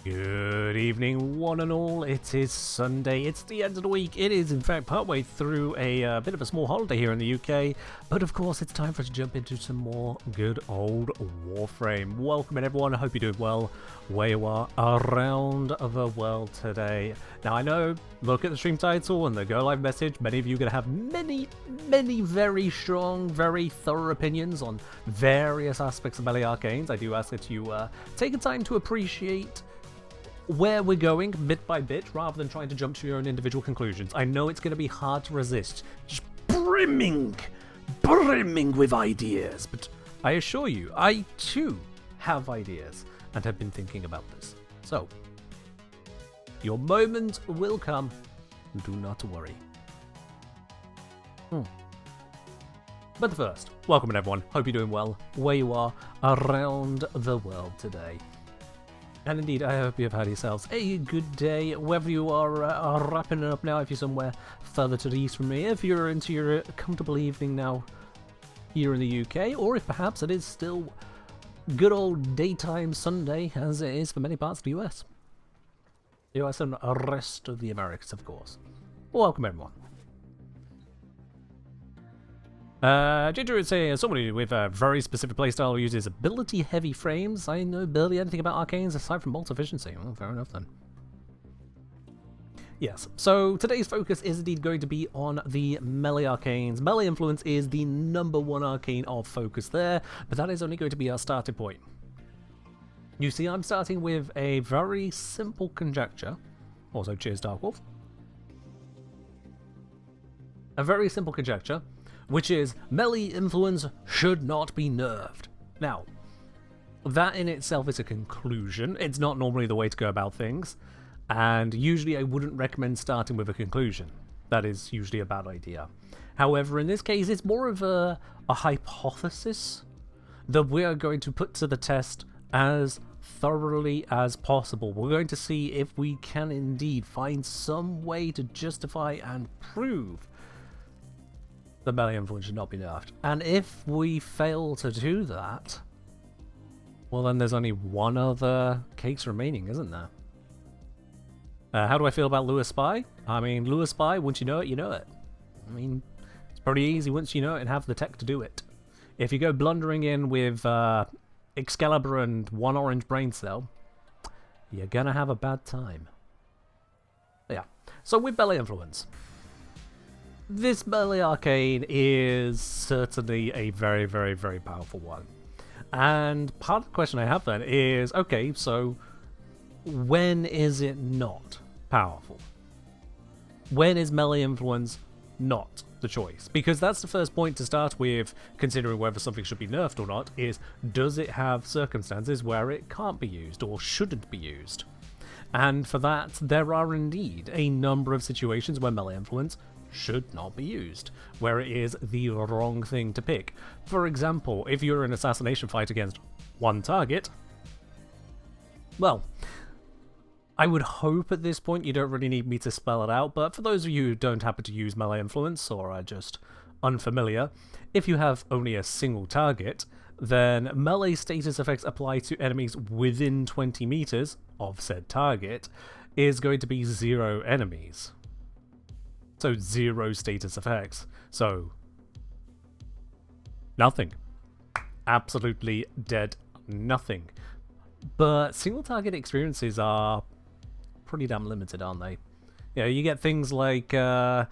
Good evening, one and all. It is Sunday. It's the end of the week. It is, in fact, partway through a bit of a small holiday here in the UK. But, of course, it's time for us to jump into some more good old Warframe. Welcome, everyone. I hope you're doing well where you are around the world today. Now, I know, look at the stream title and the go live message. Many of you are going to have many very strong, very thorough opinions on various aspects of Melee Arcanes. I do ask that you take a time to appreciate where we're going bit by bit rather than trying to jump to your own individual conclusions. I know it's going to be hard to resist, just brimming with ideas, but I assure you, I too have ideas and have been thinking about this. So, your moment will come, do not worry. But first, welcome everyone, hope you're doing well where you are around the world today. And indeed, I hope you've had yourselves a good day, whether you are wrapping it up now, if you're somewhere further to the east from me, if you're into your comfortable evening now here in the UK, or if perhaps it is still good old daytime Sunday, as it is for many parts of the US. The US and the rest of the Americas, of course. Welcome, everyone. Ginger would say, somebody with a very specific playstyle uses ability-heavy frames. I know barely anything about arcanes aside from bolt efficiency. Well, fair enough then. Yes, so today's focus is indeed going to be on the melee arcanes. Melee influence is the #1 arcane of focus there, but that is only going to be our starting point. You see, I'm starting with a very simple conjecture. Also, cheers, Darkwolf. A very simple conjecture, which is melee influence should not be nerfed. Now, that in itself is a conclusion. It's not normally the way to go about things, and usually I wouldn't recommend starting with a conclusion. That is usually a bad idea. However, in this case, it's more of a hypothesis that we are going to put to the test as thoroughly as possible. We're going to see if we can indeed find some way to justify and prove the melee influence should not be nerfed. And if we fail to do that, well then there's only one other case remaining, isn't there? How do I feel about Lure Spy? I mean, Lure Spy, once you know it, you know it. I mean, it's pretty easy once you know it and have the tech to do it. If you go blundering in with Excalibur and one orange brain cell, you're gonna have a bad time. Yeah, so with melee influence, this melee arcane is certainly a very powerful one. And part of the question I have then is, okay, so when is it not powerful? When is melee influence not the choice? Because that's the first point to start with, considering whether something should be nerfed or not, is does it have circumstances where it can't be used or shouldn't be used? And for that, there are indeed a number of situations where melee influence should not be used, where it is the wrong thing to pick. For example, if you're in an assassination fight against one target, well, I would hope at this point you don't really need me to spell it out, but for those of you who don't happen to use melee influence or are just unfamiliar, if you have only a single target, then melee status effects apply to enemies within 20 meters of said target is going to be 0 enemies. So 0 status effects. So nothing. Absolutely dead nothing. But single target experiences are pretty damn limited, aren't they? You know, you get things like Lephantis.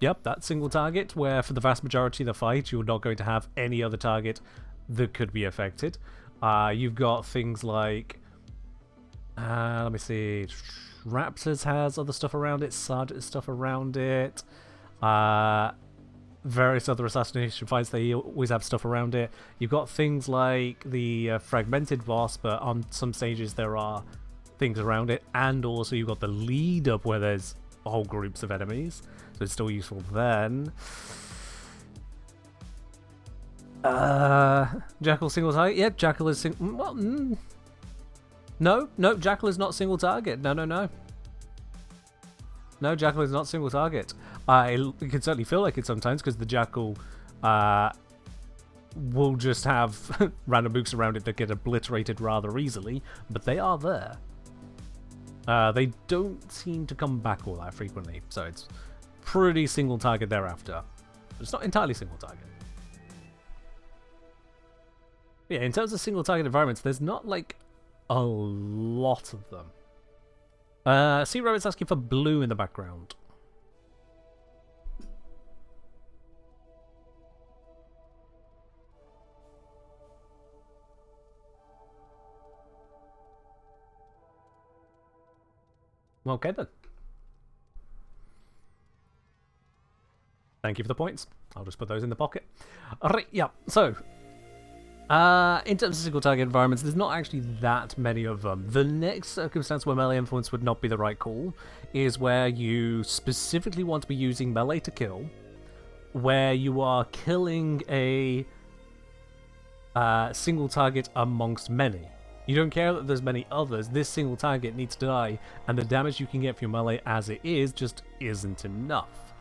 Yep, that single target where for the vast majority of the fight you're not going to have any other target that could be affected. You've got things like let me see, Raptors has other stuff around it, Sergeant stuff around it, various other assassination fights, they always have stuff around it. You've got things like the Fragmented Boss, but on some stages there are things around it, and also you've got the lead up where there's whole groups of enemies, so it's still useful then. Jackal single target? Yep, Jackal is No, Jackal is not single target. No. No, Jackal is not single target. It can certainly feel like it sometimes because the Jackal will just have random mooks around it that get obliterated rather easily, but they are there. They don't seem to come back all that frequently, so it's pretty single target thereafter. But it's not entirely single target. Yeah, in terms of single target environments, there's not like a lot of them. Sea Rabbit's asking for blue in the background. Okay then. Thank you for the points. I'll just put those in the pocket. Alright, yeah, so in terms of single target environments, there's not actually that many of them. The next circumstance where melee influence would not be the right call is where you specifically want to be using melee to kill, where you are killing a single target amongst many. You don't care that there's many others, this single target needs to die, and the damage you can get from your melee as it is just isn't enough.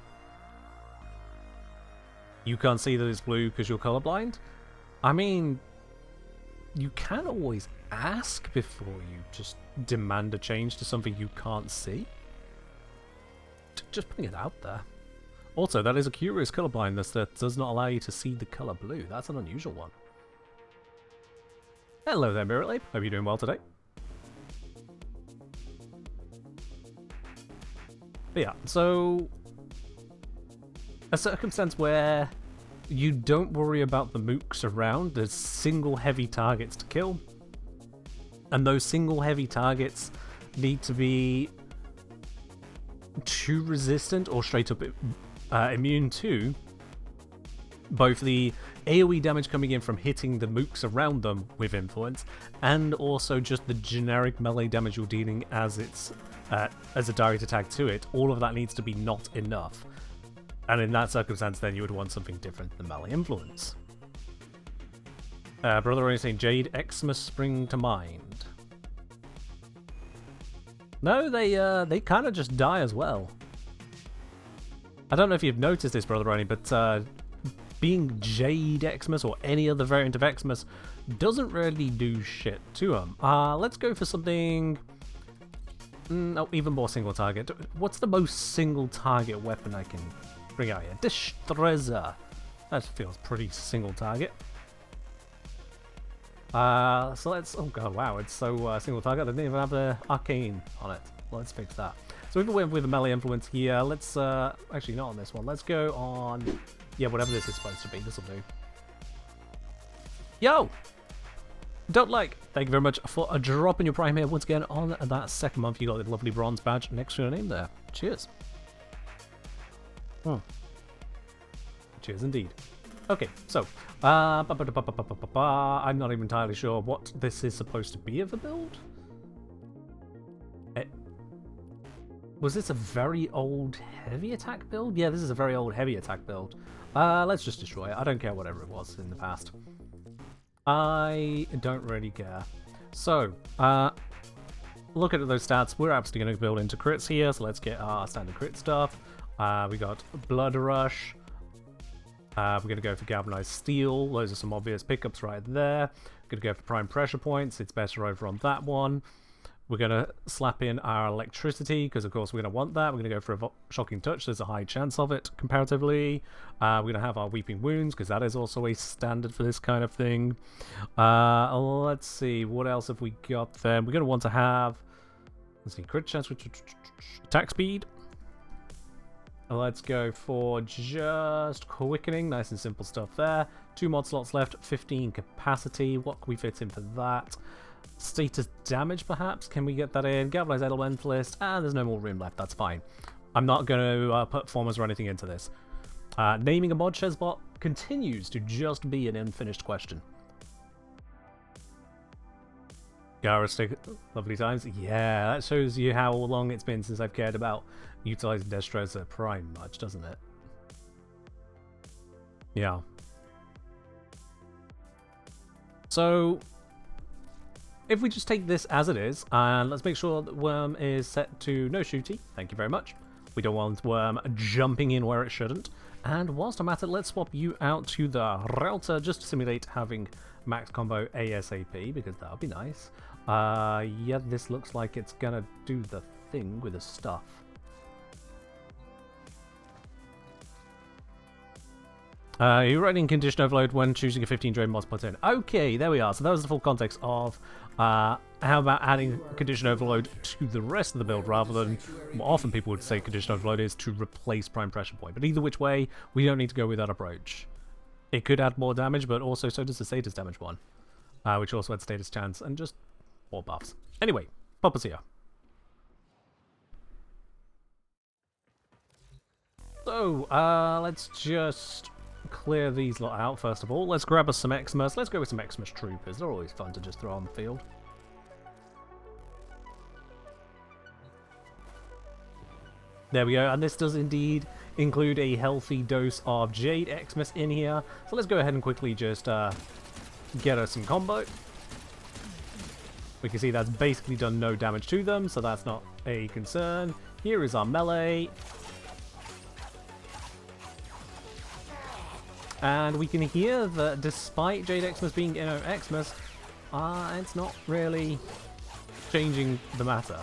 You can't see that it's blue because you're colorblind? I mean, you can always ask before you just demand a change to something you can't see. Just putting it out there. Also, that is a curious colorblindness that does not allow you to see the color blue. That's an unusual one. Hello there, Mirror Labe. Hope you're doing well today. But yeah, so a circumstance where you don't worry about the mooks around, there's single heavy targets to kill, and those single heavy targets need to be too resistant or straight up immune to both the AoE damage coming in from hitting the mooks around them with influence, and also just the generic melee damage you're dealing as it's as a direct attack to it. All of that needs to be not enough. And in that circumstance, then you would want something different than melee influence. Brother only saying Jade Xmas spring to mind. No, they kind of just die as well. I don't know if you've noticed this, Brother Ronnie, but being Jade Xmas or any other variant of Xmas doesn't really do shit to them. Let's go for something... oh, even more single target. What's the most single target weapon I can bring out here? Destreza. That feels pretty single target. So let's... oh god, wow, it's so single target. I didn't even have the arcane on it. Let's fix that. So we went with a melee influence here. Let's... actually, not on this one. Let's go on... yeah, whatever this is supposed to be. This'll do. Yo! Don't like. Thank you very much for a drop in your prime here once again on that second month. You got the lovely bronze badge next to your name there. Cheers. Cheers indeed. Okay, so I'm not even entirely sure what this is supposed to be of a build. Was this a very old heavy attack build? Yeah, this is a very old heavy attack build. Let's just destroy it. I don't care whatever it was in the past. I don't really care. So, look at those stats. We're absolutely going to build into crits here, so let's get our standard crit stuff. We got Blood Rush. We're going to go for Galvanized Steel. Those are some obvious pickups right there. Going to go for Prime Pressure Points. It's better over on that one. We're going to slap in our Electricity, because of course we're going to want that. We're going to go for a Shocking Touch. There's a high chance of it, comparatively. We're going to have our Weeping Wounds, because that is also a standard for this kind of thing. Let's see, what else have we got then? We're going to want to have... let's see, Crit Chance, Attack Speed. Let's go for just Quickening. Nice and simple stuff there. 2 mod slots left, 15 Capacity. What can we fit in for that? Status Damage, perhaps? Can we get that in? Galvanized Elementalist, and there's no more room left. That's fine. I'm not going to put formers or anything into this. Naming a mod Chesbot continues to just be an unfinished question. Gara Stick, lovely times. Yeah, that shows you how long it's been since I've cared about utilizing Destreza Prime much, doesn't it? Yeah. So... if we just take this as it is, and let's make sure that Worm is set to no shooty, thank you very much. We don't want Worm jumping in where it shouldn't. And whilst I'm at it, let's swap you out to the router just to simulate having max combo ASAP, because that would be nice. Yeah, this looks like it's gonna do the thing with the stuff. You're writing condition overload when choosing a 15 drain mod spot in. Okay, there we are. So that was the full context of how about adding condition overload to the rest of the build, rather than what often people would say condition overload is to replace prime pressure point. But either which way, we don't need to go with that approach. It could add more damage, but also so does the status damage one, which also adds status chance and just more buffs. Anyway, pop us here. So, let's just clear these lot out first of all. Let's grab us some Xmas. Let's go with some Xmas troopers. They're always fun to just throw on the field. There we go, and this does indeed include a healthy dose of Jade Xmas in here. So let's go ahead and quickly just get us some combo. We can see that's basically done no damage to them, so that's not a concern. Here is our melee. And we can hear that despite Jade Xmas being Xmas, it's not really changing the matter.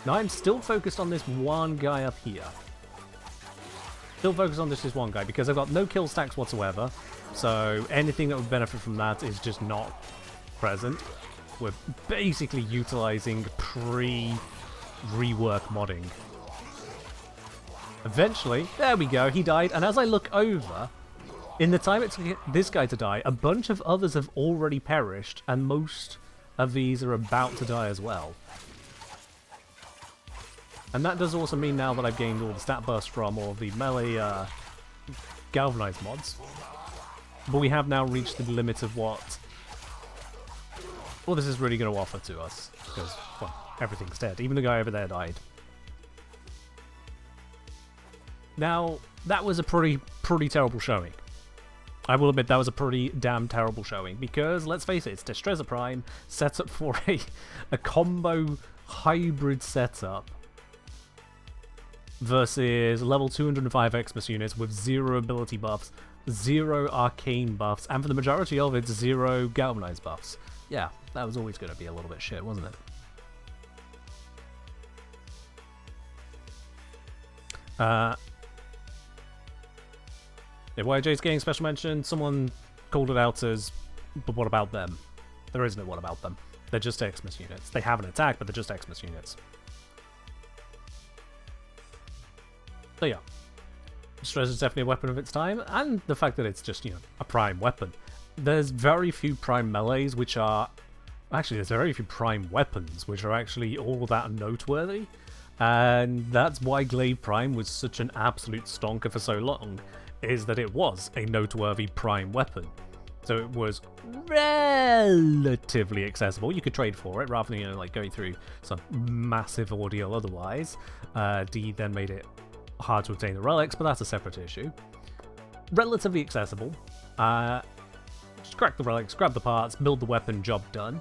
Now I'm still focused on this one guy up here. Still focused on this one guy because I've got no kill stacks whatsoever. So anything that would benefit from that is just not present. We're basically utilizing pre-rework modding. Eventually, there we go, he died. And as I look over, in the time it took this guy to die, a bunch of others have already perished, and most of these are about to die as well. And that does also mean now that I've gained all the stat burst from all of the melee galvanized mods. But we have now reached the limit of what this is really going to offer to us. Because, well, everything's dead. Even the guy over there died. Now, that was a pretty terrible showing. I will admit that was a pretty damn terrible showing, because, let's face it, it's Destreza Prime set up for a combo hybrid setup versus level 205 Xmas units with 0 ability buffs, 0 arcane buffs, and for the majority of it, 0 galvanized buffs. Yeah, that was always going to be a little bit shit, wasn't it? If YJ's getting special mention, someone called it out as, but what about them? There is no what about them. They're just Xmas units. They have an attack, but they're just Xmas units. So yeah, Stress is definitely a weapon of its time, and the fact that it's just, you know, a prime weapon. There's very few prime melees which are... Actually, there's very few prime weapons which are actually all that noteworthy, and that's why Glaive Prime was such an absolute stonker for so long, is that it was a noteworthy prime weapon. So it was relatively accessible. You could trade for it rather than, you know, like going through some massive ordeal otherwise. D then made it hard to obtain the relics, but that's a separate issue. Relatively accessible. Just crack the relics, grab the parts, build the weapon, job done.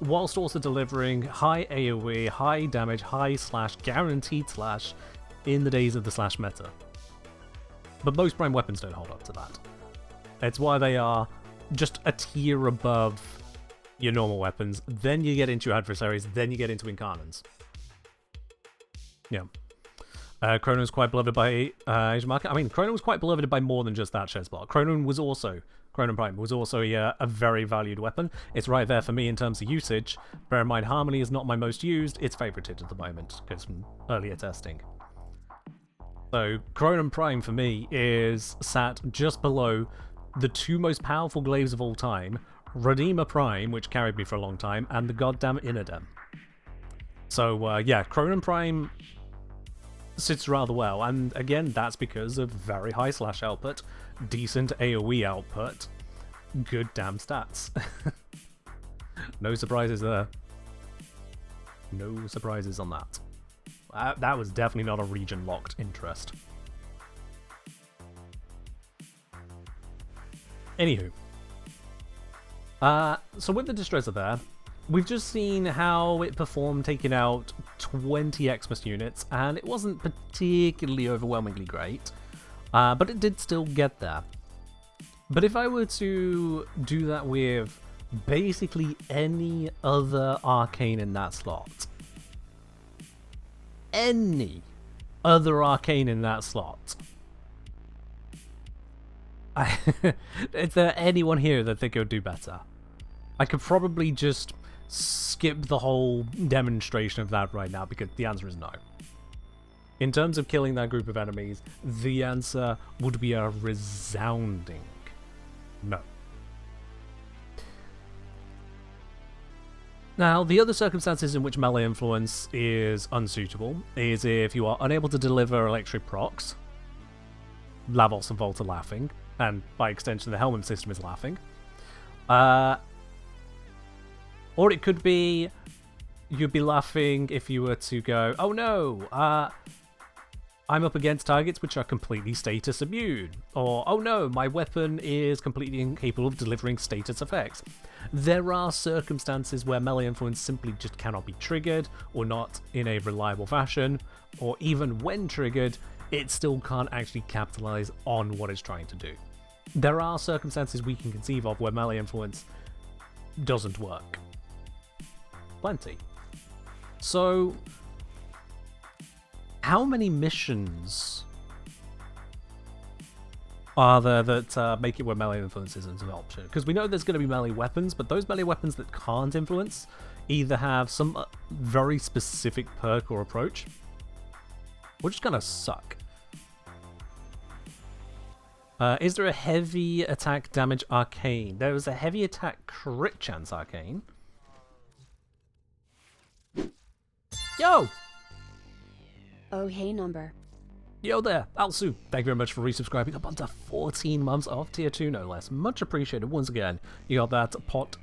Whilst also delivering high AoE, high damage, high slash, guaranteed slash in the days of the slash meta. But most prime weapons don't hold up to that. It's why they are just a tier above your normal weapons. Then you get into your adversaries, then you get into Incarnans. Yeah. Chrono's quite beloved by Asian market. I mean, Chrono was quite beloved by more than just that Chessbot. Chrono Prime was also a very valued weapon. It's right there for me in terms of usage. Bear in mind, Harmony is not my most used. It's favorited at the moment because from earlier testing. So, Chronon Prime for me is sat just below the two most powerful glaives of all time, Redeemer Prime, which carried me for a long time, and the goddamn Inadem. So, yeah, Chronon Prime sits rather well, and again, that's because of very high slash output, decent AoE output, good damn stats. No surprises there. No surprises on that. That was definitely not a region-locked interest. Anywho. So with the Destreza there, We've just seen how it performed taking out 20 Xmas units, and it wasn't particularly overwhelmingly great, but it did still get there. But if I were to do that with basically any other arcane in that slot, any other arcane in that slot, is there anyone here that think it would do better? I could probably just skip the whole demonstration of that right now because the answer is no. In terms of killing that group of enemies, the answer would be a resounding no. Now, the other circumstances in which melee influence is unsuitable is if you are unable to deliver electric procs. Lavos and Volt are laughing, and by extension the Helmet system is laughing. Or it could be you'd be laughing if you were to go, oh no, I'm up against targets which are completely status immune. Or, oh no, my weapon is completely incapable of delivering status effects. There are circumstances where melee influence simply just cannot be triggered, or not in a reliable fashion, or even when triggered, it still can't actually capitalize on what it's trying to do. There are circumstances we can conceive of where melee influence doesn't work. Plenty. So, how many missions are there that make it where melee influence isn't an option? Because we know there's going to be melee weapons, but those melee weapons that can't influence either have some very specific perk or approach, or just kind of suck. Is there a heavy attack damage arcane? There is a heavy attack crit chance arcane. Yo! Oh, hey, number. Yo there, Alsu. Thank you very much for resubscribing up onto 14 months of tier 2, no less. Much appreciated once again. You got that pot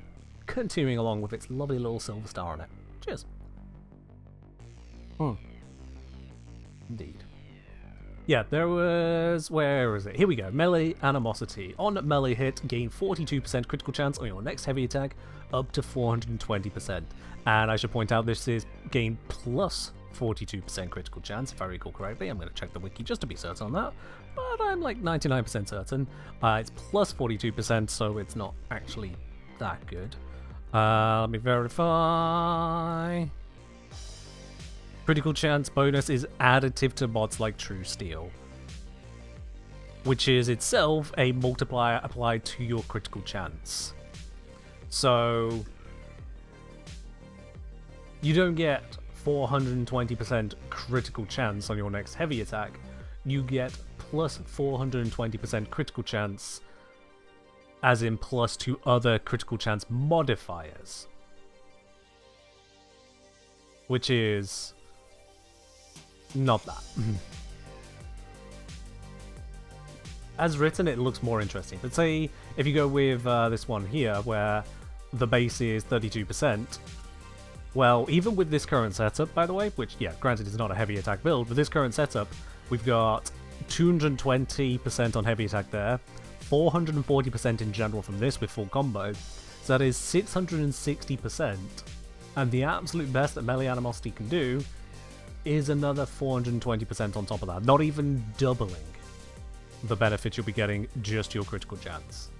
continuing along with its lovely little silver star on it. Cheers. Indeed. Yeah, there was... where is it? Here we go. Melee Animosity. On melee hit, gain 42% critical chance on your next heavy attack, up to 420%. And I should point out this is gain plus 42% critical chance, if I recall correctly. I'm going to check the wiki just to be certain on that, but I'm like 99% certain. It's plus 42%, so it's not actually that good. Let me verify. Critical chance bonus is additive to mods like True Steel, which is itself a multiplier applied to your critical chance. So you don't get 420% critical chance on your next heavy attack, you get plus 420% critical chance, as in plus 2 other critical chance modifiers, which is not that. As written, it looks more interesting. But say if you go with this one here, where the base is 32%, well, even with this current setup, by the way, which, yeah, granted is not a heavy attack build, with this current setup, we've got 220% on heavy attack there, 440% in general from this with full combo, so that is 660%, and the absolute best that melee animosity can do is another 420% on top of that, not even doubling the benefit you'll be getting just your critical chance.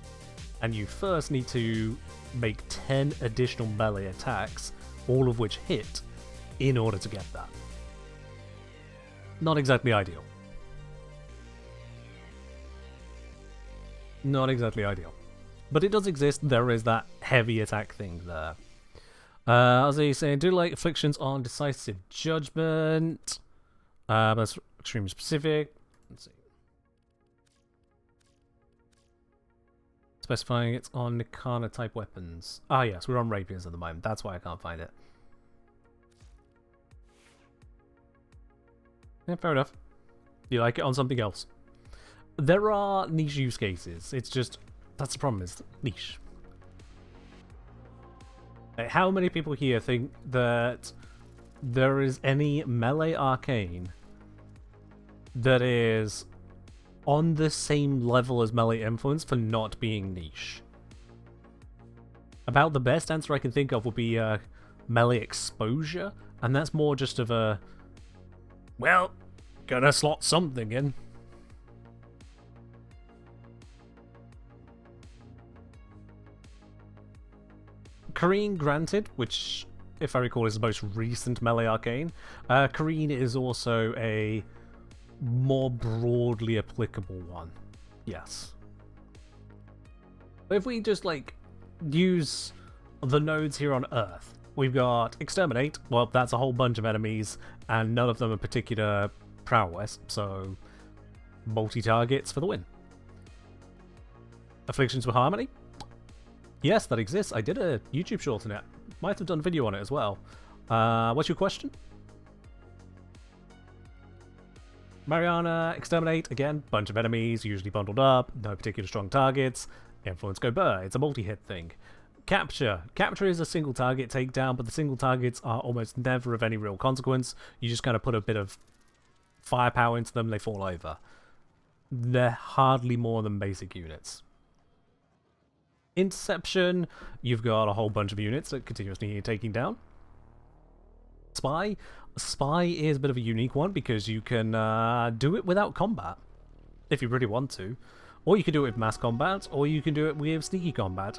And you first need to make 10 additional melee attacks, all of which hit, in order to get that. Not exactly ideal. Not exactly ideal. But it does exist, there is that heavy attack thing there. As I say, do like afflictions on decisive judgment. That's extremely specific. Let's see. Specifying it's on Nikana type weapons. Ah yes, we're on rapiers at the moment, that's why I can't find it. Yeah, fair enough. You like it on something else. There are niche use cases, it's just, that's the problem, is niche. How many people here think that there is any melee arcane that is on the same level as melee influence for not being niche? About the best answer I can think of would be melee exposure, and that's more just of a, well, gonna slot something in. Kareen, granted, which, if I recall, is the most recent melee arcane. Kareen is also a more broadly applicable one. Yes. But if we just, like, use the nodes here on Earth, we've got Exterminate. Well, that's a whole bunch of enemies, and none of them are particular prowess, so multi-targets for the win. Afflictions with Harmony? Yes, that exists. I did a YouTube short on it. Might have done a video on it as well. What's your question? Mariana, Exterminate, again, bunch of enemies, usually bundled up, no particular strong targets. Influence go burr, it's a multi-hit thing. Capture. Capture is a single target takedown, but the single targets are almost never of any real consequence. You just kind of put a bit of firepower into them, they fall over. They're hardly more than basic units. Interception, you've got a whole bunch of units that continuously need taking down. Spy. Spy is a bit of a unique one because you can do it without combat, if you really want to. Or you can do it with mass combat, or you can do it with sneaky combat.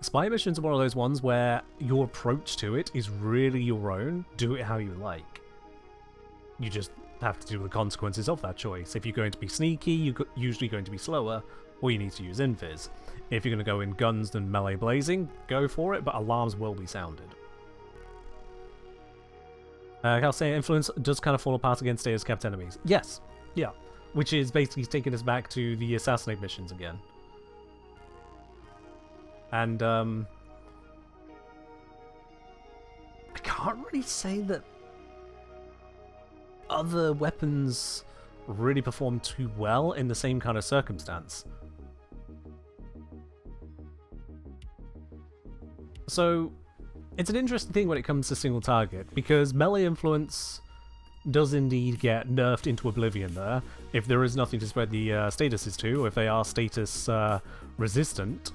Spy missions are one of those ones where your approach to it is really your own. Do it how you like. You just have to deal with the consequences of that choice. If you're going to be sneaky, you're usually going to be slower, or you need to use invis. If you're going to go in guns and melee blazing, go for it, but alarms will be sounded. Calcea Influence does kind of fall apart against status capped enemies. Yes, yeah. Which is basically taking us back to the assassinate missions again. And, I can't really say that other weapons really perform too well in the same kind of circumstance. So, it's an interesting thing when it comes to single target, because melee influence does indeed get nerfed into oblivion there, if there is nothing to spread the statuses to, if they are status resistant,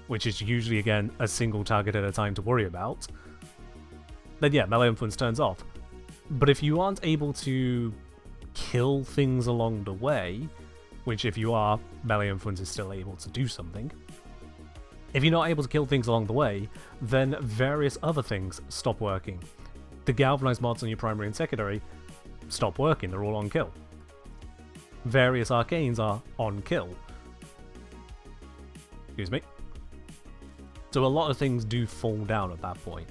which is usually, again, a single target at a time to worry about, then yeah, melee influence turns off. But if you aren't able to kill things along the way, which if you are, melee influence is still able to do something. If you're not able to kill things along the way, then various other things stop working. The galvanized mods on your primary and secondary stop working, they're all on kill. Various arcanes are on kill. Excuse me. So a lot of things do fall down at that point.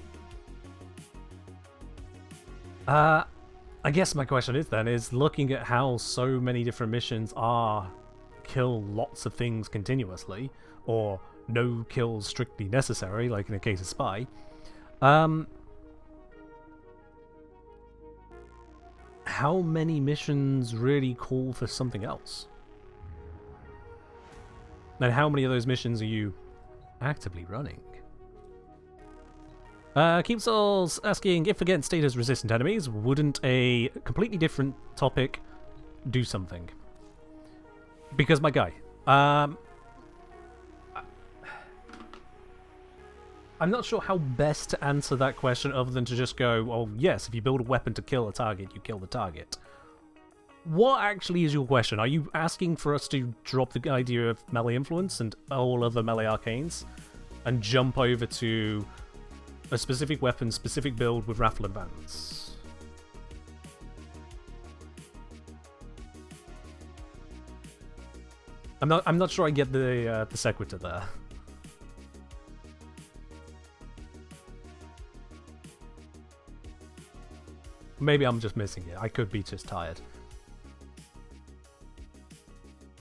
I guess my question is looking at how so many different missions are kill lots of things continuously, or no kills strictly necessary, like in the case of Spy, how many missions really call for something else? And how many of those missions are you actively running? Keepsall's asking, if against status resistant enemies, wouldn't a completely different topic do something? Because my guy, I'm not sure how best to answer that question other than to just go, oh yes, if you build a weapon to kill a target, you kill the target. What actually is your question? Are you asking for us to drop the idea of melee influence and all other melee arcanes and jump over to a specific weapon, specific build with Raffle Advance? I'm not sure I get the sequitur there. Maybe I'm just missing it. I could be just tired.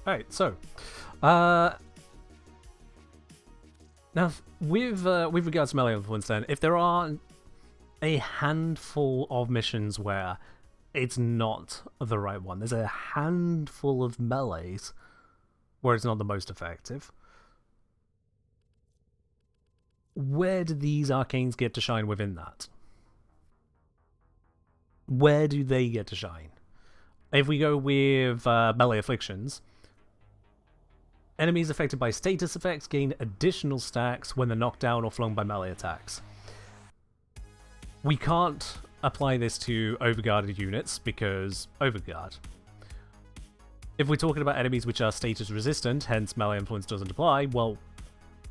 Alright, so now with regards to melee influence then, if there are a handful of missions where it's not the right one, there's a handful of melees where it's not the most effective, where do these arcanes get to shine within that? Where do they get to shine? If we go with melee afflictions, Enemies affected by status effects gain additional stacks when they're knocked down or flung by melee attacks. We can't apply this to overguarded units because overguard. If we're talking about enemies which are status resistant, hence melee influence doesn't apply, well,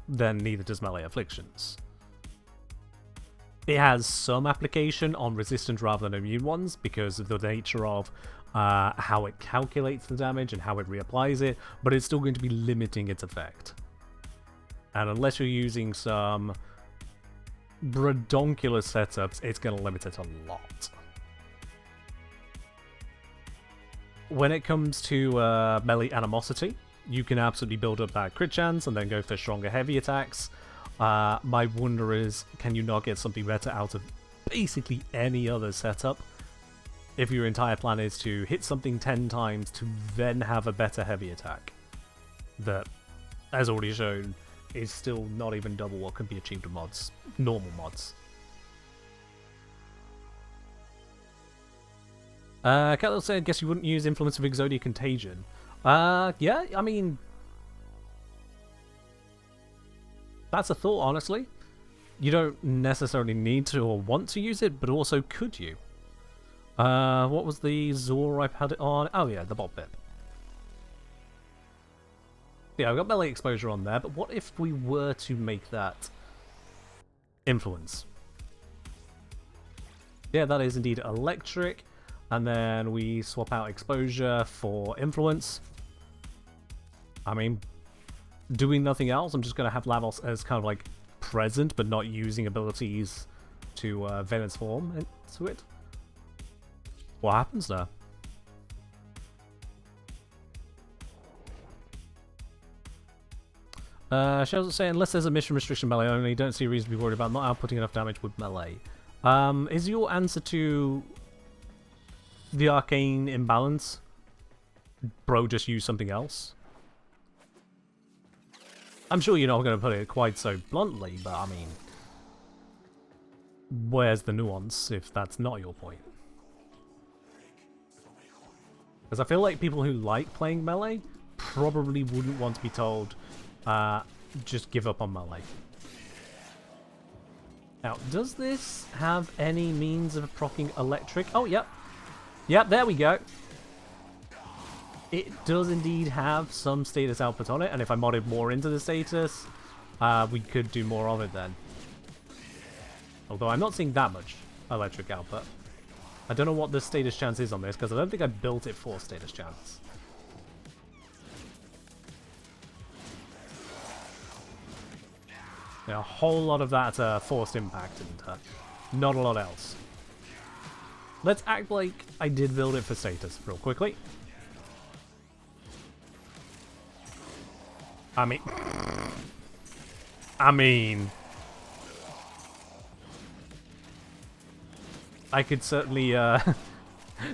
then neither does melee afflictions. It has some application on resistant rather than immune ones because of the nature of how it calculates the damage and how it reapplies it, but it's still going to be limiting its effect. And unless you're using some redonkulous setups, it's going to limit it a lot. When it comes to melee animosity, you can absolutely build up that crit chance and then go for stronger heavy attacks. My wonder is, can you not get something better out of basically any other setup? If your entire plan is to hit something 10 times to then have a better heavy attack that, as already shown, is still not even double what can be achieved with mods, normal mods. Catlil said, I guess you wouldn't use Influence of Exodia Contagion. Yeah, I mean, that's a thought, honestly. You don't necessarily need to or want to use it, but also could you? What was the Zor I've had it on? Oh yeah, the bot bit. Yeah, I've got melee exposure on there, but what if we were to make that influence? Yeah, that is indeed electric, and then we swap out exposure for influence. I mean, doing nothing else, I'm just going to have Lavos as kind of like present, but not using abilities to Venon's form into it. What happens there? Shell's saying, unless there's a mission restriction melee only, don't see a reason to be worried about not outputting enough damage with melee. Is your answer to the arcane imbalance, bro, just use something else? I'm sure you're not going to put it quite so bluntly, but I mean, where's the nuance if that's not your point? Because I feel like people who like playing melee probably wouldn't want to be told, just give up on melee. Now, does this have any means of proccing electric? Oh, yep. Yep, there we go. It does indeed have some status output on it, and if I modded more into the status, we could do more of it then. Although I'm not seeing that much electric output. I don't know what the status chance is on this, because I don't think I built it for status chance. Yeah, a whole lot of that forced impact, and not a lot else. Let's act like I did build it for status real quickly. I mean, I could certainly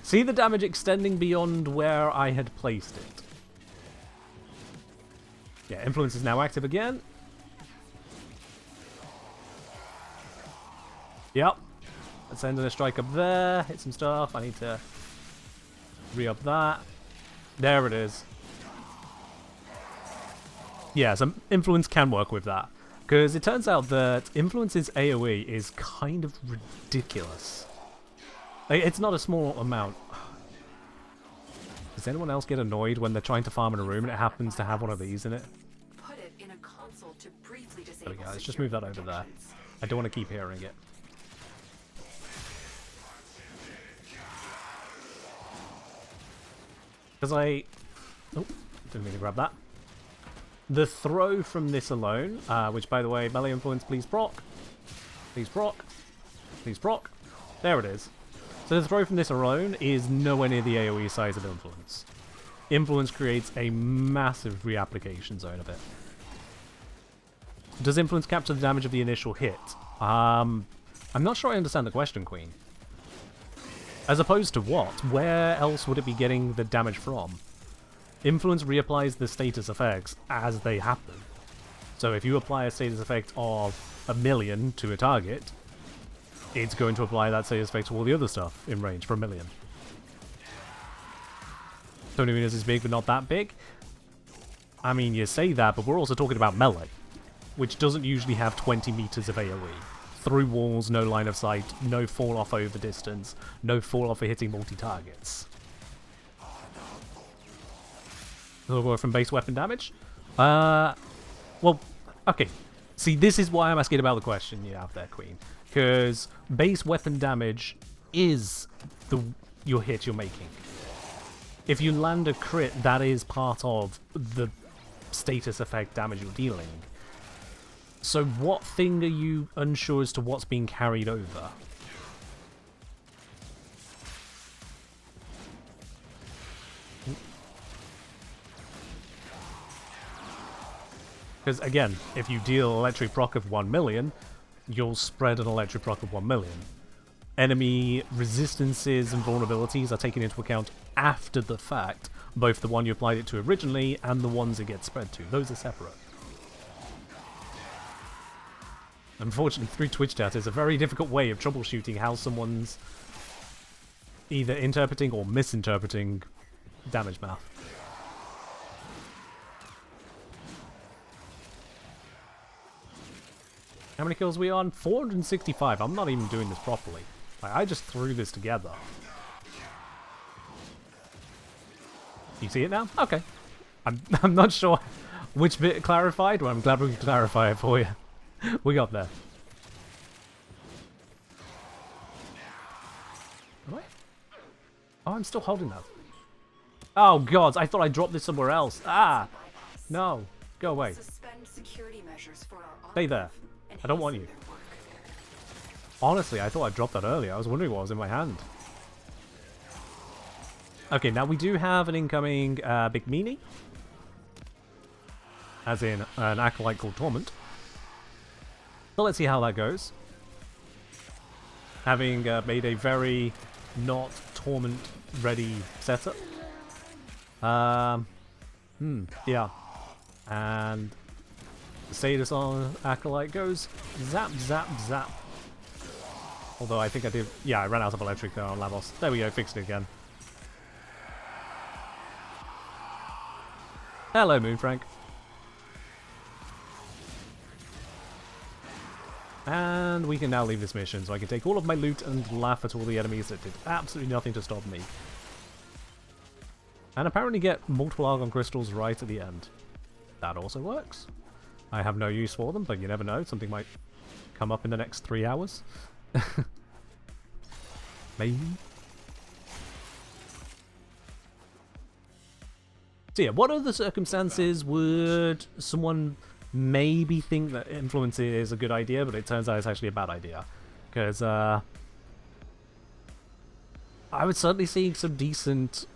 see the damage extending beyond where I had placed it. Yeah, influence is now active again. Yep. Let's send in a strike up there, hit some stuff. I need to re-up that. There it is. Yeah, some influence can work with that. Because it turns out that influence's AoE is kind of ridiculous. Like, it's not a small amount. Does anyone else get annoyed when they're trying to farm in a room and it happens to have one of these in it? Put it in a console to briefly disable. There we go, let's just move that over there. I don't want to keep hearing it. Because oh, didn't mean to grab that. The throw from this alone, which by the way, melee influence, please proc. Please proc. Please proc. There it is. So the throw from this alone is nowhere near the AoE size of influence. Influence creates a massive reapplication zone of it. Does influence capture the damage of the initial hit? I'm not sure I understand the question, Queen. As opposed to what? Where else would it be getting the damage from? Influence reapplies the status effects as they happen. So if you apply a status effect of 1,000,000 to a target, it's going to apply that status effect to all the other stuff in range for 1,000,000. Tony Venus is big, but not that big. I mean, you say that, but we're also talking about melee, which doesn't usually have 20 meters of AoE. Through walls, no line of sight, no fall off over distance, no fall off for hitting multi-targets. A little more from base weapon damage. Well, okay. See, this is why I'm asking about the question you have there, Queen. Because base weapon damage is your hit you're making. If you land a crit, that is part of the status effect damage you're dealing. So what thing are you unsure as to what's being carried over? Because again, if you deal electric proc of 1 million, you'll spread an electric proc of 1 million. Enemy resistances and vulnerabilities are taken into account after the fact, both the one you applied it to originally and the ones it gets spread to. Those are separate. Unfortunately, through Twitch chat is a very difficult way of troubleshooting how someone's either interpreting or misinterpreting damage math. How many kills are we on? 465. I'm not even doing this properly. Like, I just threw this together. You see it now? Okay. I'm not sure which bit clarified, but I'm glad we could clarify it for you. We got there. Am I? Oh, I'm still holding that. Oh, God. I thought I dropped this somewhere else. Ah! No. Go away. Suspend security measures for our Stay there. I don't want you. Honestly, I thought I dropped that earlier. I was wondering what was in my hand. Okay, now we do have an incoming big meanie. As in an acolyte called Torment. So let's see how that goes. Having made a very not Torment ready setup. Yeah. And the status on acolyte goes zap, zap, zap. Although I think I did... Yeah, I ran out of electric there on Lavos. There we go, fixed it again. Hello, Moonfrank. And we can now leave this mission, so I can take all of my loot and laugh at all the enemies that did absolutely nothing to stop me. And apparently get multiple Argon Crystals right at the end. That also works. I have no use for them, but you never know. Something might come up in the next 3 hours. Maybe. So yeah, what other circumstances would someone maybe think that influence is a good idea, but it turns out it's actually a bad idea? Because I would certainly see some decent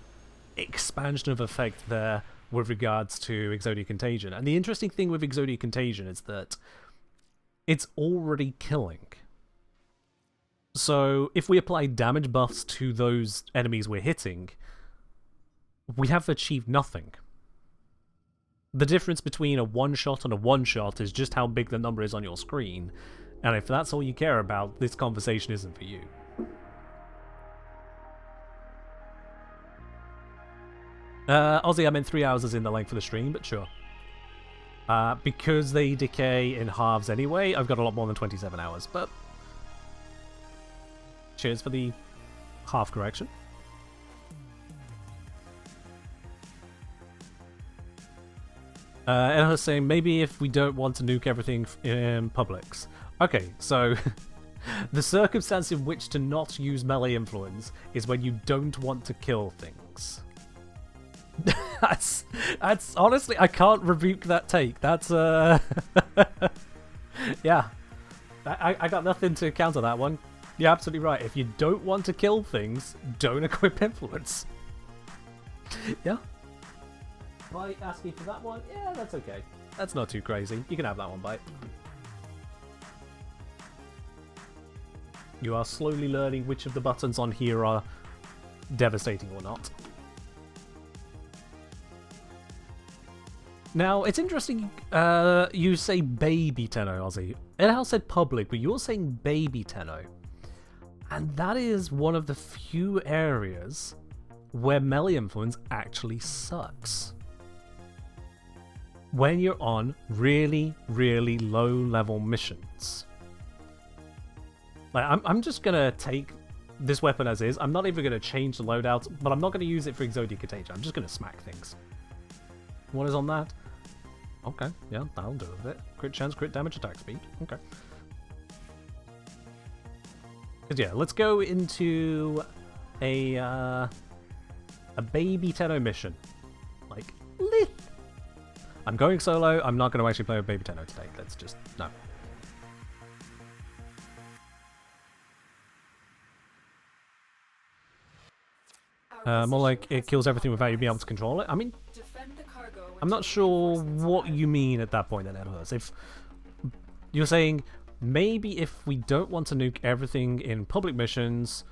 expansion of effect there with regards to Exodia Contagion. And the interesting thing with Exodia Contagion is that it's already killing. So if we apply damage buffs to those enemies we're hitting, we have achieved nothing. The difference between a one-shot and a one-shot is just how big the number is on your screen. And if that's all you care about, this conversation isn't for you. Aussie, I meant 3 hours is in the length of the stream, but sure. Because they decay in halves anyway, I've got a lot more than 27 hours, but... Cheers for the half correction. And I was saying, maybe if we don't want to nuke everything in Publix. Okay, so... the circumstance in which to not use melee influence is when you don't want to kill things. That's honestly, I can't rebuke that take. That's yeah, I got nothing to counter that one. You're absolutely right. If you don't want to kill things, don't equip influence. Yeah. Bite asking for that one? Yeah, that's okay. That's not too crazy. You can have that one, Bite. You are slowly learning which of the buttons on here are devastating or not. Now, it's interesting you say baby Tenno, Ozzy. It said public, but you're saying baby Tenno. And that is one of the few areas where melee influence actually sucks. when you're on really, really low level missions. Like, I'm just gonna take this weapon as is. I'm not even gonna change the loadout, but I'm not gonna use it for Exodia Contagion. I'm just gonna smack things. What is on that? Okay, yeah, that'll do with it. Crit chance, crit damage, attack speed. Okay. But yeah, let's go into a baby Tenno mission. Like, I'm going solo. I'm not going to actually play with baby Tenno today. Let's just, no. More like it kills everything without you being able to control it. I mean, I'm not sure what you mean at that point then, Edwards. If you're saying maybe if we don't want to nuke everything in public missions,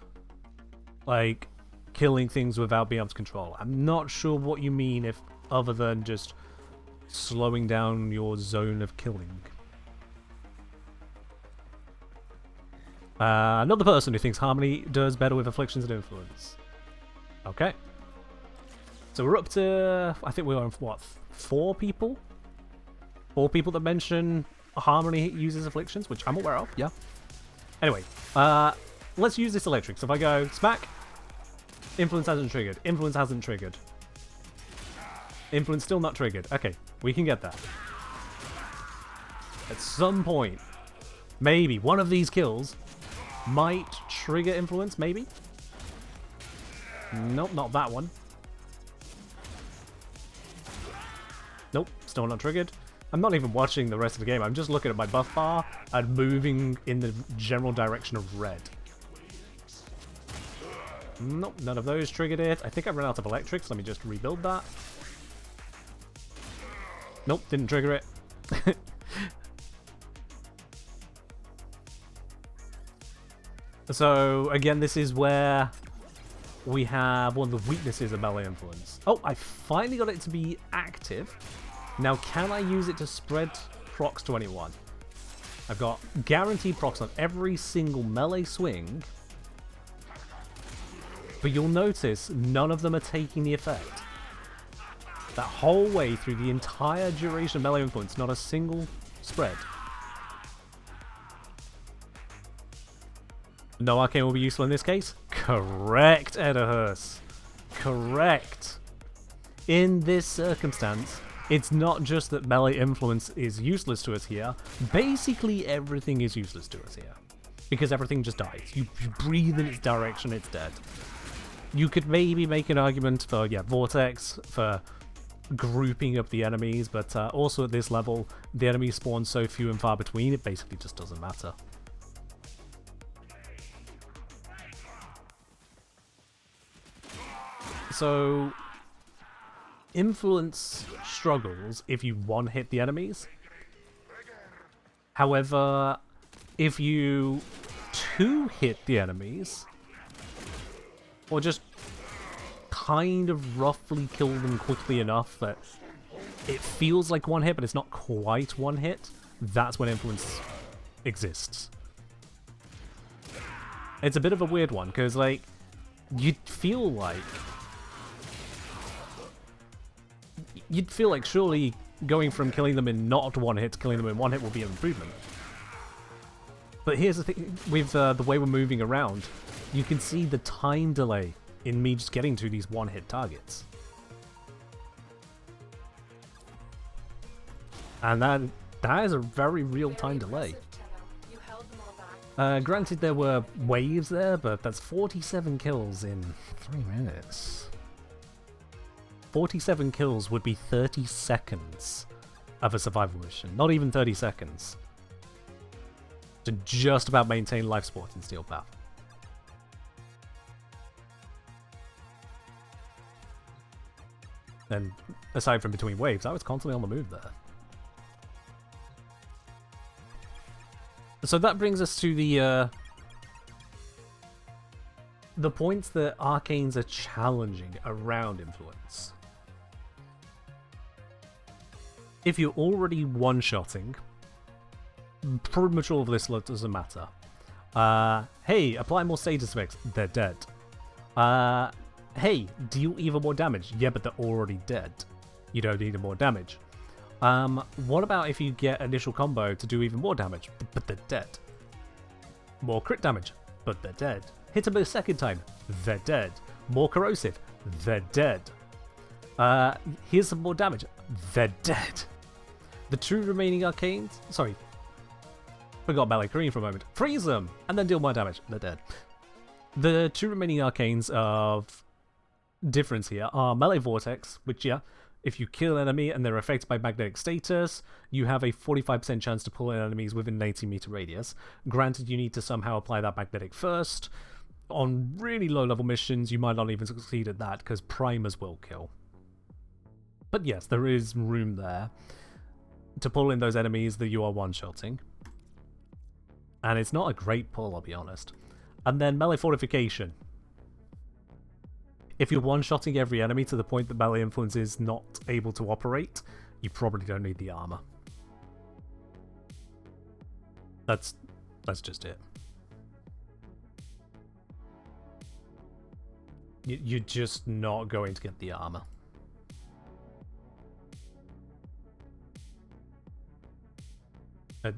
like killing things without being able to control. I'm not sure what you mean if other than just slowing down your zone of killing. Another person who thinks Harmony does better with afflictions and influence. Okay. So we're up to, I think we're on, what, 4 people? 4 people that mention Harmony uses afflictions, which I'm aware of, yeah. Anyway, let's use this electric. So if I go smack, influence hasn't triggered, influence hasn't triggered. Influence still not triggered. Okay, we can get that. At some point, maybe one of these kills might trigger influence, maybe? Nope, not that one. Nope, still not triggered. I'm not even watching the rest of the game, I'm just looking at my buff bar and moving in the general direction of red. Nope, none of those triggered it. I think I ran out of electrics, let me just rebuild that. Nope, didn't trigger it. So, again, this is where we have one of the weaknesses of melee influence. Oh, I finally got it to be active. Now, can I use it to spread procs to anyone? I've got guaranteed procs on every single melee swing. But you'll notice none of them are taking the effect. That whole way through the entire duration of melee influence, not a single spread. No arcane will be useful in this case? Correct, Edahurst. Correct. In this circumstance, it's not just that melee influence is useless to us here. Basically, everything is useless to us here. Because everything just dies. You breathe in its direction, it's dead. You could maybe make an argument for, yeah, Vortex, for grouping up the enemies, but also at this level, the enemies spawn so few and far between, it basically just doesn't matter. So, influence struggles if you one-hit the enemies. However, if you two-hit the enemies, or just kind of roughly kill them quickly enough that it feels like one hit, but it's not quite one hit, that's when influence exists. It's a bit of a weird one, because, like, you'd feel like surely going from killing them in not one hit to killing them in one hit will be an improvement. But here's the thing, with the way we're moving around, you can see the time delay in me just getting to these one-hit targets. And that is a very real time delay. Granted there were waves there, but that's 47 kills in 3 minutes. 47 kills would be 30 seconds of a survival mission. Not even 30 seconds. To just about maintain life support in Steel Path. And aside from between waves, I was constantly on the move there. So that brings us to the points that arcanes are challenging around influence. If you're already one-shotting, pretty much all of this doesn't matter. Hey, apply more status effects, they're dead. Hey, deal even more damage, yeah, but they're already dead. You don't need more damage. What about if you get initial combo to do even more damage, but they're dead? More crit damage, but they're dead. Hit them a second time, they're dead. More corrosive, they're dead. Here's some more damage, they're dead. The two remaining arcanes, sorry, forgot melee green for a moment. Freeze them, and then deal more damage, they're dead. The two remaining arcanes of difference here are melee vortex, which if you kill an enemy and they're affected by magnetic status, you have a 45% chance to pull in enemies within an 80-meter radius. Granted, you need to somehow apply that magnetic first. On really low-level missions, you might not even succeed at that, because primers will kill. But yes, there is room there to pull in those enemies that you are one-shotting. And it's not a great pull, I'll be honest. And then melee fortification. If you're one-shotting every enemy to the point that melee influence is not able to operate, you probably don't need the armor. That's just it. You're just not going to get the armor.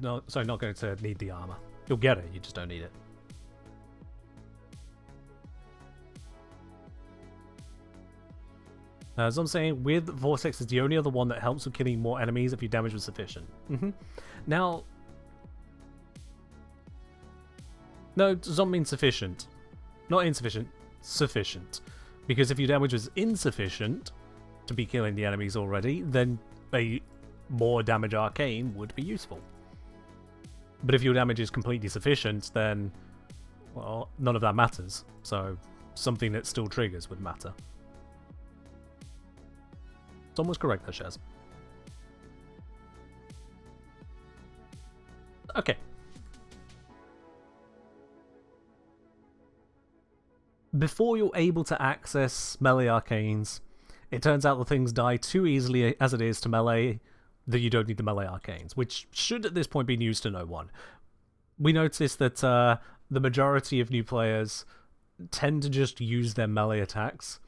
No, sorry, not going to need the armor. You'll get it, you just don't need it. As I'm saying, with Vortex is the only other one that helps with killing more enemies if your damage was sufficient. Now, no, does not mean sufficient. Not insufficient, sufficient. Because if your damage was insufficient to be killing the enemies already, then a more damage arcane would be useful. But if your damage is completely sufficient, then, well, none of that matters. So, something that still triggers would matter. It's almost correct there, Shaz. Okay. Before you're able to access melee arcanes, it turns out the things die too easily as it is to melee that you don't need the melee arcanes, which should at this point be news to no one. We noticed that the majority of new players tend to just use their melee attacks,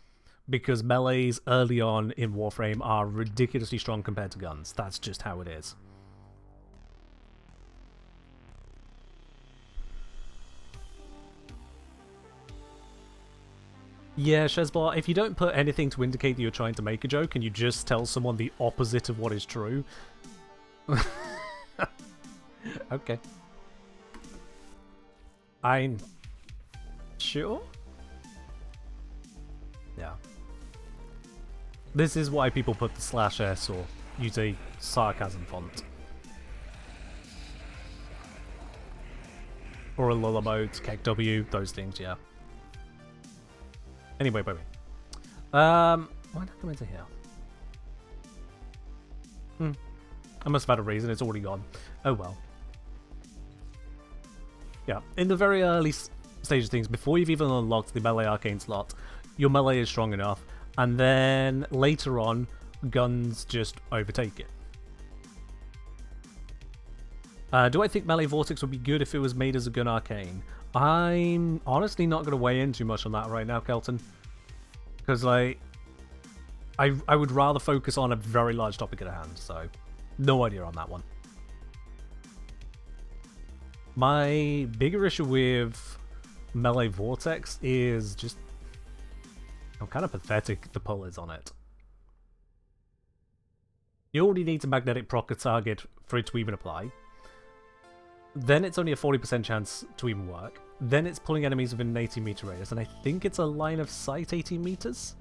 because melees early on in Warframe are ridiculously strong compared to guns. That's just how it is. Yeah, Shezbot, if you don't put anything to indicate that you're trying to make a joke and you just tell someone the opposite of what is true... Okay. I'm... sure? Yeah. This is why people put the /s or use a sarcasm font. Or a lulla mode, KEKW, those things, yeah. Anyway, why did I come into here? I must have had a reason, it's already gone. Oh well. Yeah, in the very early stage of things, before you've even unlocked the melee arcane slot, your melee is strong enough, and then later on, guns just overtake it. Do I think melee vortex would be good if it was made as a gun arcane? I'm honestly not going to weigh in too much on that right now, Kelton. Because, like, I would rather focus on a very large topic at hand, so no idea on that one. My bigger issue with melee vortex is just how kind of pathetic the pull is on it. You already need to magnetic proc a target for it to even apply. Then it's only a 40% chance to even work. Then it's pulling enemies within an 80-meter radius, and I think it's a line of sight 80 meters?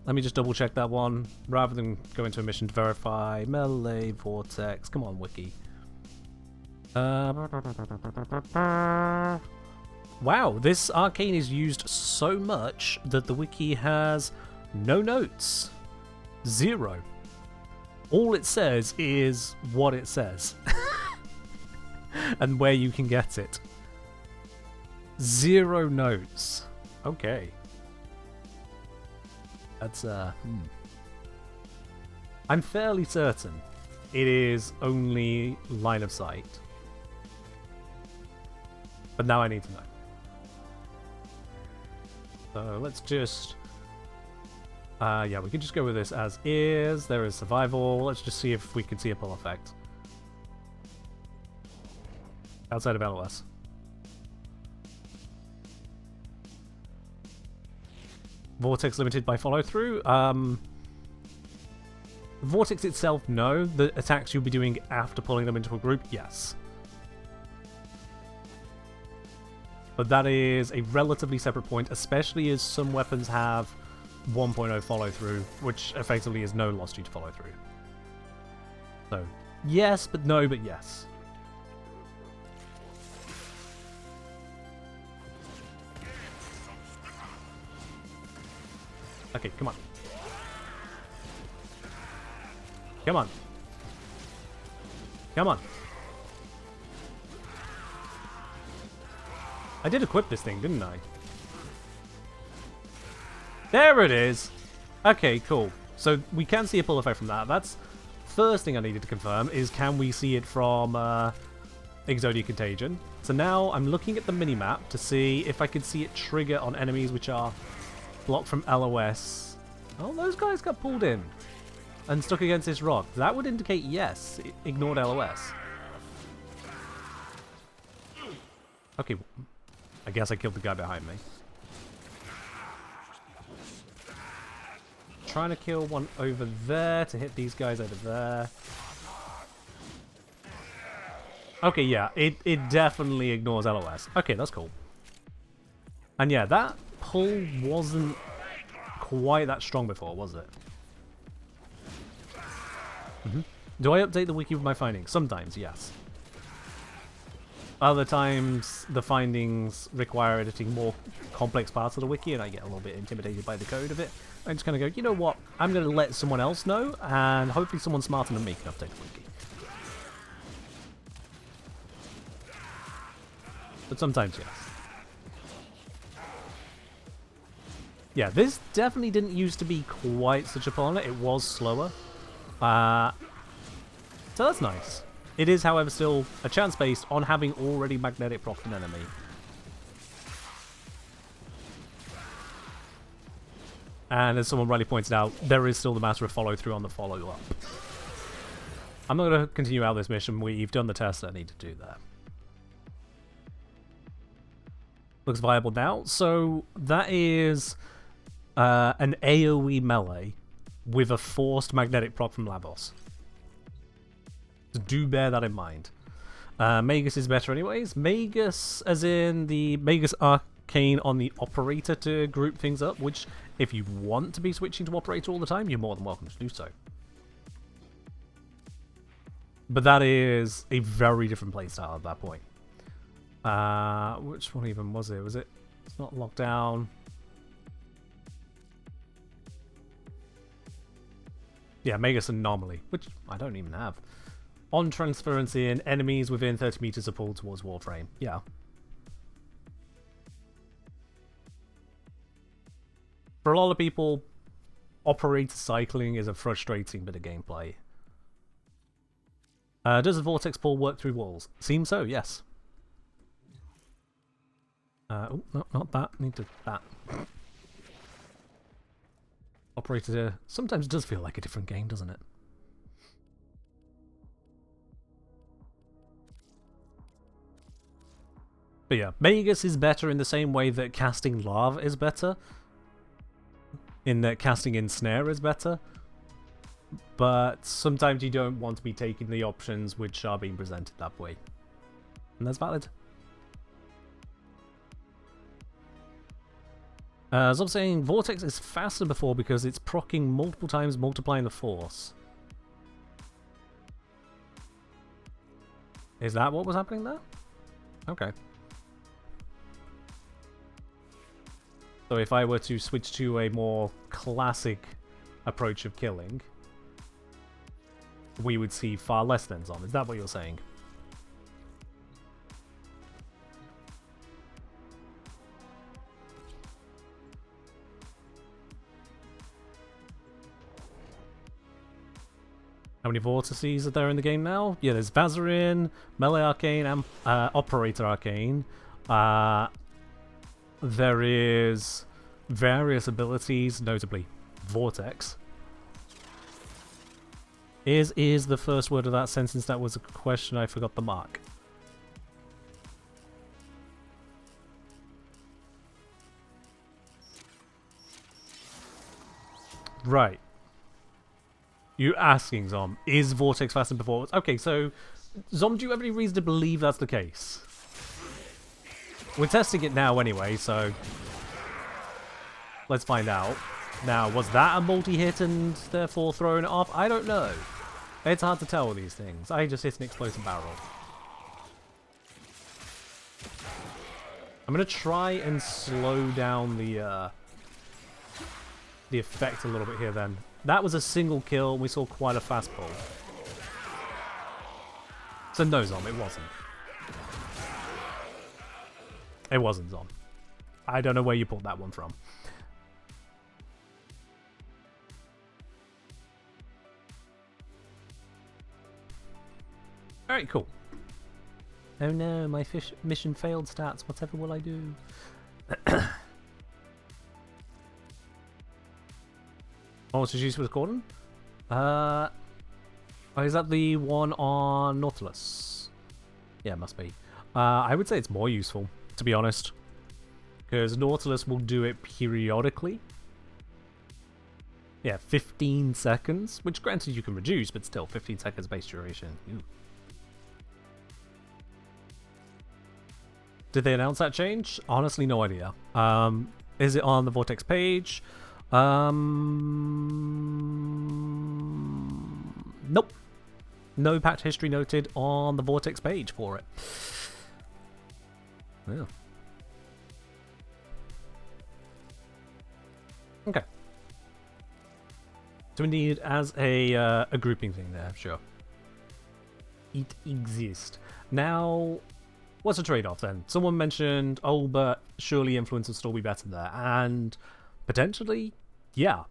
Let me just double check that one, rather than go into a mission to verify. Melee vortex, come on wiki. Wow, this arcane is used so much that the wiki has no notes. 0. All it says is what it says. And where you can get it. 0 notes. Okay. That's, I'm fairly certain it is only line of sight. But now I need to know. So let's just Yeah, we can just go with this as is. There is survival. Let's just see if we can see a pull effect. Outside of LOS. Vortex limited by follow through. Vortex itself, no. The attacks you'll be doing after pulling them into a group, yes. But that is a relatively separate point, especially as some weapons have 1.0 follow through, which effectively is no loss due to follow through. So, yes, but no, but yes. Okay, come on. Come on. Come on. I did equip this thing, didn't I? There it is! Okay, cool. So we can see a pull effect from that. That's first thing I needed to confirm is can we see it from Exodia Contagion. So now I'm looking at the minimap to see if I can see it trigger on enemies which are blocked from LOS. Oh, those guys got pulled in and stuck against this rock. That would indicate yes, it ignored LOS. Okay, I guess I killed the guy behind me. Trying to kill one over there to hit these guys over there. Okay, yeah, it definitely ignores LOS. Okay, that's cool. And yeah, that pull wasn't quite that strong before, was it? Do I update the wiki with my findings? Sometimes, yes. Other times, the findings require editing more complex parts of the wiki, and I get a little bit intimidated by the code of it. I just kind of go, you know what? I'm going to let someone else know, and hopefully someone smarter than me can update the wiki. But sometimes, yes. Yeah, this definitely didn't used to be quite such a pull on it. It was slower. So that's nice. It is, however, still a chance based on having already magnetic procced an enemy. And as someone rightly pointed out, there is still the matter of follow through on the follow up. I'm not going to continue out this mission. We've done the test I need to do there. Looks viable now. So that is an AoE melee with a forced magnetic proc from Labos. So do bear that in mind. Magus is better anyways. Magus, as in the Magus Arcane on the Operator to group things up, which if you want to be switching to Operator all the time, you're more than welcome to do so. But that is a very different playstyle at that point. Which one even was it? Was it? It's not locked down. Yeah, Magus Anomaly, which I don't even have. On transference in, enemies within 30 meters are pulled towards Warframe. Yeah. For a lot of people, Operator cycling is a frustrating bit of gameplay. Does the Vortex pull work through walls? Seems so, yes. Oh, no, not that. Need to that. Operator sometimes does feel like a different game, doesn't it? But yeah, Magus is better in the same way that casting Larve is better. In that casting Ensnare is better. But sometimes you don't want to be taking the options which are being presented that way. And that's valid. As I'm saying, Vortex is faster before because it's proccing multiple times, multiplying the force. Is that what was happening there? Okay. So if I were to switch to a more classic approach of killing, we would see far less thens on. Is that what you're saying? How many vortices are there in the game now? Yeah, there's Vazarin, Melee Arcane, and Operator Arcane. There is various abilities, notably vortex. Is the first word of that sentence. That was a question. I forgot the mark. Right. You asking, Zom, is Vortex faster than before? Okay, so, Zom, do you have any reason to believe that's the case? We're testing it now anyway, so let's find out. Now, was that a multi-hit and therefore throwing it off? I don't know. It's hard to tell with these things. I just hit an explosive barrel. I'm going to try and slow down the effect a little bit here then. That was a single kill. We saw quite a fast pull. So no, Zom, it wasn't. It wasn't, Zom. I don't know where you pulled that one from. Alright, cool. Oh no, my mission failed stats. Whatever will I do? Oh, what's the use for the cordon? Oh, is that the one on Nautilus? Yeah, it must be. I would say it's more useful, to be honest. Because Nautilus will do it periodically. Yeah, 15 seconds. Which, granted, you can reduce, but still, 15 seconds base duration. Ooh. Did they announce that change? Honestly, no idea. Is it on the Vortex page? Nope. No patch history noted on the Vortex page for it. Yeah. Okay. So indeed, as a grouping thing there, sure. It exists. Now, what's the trade-off then? Someone mentioned, oh, but surely influence will still be better there. And potentially, yeah.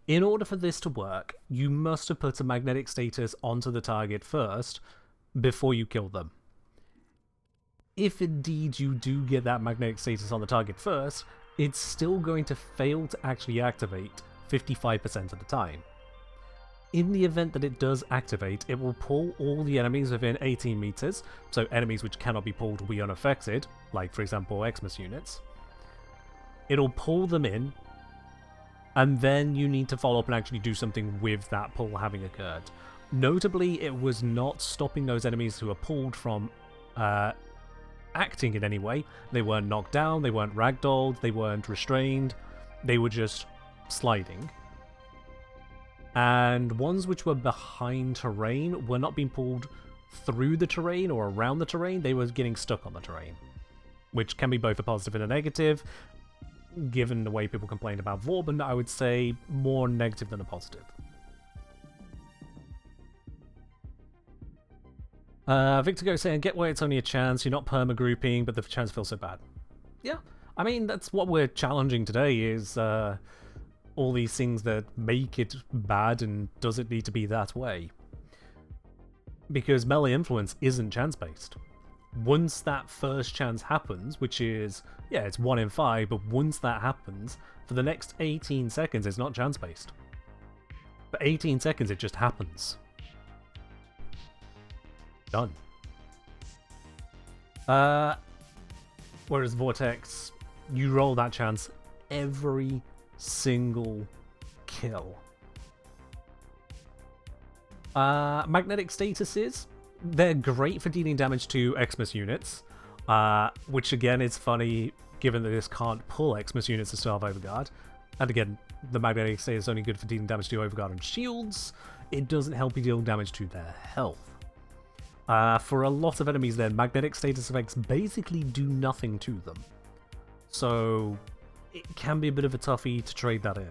In order for this to work, you must have put a magnetic status onto the target first before you kill them. If indeed you do get that magnetic status on the target first, it's still going to fail to actually activate 55% of the time. In the event that it does activate, it will pull all the enemies within 18 meters, so enemies which cannot be pulled will be unaffected, like for example Xmas units. It'll pull them in, and then you need to follow up and actually do something with that pull having occurred. Notably, it was not stopping those enemies who are pulled from acting in any way. They weren't knocked down, they weren't ragdolled, they weren't restrained, they were just sliding. And ones which were behind terrain were not being pulled through the terrain or around the terrain, they were getting stuck on the terrain. Which can be both a positive and a negative. Given the way people complained about Vauban, I would say more negative than a positive. Victor Go saying, get where it's only a chance, you're not perma-grouping, but the chance feels so bad. Yeah, I mean, that's what we're challenging today, is all these things that make it bad, and does it need to be that way? Because melee influence isn't chance-based. Once that first chance happens, which is, yeah, it's 1 in 5, but once that happens, for the next 18 seconds, it's not chance-based. For 18 seconds, it just happens. Done. Whereas Vortex, you roll that chance every single kill. Magnetic statuses, they're great for dealing damage to Xmas units, which again is funny given that this can't pull Xmas units to still have Overguard. And again, the magnetic status is only good for dealing damage to Overguard and shields. It doesn't help you deal damage to their health. For a lot of enemies then, magnetic status effects basically do nothing to them. So it can be a bit of a toughie to trade that in.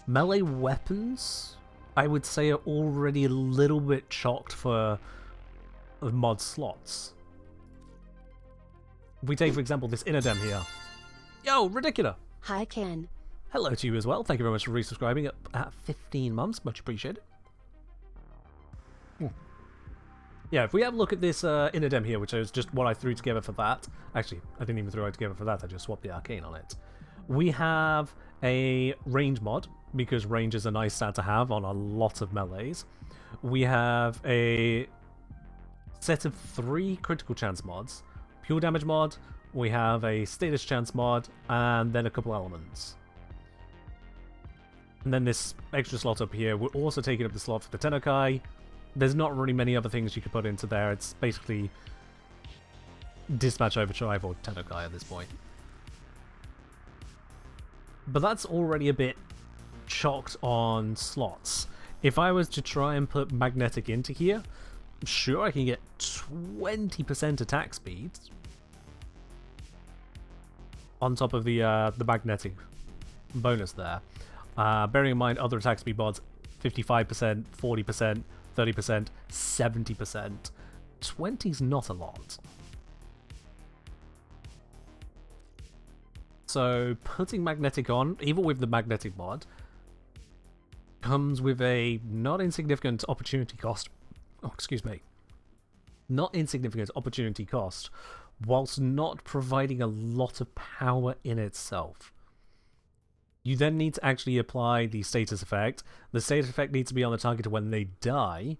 Melee weapons, I would say, are already a little bit chocked for mod slots. If we take, for example, this Inadem here. Yo, Ridiculous! Hi, Ken. Hello to you as well. Thank you very much for resubscribing at 15 months. Much appreciated. Yeah, if we have a look at this Inadem here, which is just what I threw together for that. Actually, I didn't even throw it together for that. I just swapped the arcane on it. We have a range mod, because range is a nice stat to have on a lot of melees. We have a set of 3 critical chance mods, pure damage mod, we have a status chance mod, and then a couple elements. And then this extra slot up here, we're also taking up the slot for the Tennokai. There's not really many other things you could put into there. It's basically Dispatch Overdrive or Tennokai at this point. But that's already a bit chocked on slots. If I was to try and put Magnetic into here, sure, I can get 20% attack speed on top of the Magnetic bonus there. Bearing in mind other attack speed mods, 55%, 40%, 30%, 70%. 20's not a lot. So putting Magnetic on, even with the Magnetic mod, comes with a not insignificant opportunity cost. Oh, excuse me. Not insignificant opportunity cost, whilst not providing a lot of power in itself. You then need to actually apply the status effect. The status effect needs to be on the target when they die,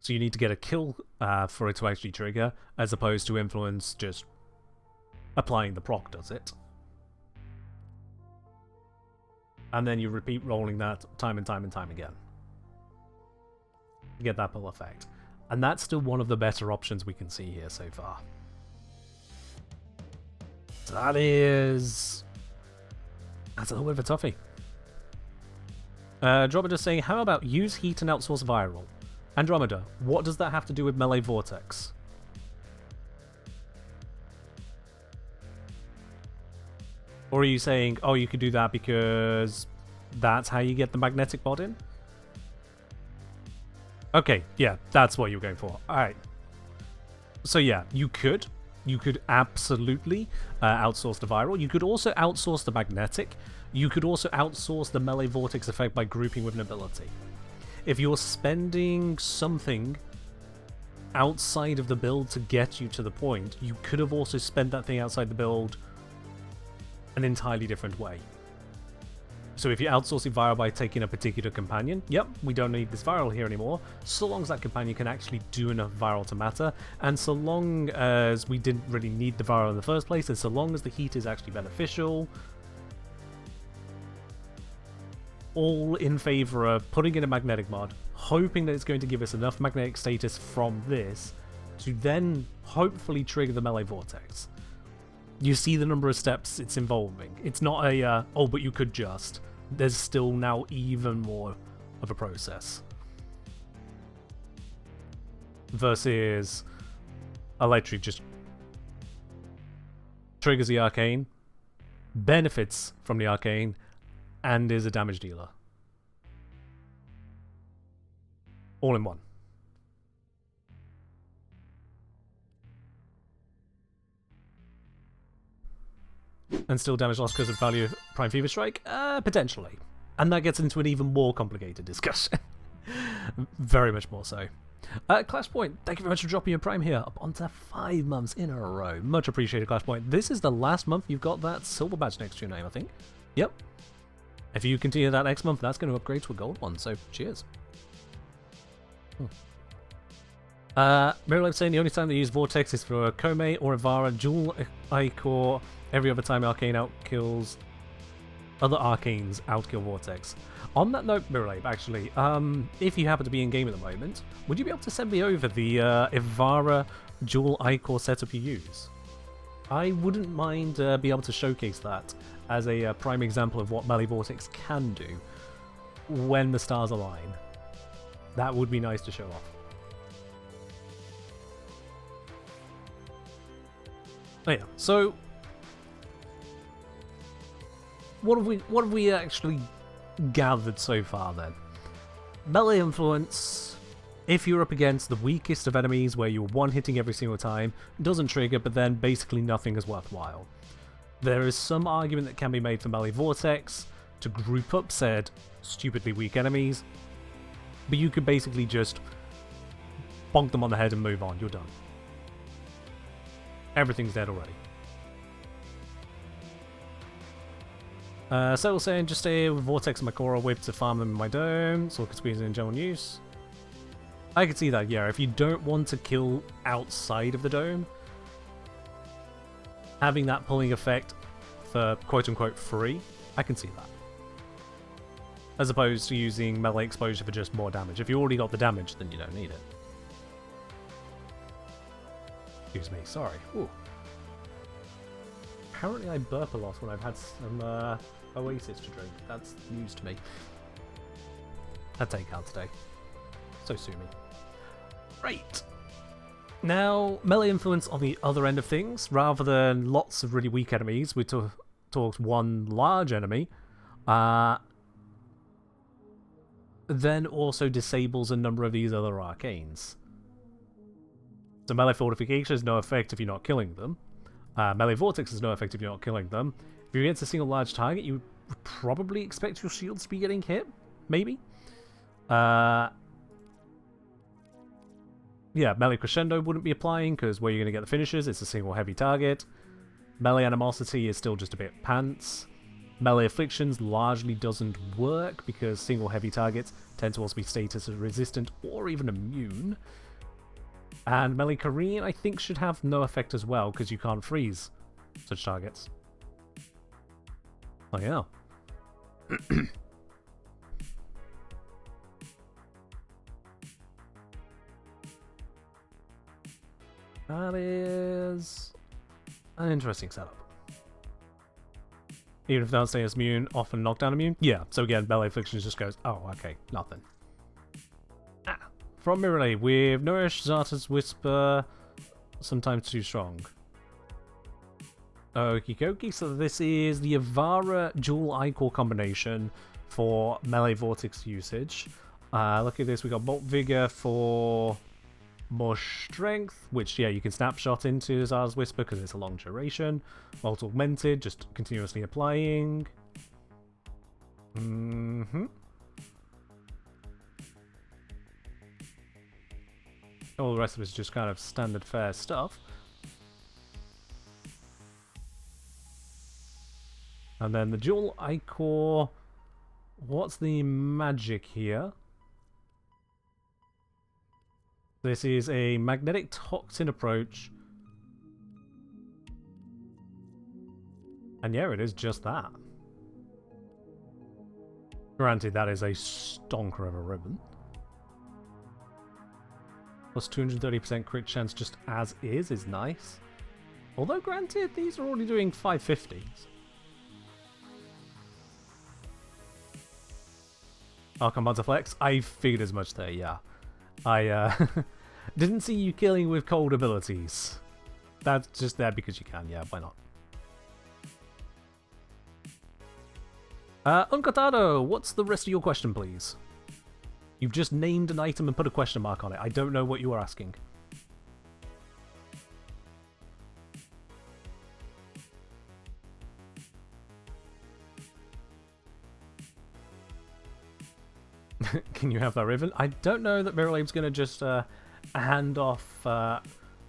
so you need to get a kill for it to actually trigger, as opposed to influence just applying the proc does it. And then you repeat rolling that time and time and time again to get that pull effect. And that's still one of the better options we can see here so far. So that's a little bit of a toughie. Andromeda saying, how about use heat and outsource viral? Andromeda, what does that have to do with melee vortex? Or are you saying, oh, you could do that because that's how you get the magnetic mod in? Okay, yeah, that's what you're going for. Alright. So yeah, you could. You could absolutely outsource the viral. You could also outsource the magnetic. You could also outsource the melee vortex effect by grouping with an ability. If you're spending something outside of the build to get you to the point, you could have also spent that thing outside the build an entirely different way. So if you outsource the viral by taking a particular companion, yep, we don't need this viral here anymore, so long as that companion can actually do enough viral to matter, and so long as we didn't really need the viral in the first place, and so long as the heat is actually beneficial, all in favor of putting in a magnetic mod, hoping that it's going to give us enough magnetic status from this to then hopefully trigger the melee vortex. You see the number of steps it's involving. It's not a, oh, but you could just. There's still now even more of a process. Versus Electric just triggers the arcane, benefits from the arcane, and is a damage dealer. All in one. And still damage loss because of value of Prime Fever Strike? Potentially. And that gets into an even more complicated discussion. Very much more so. Clashpoint, thank you very much for dropping your Prime here, up onto 5 months in a row. Much appreciated, Clashpoint. This is the last month you've got that silver badge next to your name, I think. Yep. If you continue that next month, that's going to upgrade to a gold one, so cheers. Mirrorlife saying the only time they use Vortex is for a Kome or Ivara dual Ichor. Every other time Arcane outkills other Arcanes outkill Vortex. On that note, Mirrorlife, actually, if you happen to be in game at the moment, would you be able to send me over the Ivara dual Ichor setup you use? I wouldn't mind be able to showcase that as a prime example of what melee Vortex can do when the stars align. That would be nice to show off. Oh yeah, so what have we actually gathered so far then? Melee influence, if you're up against the weakest of enemies where you're one-hitting every single time, doesn't trigger, but then basically nothing is worthwhile. There is some argument that can be made for melee vortex to group up said stupidly weak enemies, but you could basically just bonk them on the head and move on, you're done. Everything's dead already. So saying just a Vortex Makora whip to farm them in my dome, so I can squeeze it in general use. I can see that, yeah. If you don't want to kill outside of the dome, having that pulling effect for quote-unquote free, I can see that. As opposed to using melee exposure for just more damage. If you already got the damage, then you don't need it. Excuse me, sorry. Ooh. Apparently I burp a lot when I've had some Oasis to drink. That's news to me. I'll take out today. So sue me. Right. Now, melee influence on the other end of things. Rather than lots of really weak enemies, we talked one large enemy. Then also disables a number of these other arcanes. So melee fortification has no effect if you're not killing them. Melee vortex has no effect if you're not killing them. If you're against a single large target, you would probably expect your shields to be getting hit. Maybe. Yeah, melee crescendo wouldn't be applying because where you're going to get the finishes, it's a single heavy target. Melee animosity is still just a bit pants. Melee afflictions largely doesn't work because single heavy targets tend to also be status resistant or even immune. And melee Korean, I think, should have no effect as well because you can't freeze such targets. Oh yeah. That is an interesting setup. Even if downstairs immune, often knockdown immune. Yeah, so again, melee afflictions just goes, oh, okay, nothing. From Mirror with Nourish, Zarta's Whisper, sometimes too strong. Okie dokie, so this is the Avara dual Icor combination for melee vortex usage. Look at this, we got Bolt Vigor for more strength, which, yeah, you can snapshot into Zarta's Whisper because it's a long duration. Bolt Augmented, just continuously applying. All the rest of it is just kind of standard fare stuff. And then the dual Icor. What's the magic here? This is a magnetic toxin approach. And yeah, it is just that. Granted, that is a stonker of a ribbon. Plus 230% crit chance just as is nice. Although, granted, these are already doing 550s. Archon Flex, I figured as much there, yeah. I didn't see you killing with cold abilities. That's just there because you can, yeah, why not? Uncotado, what's the rest of your question, please? You've just named an item and put a question mark on it. I don't know what you are asking. Can you have that ribbon? I don't know that Mirrorlabe's going to just hand off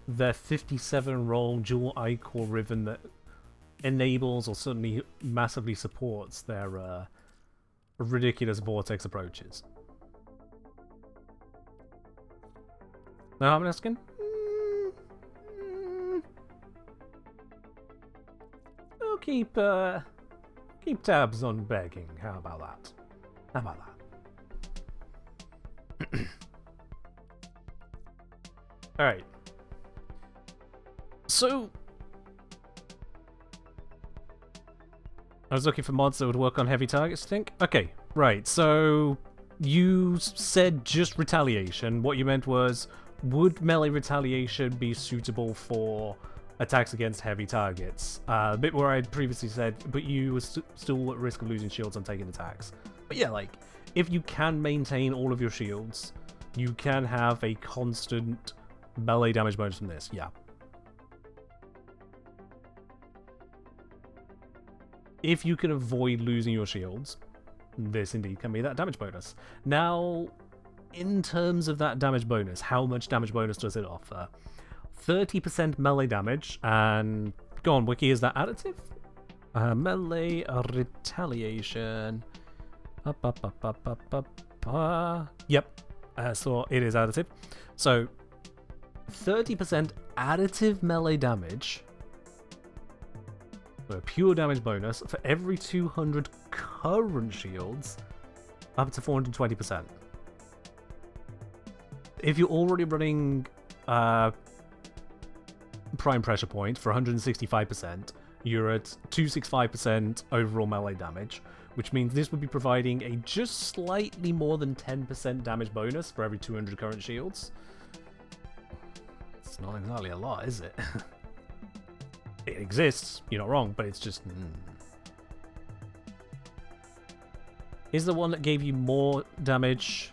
their 57 roll dual Icor ribbon that enables or certainly massively supports their ridiculous vortex approaches. No, I'm asking. We'll keep tabs on begging. How about that? How about that? Alright. So I was looking for mods that would work on heavy targets, I think. Okay, right. So you said just retaliation. What you meant was, would melee retaliation be suitable for attacks against heavy targets? A bit where I previously said, but you were still at risk of losing shields on taking attacks. But yeah, like, if you can maintain all of your shields, you can have a constant melee damage bonus from this, yeah. If you can avoid losing your shields, this indeed can be that damage bonus. Now, in terms of that damage bonus, how much damage bonus does it offer? 30% melee damage, and go on, Wiki, is that additive? Melee retaliation. Yep. So it is additive. So 30% additive melee damage. So a pure damage bonus for every 200 current shields, up to 420%. If you're already running prime pressure point for 165%, you're at 265% overall melee damage, which means this would be providing a just slightly more than 10% damage bonus for every 200 current shields. It's not exactly a lot, is it? It exists, you're not wrong, but it's just... Is the one that gave you more damage...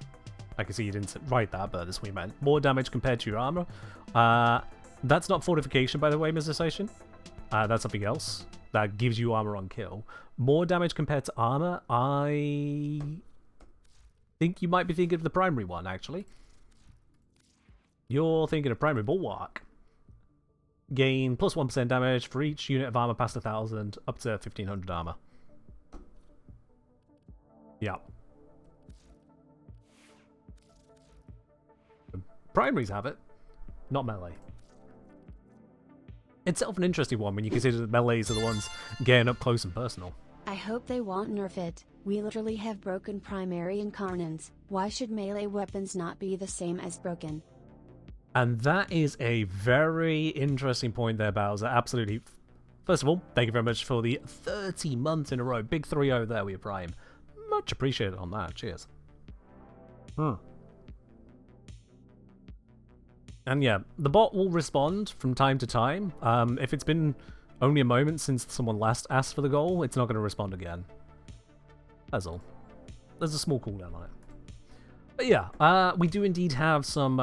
I can see you didn't write that, but that's what you meant. More damage compared to your armor. That's not fortification, by the way, Mr. Station. That's something else. That gives you armor on kill. More damage compared to armor, I think you might be thinking of the primary one, actually. You're thinking of primary bulwark. Gain plus 1% damage for each unit of armor past 1,000, up to 1,500 armor. Yeah. The primaries have it, not melee. Itself an interesting one when you consider that melees are the ones getting up close and personal. I hope they won't nerf it. We literally have broken primary incarnates. Why should melee weapons not be the same as broken? And that is a very interesting point there, Bowser. Absolutely. First of all, thank you very much for the 30 months in a row. Big 3-0 there with your Prime. Much appreciated on that. Cheers. And yeah, the bot will respond from time to time. If it's been only a moment since someone last asked for the goal, it's not going to respond again. That's all. There's a small cooldown on it. But yeah, we do indeed have some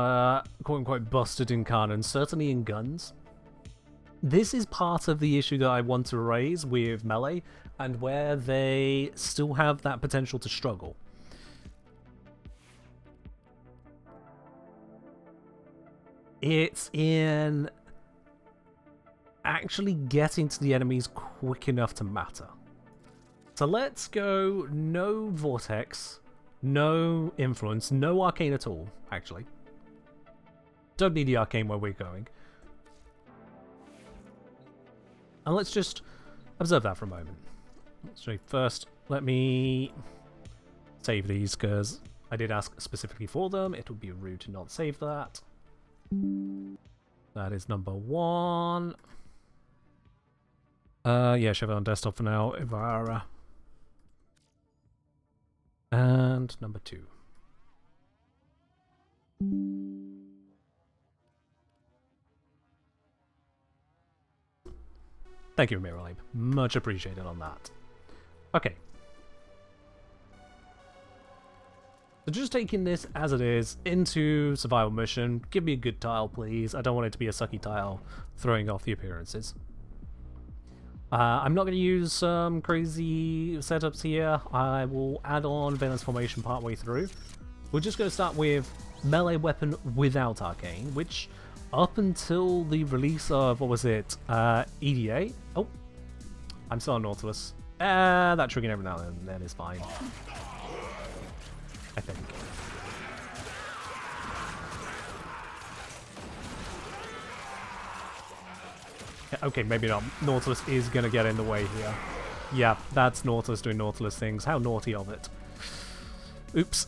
quote-unquote busted incarnates, certainly in guns. This is part of the issue that I want to raise with melee, and where they still have that potential to struggle. It's in actually getting to the enemies quick enough to matter. So let's go no vortex, no influence, no arcane at all, actually. Don't need the arcane where we're going. And let's just observe that for a moment. So first, let me save these, because I did ask specifically for them. It would be rude to not save that. That is number 1. Yeah, shove it on desktop for now. Ivara. And number 2. Thank you, Miralabe. Much appreciated on that. Okay. So just taking this as it is into survival mission. Give me a good tile, please. I don't want it to be a sucky tile throwing off the appearances. I'm not going to use some crazy setups here. I will add on Valence Formation partway through. We're just going to start with melee weapon without arcane, which up until the release of, what was it, EDA? Oh, I'm still on Nautilus. That triggering every now and then is fine. I think. Okay, maybe not. Nautilus is going to get in the way here. Yeah, that's Nautilus doing Nautilus things. How naughty of it. Oops.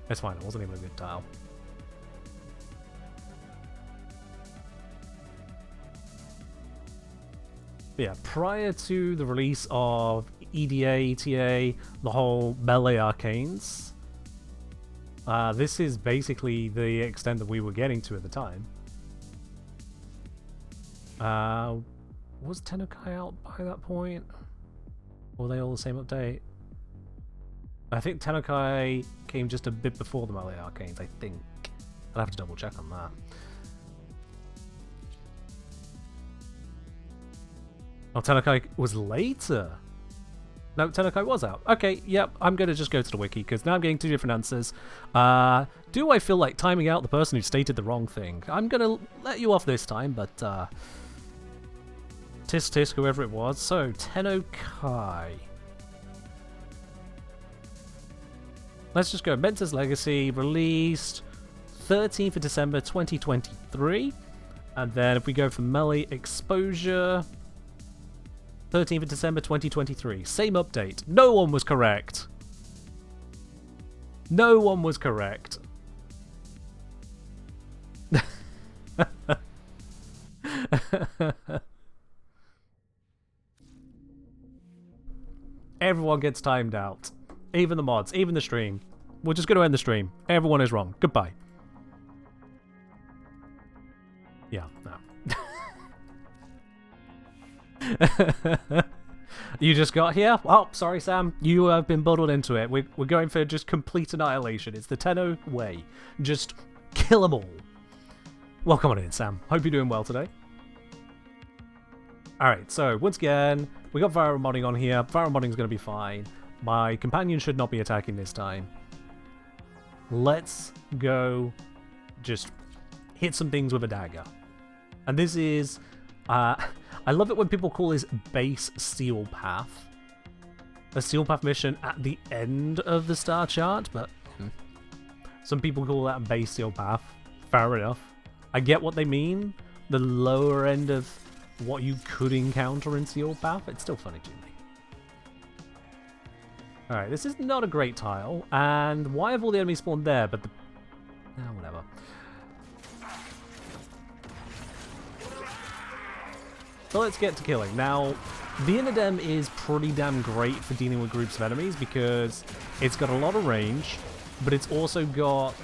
It's fine, it wasn't even a good tile. But yeah, prior to the release of EDA, ETA, the whole melee arcanes, this is basically the extent that we were getting to at the time. Was Tenukai out by that point? Or were they all the same update? I think Tenukai came just a bit before the melee arcanes, I think. I'll have to double check on that. Oh, Tenukai was later. No, Tenukai was out. Okay, yep, I'm going to just go to the wiki, because now I'm getting 2 different answers. Do I feel like timing out the person who stated the wrong thing? I'm going to let you off this time, but... Tisk tisk, whoever it was. So, Tenno Kai. Let's just go. Mentor's Legacy, released 13th of December 2023. And then if we go for Melee Exposure, 13th of December 2023. Same update. No one was correct. No one was correct. Everyone gets timed out. Even the mods, even the stream. We're just going to end the stream. Everyone is wrong. Goodbye. Yeah, no. You just got here? Oh, sorry, Sam. You have been bundled into it. We're going for just complete annihilation. It's the Tenno way. Just kill them all. Welcome on in, Sam. Hope you're doing well today. Alright, so once again, we got viral modding on here. Viral modding is going to be fine. My companion should not be attacking this time. Let's go just hit some things with a dagger. And this is... I love it when people call this base Steel Path. A Steel Path mission at the end of the star chart, but some people call that a base Steel Path. Fair enough. I get what they mean. The lower end of what you could encounter in Steel Path. It's still funny to me. Alright, this is not a great tile. And why have all the enemies spawned there? But the... whatever. So let's get to killing. Now, the Inadem is pretty damn great for dealing with groups of enemies because it's got a lot of range, but it's also got...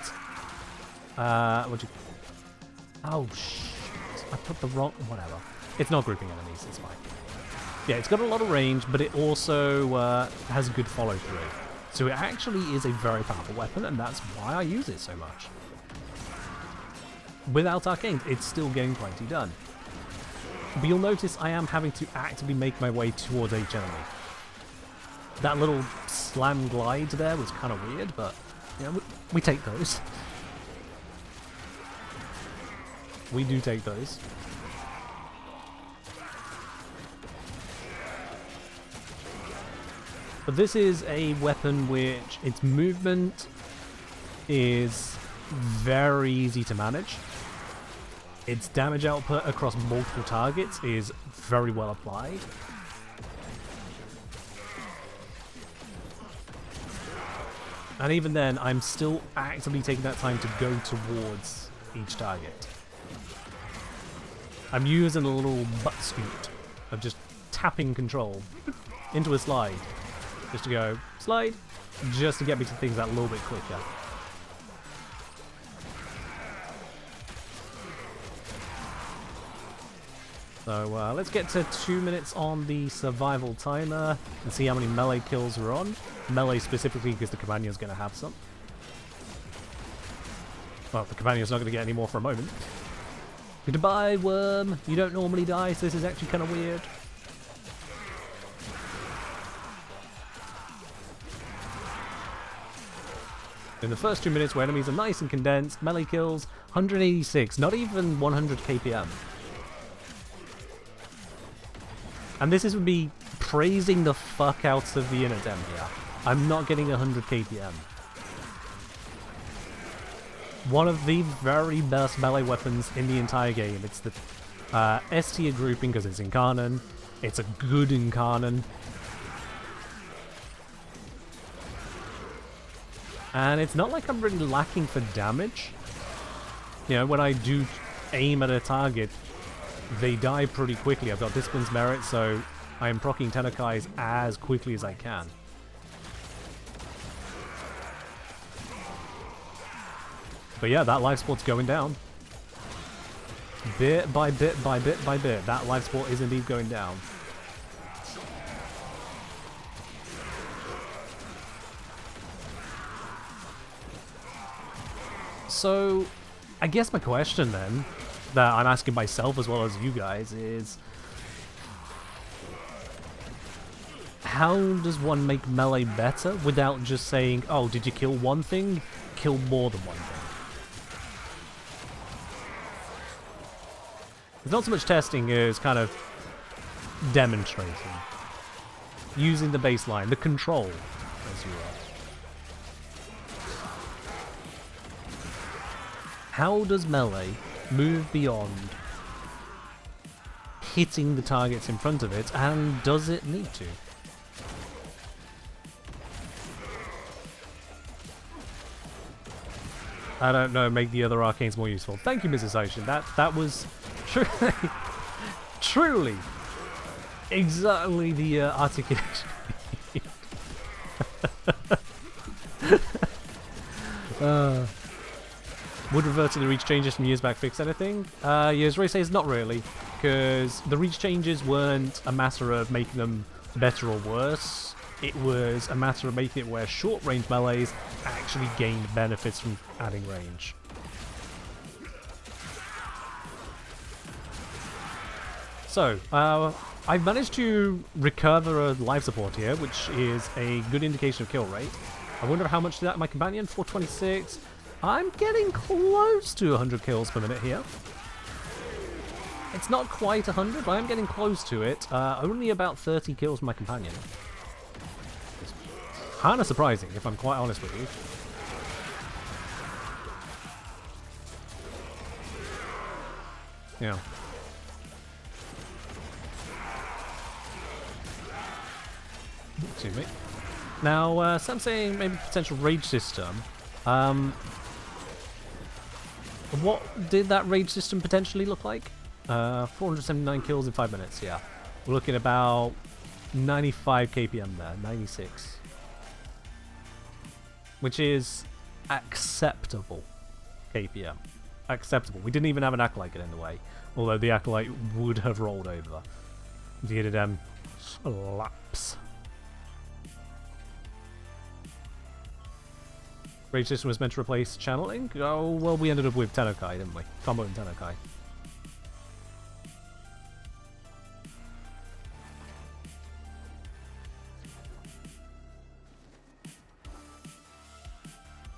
Oh, shit. I put the wrong... Whatever. It's not grouping enemies, it's fine. Yeah, it's got a lot of range, but it also has a good follow-through. So it actually is a very powerful weapon, and that's why I use it so much. Without Arcanes, it's still getting plenty done. But you'll notice I am having to actively make my way towards each enemy. That little slam glide there was kind of weird, but yeah, we take those. We do take those. But this is a weapon which its movement is very easy to manage. Its damage output across multiple targets is very well applied. And even then, I'm still actively taking that time to go towards each target. I'm using a little butt scoot of just tapping control into a slide. Just to go, slide, just to get me to things that little bit quicker. So let's get to 2 minutes on the survival timer and see how many melee kills we're on. Melee specifically because the companion's going to have some. Well, the companion's not going to get any more for a moment. Goodbye, worm. You don't normally die, so this is actually kind of weird. In the first 2 minutes where enemies are nice and condensed, melee kills, 186, not even 100 kpm. And this is me praising the fuck out of the Inadem here. I'm not getting 100 kpm. One of the very best melee weapons in the entire game. It's the S tier grouping because it's Incarnon. It's a good Incarnon. And it's not like I'm really lacking for damage. You know, when I do aim at a target, they die pretty quickly. I've got Discipline's Merit, so I am proccing Tenno Kais as quickly as I can. But yeah, that life support's going down. Bit by bit by bit by bit, that life support is indeed going down. So, I guess my question then, that I'm asking myself as well as you guys, is how does one make melee better without just saying, oh, did you kill one thing? Kill more than one thing. It's not so much testing, it's kind of demonstrating. Using the baseline, the control, as you will. How does melee move beyond hitting the targets in front of it, and does it need to? I don't know, make the other arcanes more useful. Thank you, Mrs. Ocean. That was truly exactly the articulation. Would revert to the reach changes from years back fix anything? Yes, Ray says not really, because the reach changes weren't a matter of making them better or worse. It was a matter of making it where short range melees actually gained benefits from adding range. So, I've managed to recover a life support here, which is a good indication of kill rate. I wonder how much did that my companion? 426. I'm getting close to 100 kills per minute here. It's not quite 100, but I'm getting close to it. Only about 30 kills for my companion. It's kind of surprising, if I'm quite honest with you. Yeah. Excuse me. Now, Sam's saying maybe potential rage system. What did that rage system potentially look like? 479 kills in 5 minutes, yeah. We're looking at about 95 KPM there, 96. Which is acceptable KPM. Acceptable. We didn't even have an Acolyte get in the way, although the Acolyte would have rolled over. Did slaps. Rage system was meant to replace channeling? Oh, well, we ended up with Tennokai, didn't we? Combo and Tennokai.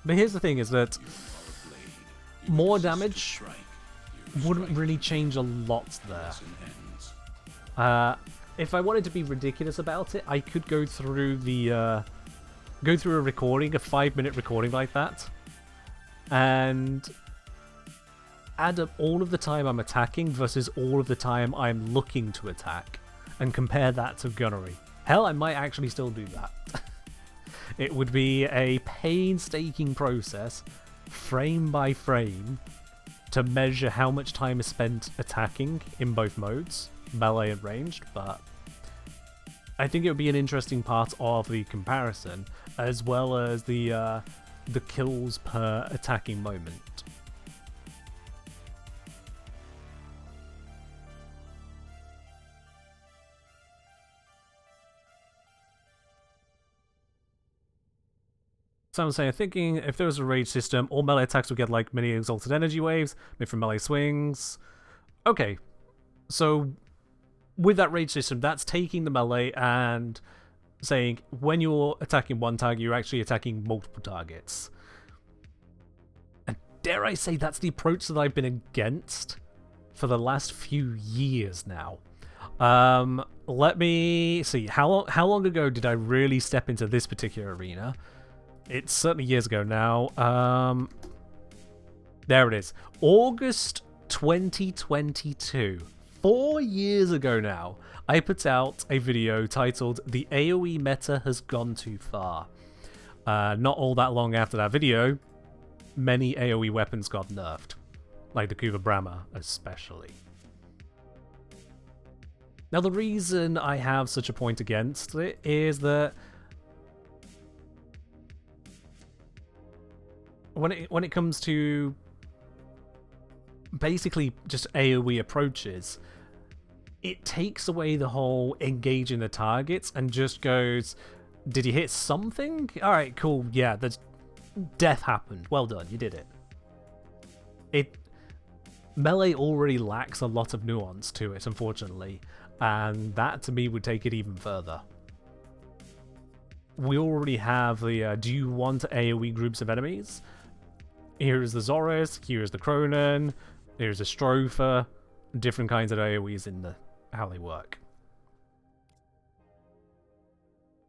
But here's the thing, is that more damage wouldn't really change a lot there. If I wanted to be ridiculous about it, I could go through the go through a recording, a 5-minute recording like that, and add up all of the time I'm attacking versus all of the time I'm looking to attack, and compare that to gunnery. Hell, I might actually still do that. It would be a painstaking process, frame by frame, to measure how much time is spent attacking in both modes, melee and ranged, but I think it would be an interesting part of the comparison, as well as the kills per attacking moment. So I'm saying, thinking if there was a rage system, all melee attacks would get like mini exalted energy waves, made from melee swings. Okay, so with that rage system, that's taking the melee and saying when you're attacking one target, you're actually attacking multiple targets. And dare I say, that's the approach that I've been against for the last few years now. Let me see, how long ago did I really step into this particular arena? It's certainly years ago now. There it is. August 2022. 4 years ago now, I put out a video titled "The AoE Meta Has Gone Too Far." Not all that long after that video, many AoE weapons got nerfed, like the Kuva Brahma especially. Now the reason I have such a point against it is that when it comes to basically just AoE approaches, it takes away the whole engaging the targets and just goes, did you hit something? Alright, cool, yeah, death happened. Well done, you did it. Melee already lacks a lot of nuance to it, unfortunately, and that to me would take it even further. We already have the, do you want AoE groups of enemies? Here's the Zoris, here's the Cronin, here's a Stropher, different kinds of AoEs in how they work.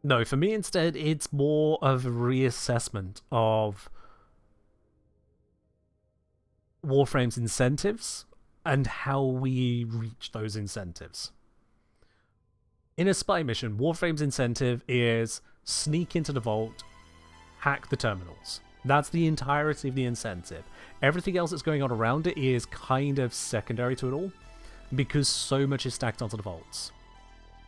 No, for me instead, it's more of a reassessment of Warframe's incentives and how we reach those incentives. In a spy mission, Warframe's incentive is sneak into the vault, hack the terminals. That's the entirety of the incentive. Everything else that's going on around it is kind of secondary to it all, because so much is stacked onto the vaults.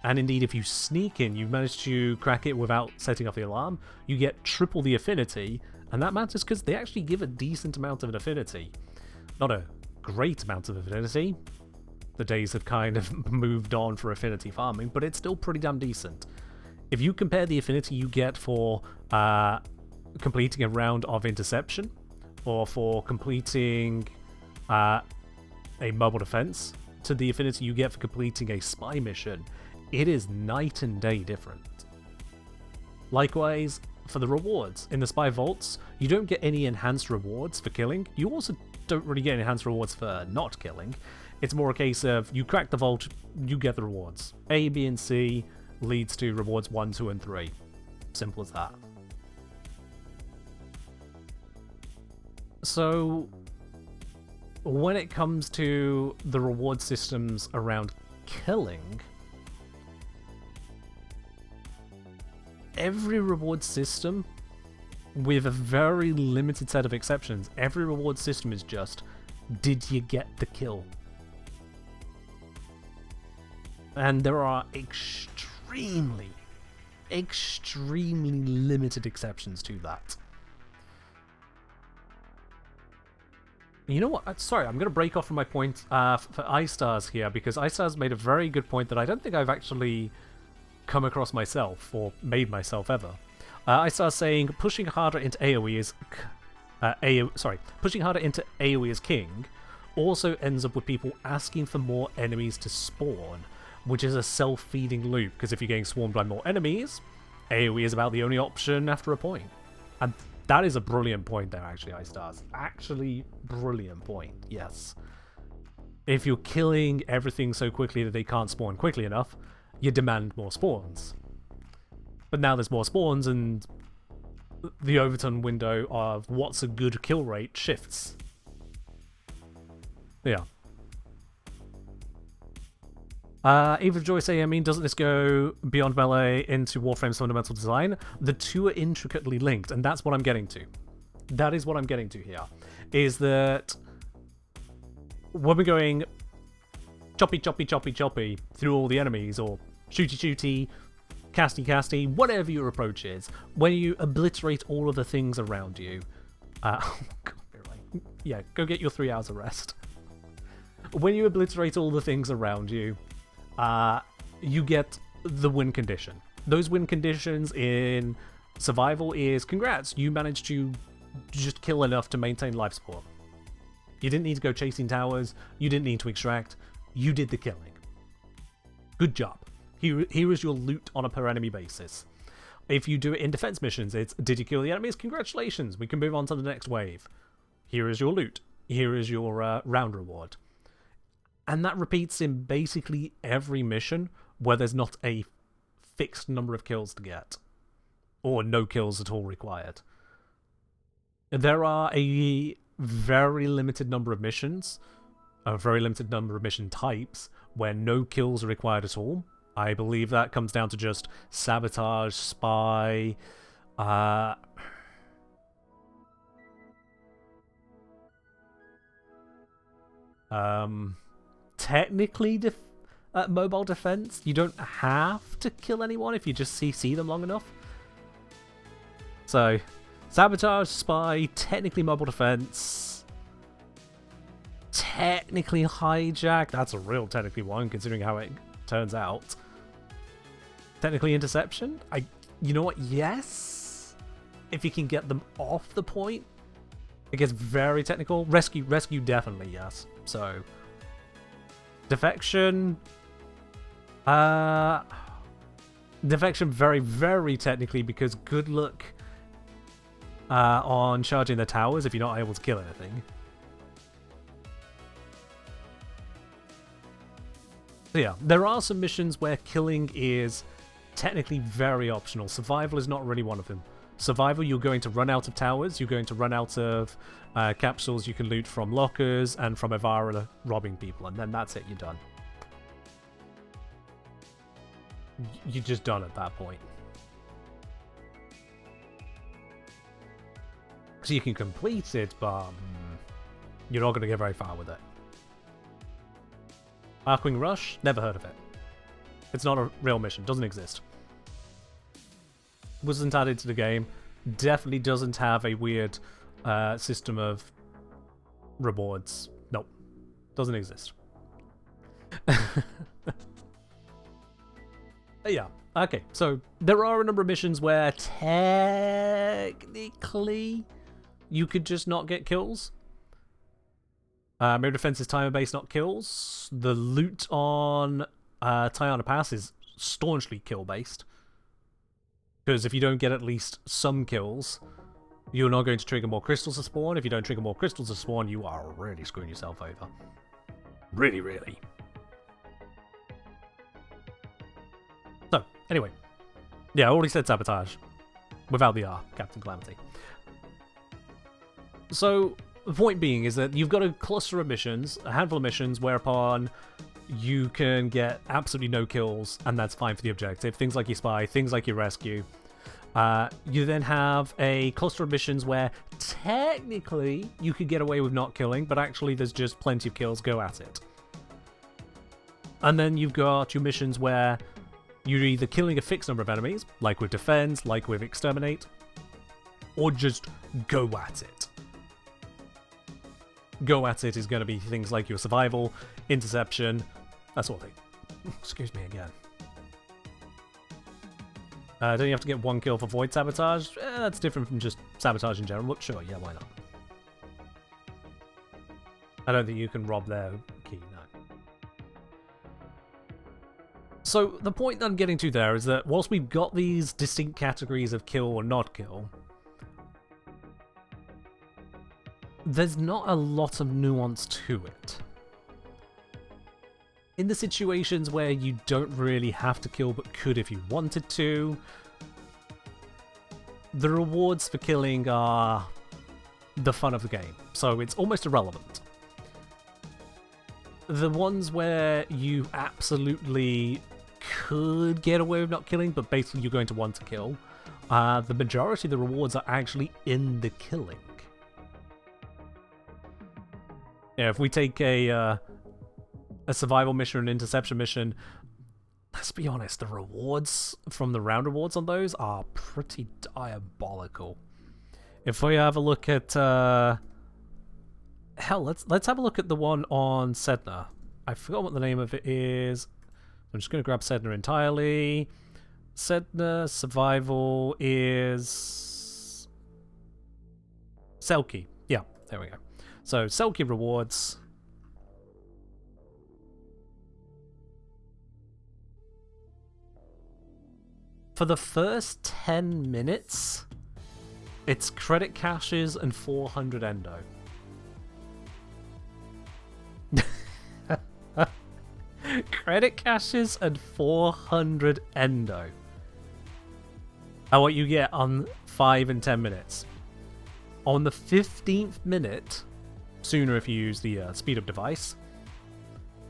And indeed, if you sneak in, you manage to crack it without setting off the alarm, you get triple the affinity, and that matters because they actually give a decent amount of an affinity. Not a great amount of affinity. The days have kind of moved on for affinity farming, but it's still pretty damn decent. If you compare the affinity you get for completing a round of interception, or for completing a mobile defense, to the affinity you get for completing a spy mission, it is night and day different. Likewise, for the rewards, in the spy vaults, you don't get any enhanced rewards for killing. You also don't really get enhanced rewards for not killing. It's more a case of you crack the vault, you get the rewards. A, B, and C leads to rewards 1, 2, and 3. Simple as that. So, when it comes to the reward systems around killing, every reward system, with a very limited set of exceptions, every reward system is just, did you get the kill? And there are extremely limited exceptions to that. You know what? Sorry, I'm going to break off from my point for iStars here, because iStars made a very good point that I don't think I've actually come across myself, or made myself ever. iStars saying, pushing harder into AoE is... pushing harder into AoE as king also ends up with people asking for more enemies to spawn, which is a self-feeding loop, because if you're getting swarmed by more enemies, AoE is about the only option after a point. And that is a brilliant point there, actually, iStars. Actually, brilliant point, yes. If you're killing everything so quickly that they can't spawn quickly enough, you demand more spawns. But now there's more spawns, and the Overton window of what's a good kill rate shifts. Yeah. Eva Joy saying, I mean, doesn't this go beyond melee into Warframe's fundamental design? The two are intricately linked, and that's what I'm getting to. That is what I'm getting to here. Is that when we're going choppy through all the enemies, or shooty, casty, whatever your approach is, when you obliterate all of the things around you, yeah, go get your 3 hours of rest. When you obliterate all the things around you, you get the win condition. Those win conditions in survival is, congrats, you managed to just kill enough to maintain life support. You didn't need to go chasing towers, you didn't need to extract, you did the killing. Good job. Here is your loot on a per enemy basis. If you do it in defense missions, it's, did you kill the enemies? Congratulations, we can move on to the next wave. Here is your loot. Here is your round reward. And that repeats in basically every mission where there's not a fixed number of kills to get. Or no kills at all required. There are a very limited number of missions, a very limited number of mission types, where no kills are required at all. I believe that comes down to just sabotage, spy, technically mobile defense. You don't have to kill anyone if you just CC them long enough. So, sabotage, spy, technically mobile defense, technically hijack. That's a real technically one, considering how it turns out. Technically interception? You know what? Yes. If you can get them off the point, it gets very technical. Rescue definitely yes. So, defection. Defection very, very technically, because good luck on charging the towers if you're not able to kill anything. So yeah, there are some missions where killing is technically very optional. Survival is not really one of them. Survival, you're going to run out of towers, you're going to run out of capsules you can loot from lockers and from Evara robbing people, and then that's it, you're done. You're just done at that point. So you can complete it, but you're not going to get very far with it. Arcwing Rush? Never heard of it. It's not a real mission. Doesn't exist. Wasn't added to the game. Definitely doesn't have a weird system of rewards. Nope. Doesn't exist. Yeah. Okay, so there are a number of missions where technically you could just not get kills. Mirror Defense is timer-based, not kills. The loot on Tiana Pass is staunchly kill-based. Because if you don't get at least some kills, you're not going to trigger more crystals to spawn. If you don't trigger more crystals to spawn, you are really screwing yourself over. Really, really. So, anyway. Yeah, I already said sabotage. Without the R, Captain Calamity. So, the point being is that you've got a cluster of missions, a handful of missions, whereupon you can get absolutely no kills, and that's fine for the objective. Things like your spy, things like your rescue. You then have a cluster of missions where technically you could get away with not killing, but actually there's just plenty of kills, go at it. And then you've got your missions where you're either killing a fixed number of enemies, like with Defend, like with Exterminate, or just go at it. Go at it is going to be things like your survival, interception, that sort of thing. Excuse me again. Don't you have to get one kill for void sabotage? That's different from just sabotage in general, but sure, yeah, why not? I don't think you can rob their key, no. So, the point that I'm getting to there is that whilst we've got these distinct categories of kill or not kill, there's not a lot of nuance to it. In the situations where you don't really have to kill but could if you wanted to, the rewards for killing are the fun of the game, so it's almost irrelevant. The ones where you absolutely could get away with not killing, but basically you're going to want to kill, the majority of the rewards are actually in the killing. Yeah, if we take a survival mission or an interception mission, let's be honest, the rewards from the round rewards on those are pretty diabolical. If we have a look at hell, let's have a look at the one on Sedna. I forgot what the name of it is. I'm just going to grab Sedna entirely. Sedna survival is Selkie. Yeah, there we go. So Selkie rewards. For the first 10 minutes, it's credit caches and 400 endo. Credit caches and 400 endo. And what you get on 5 and 10 minutes. On the 15th minute, sooner if you use the speed up device,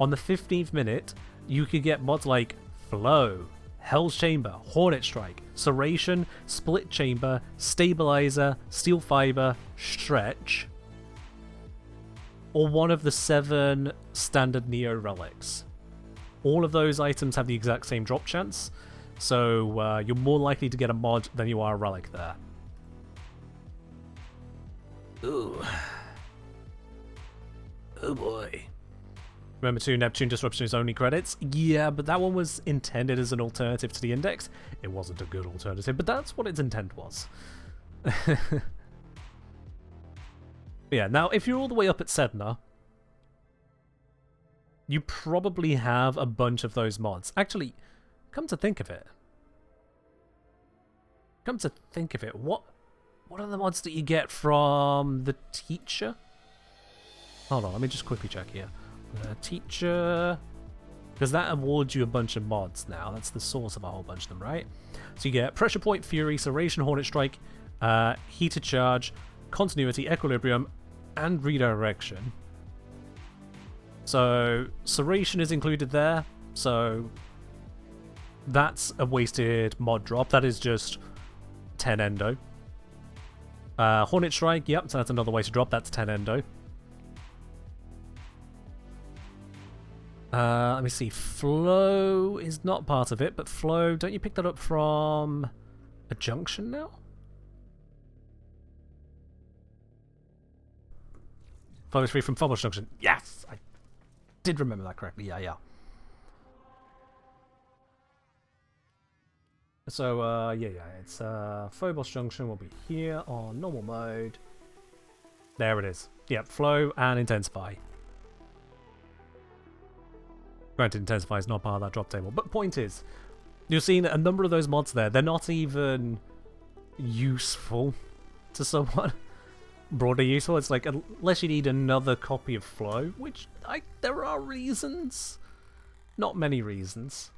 on the 15th minute, you could get mods like Flow, Hell's Chamber, Hornet Strike, Serration, Split Chamber, Stabilizer, Steel Fiber, Stretch, or one of the 7 standard Neo relics. All of those items have the exact same drop chance, so you're more likely to get a mod than you are a relic there. Ooh. Oh boy. Remember too, Neptune Disruption is only credits? Yeah, but that one was intended as an alternative to the index. It wasn't a good alternative, but that's what its intent was. Yeah, now if you're all the way up at Sedna, you probably have a bunch of those mods. Actually, come to think of it. What are the mods that you get from the teacher? Hold on, let me just quickly check here. Teacher, because that awards you a bunch of mods now. That's the source of a whole bunch of them, right? So you get Pressure Point, Fury, Serration, Hornet Strike, Heated Charge, Continuity, Equilibrium, and Redirection. So Serration is included there, so that's a wasted mod drop. That is just 10 endo. Hornet Strike, yep, so that's another way to drop. That's 10 endo. Let me see. Flow is not part of it, but Flow, don't you pick that up from a junction now? Flow is free from Phobos Junction. Yes! I did remember that correctly. Yeah, yeah. So, yeah, it's Phobos Junction will be here on normal mode. There it is. Yep, Flow and Intensify. Granted, Intensify is not part of that drop table, but point is, you're seeing a number of those mods there. They're not even useful to someone. Broadly useful. It's like, unless you need another copy of Flow, which there are reasons. Not many reasons.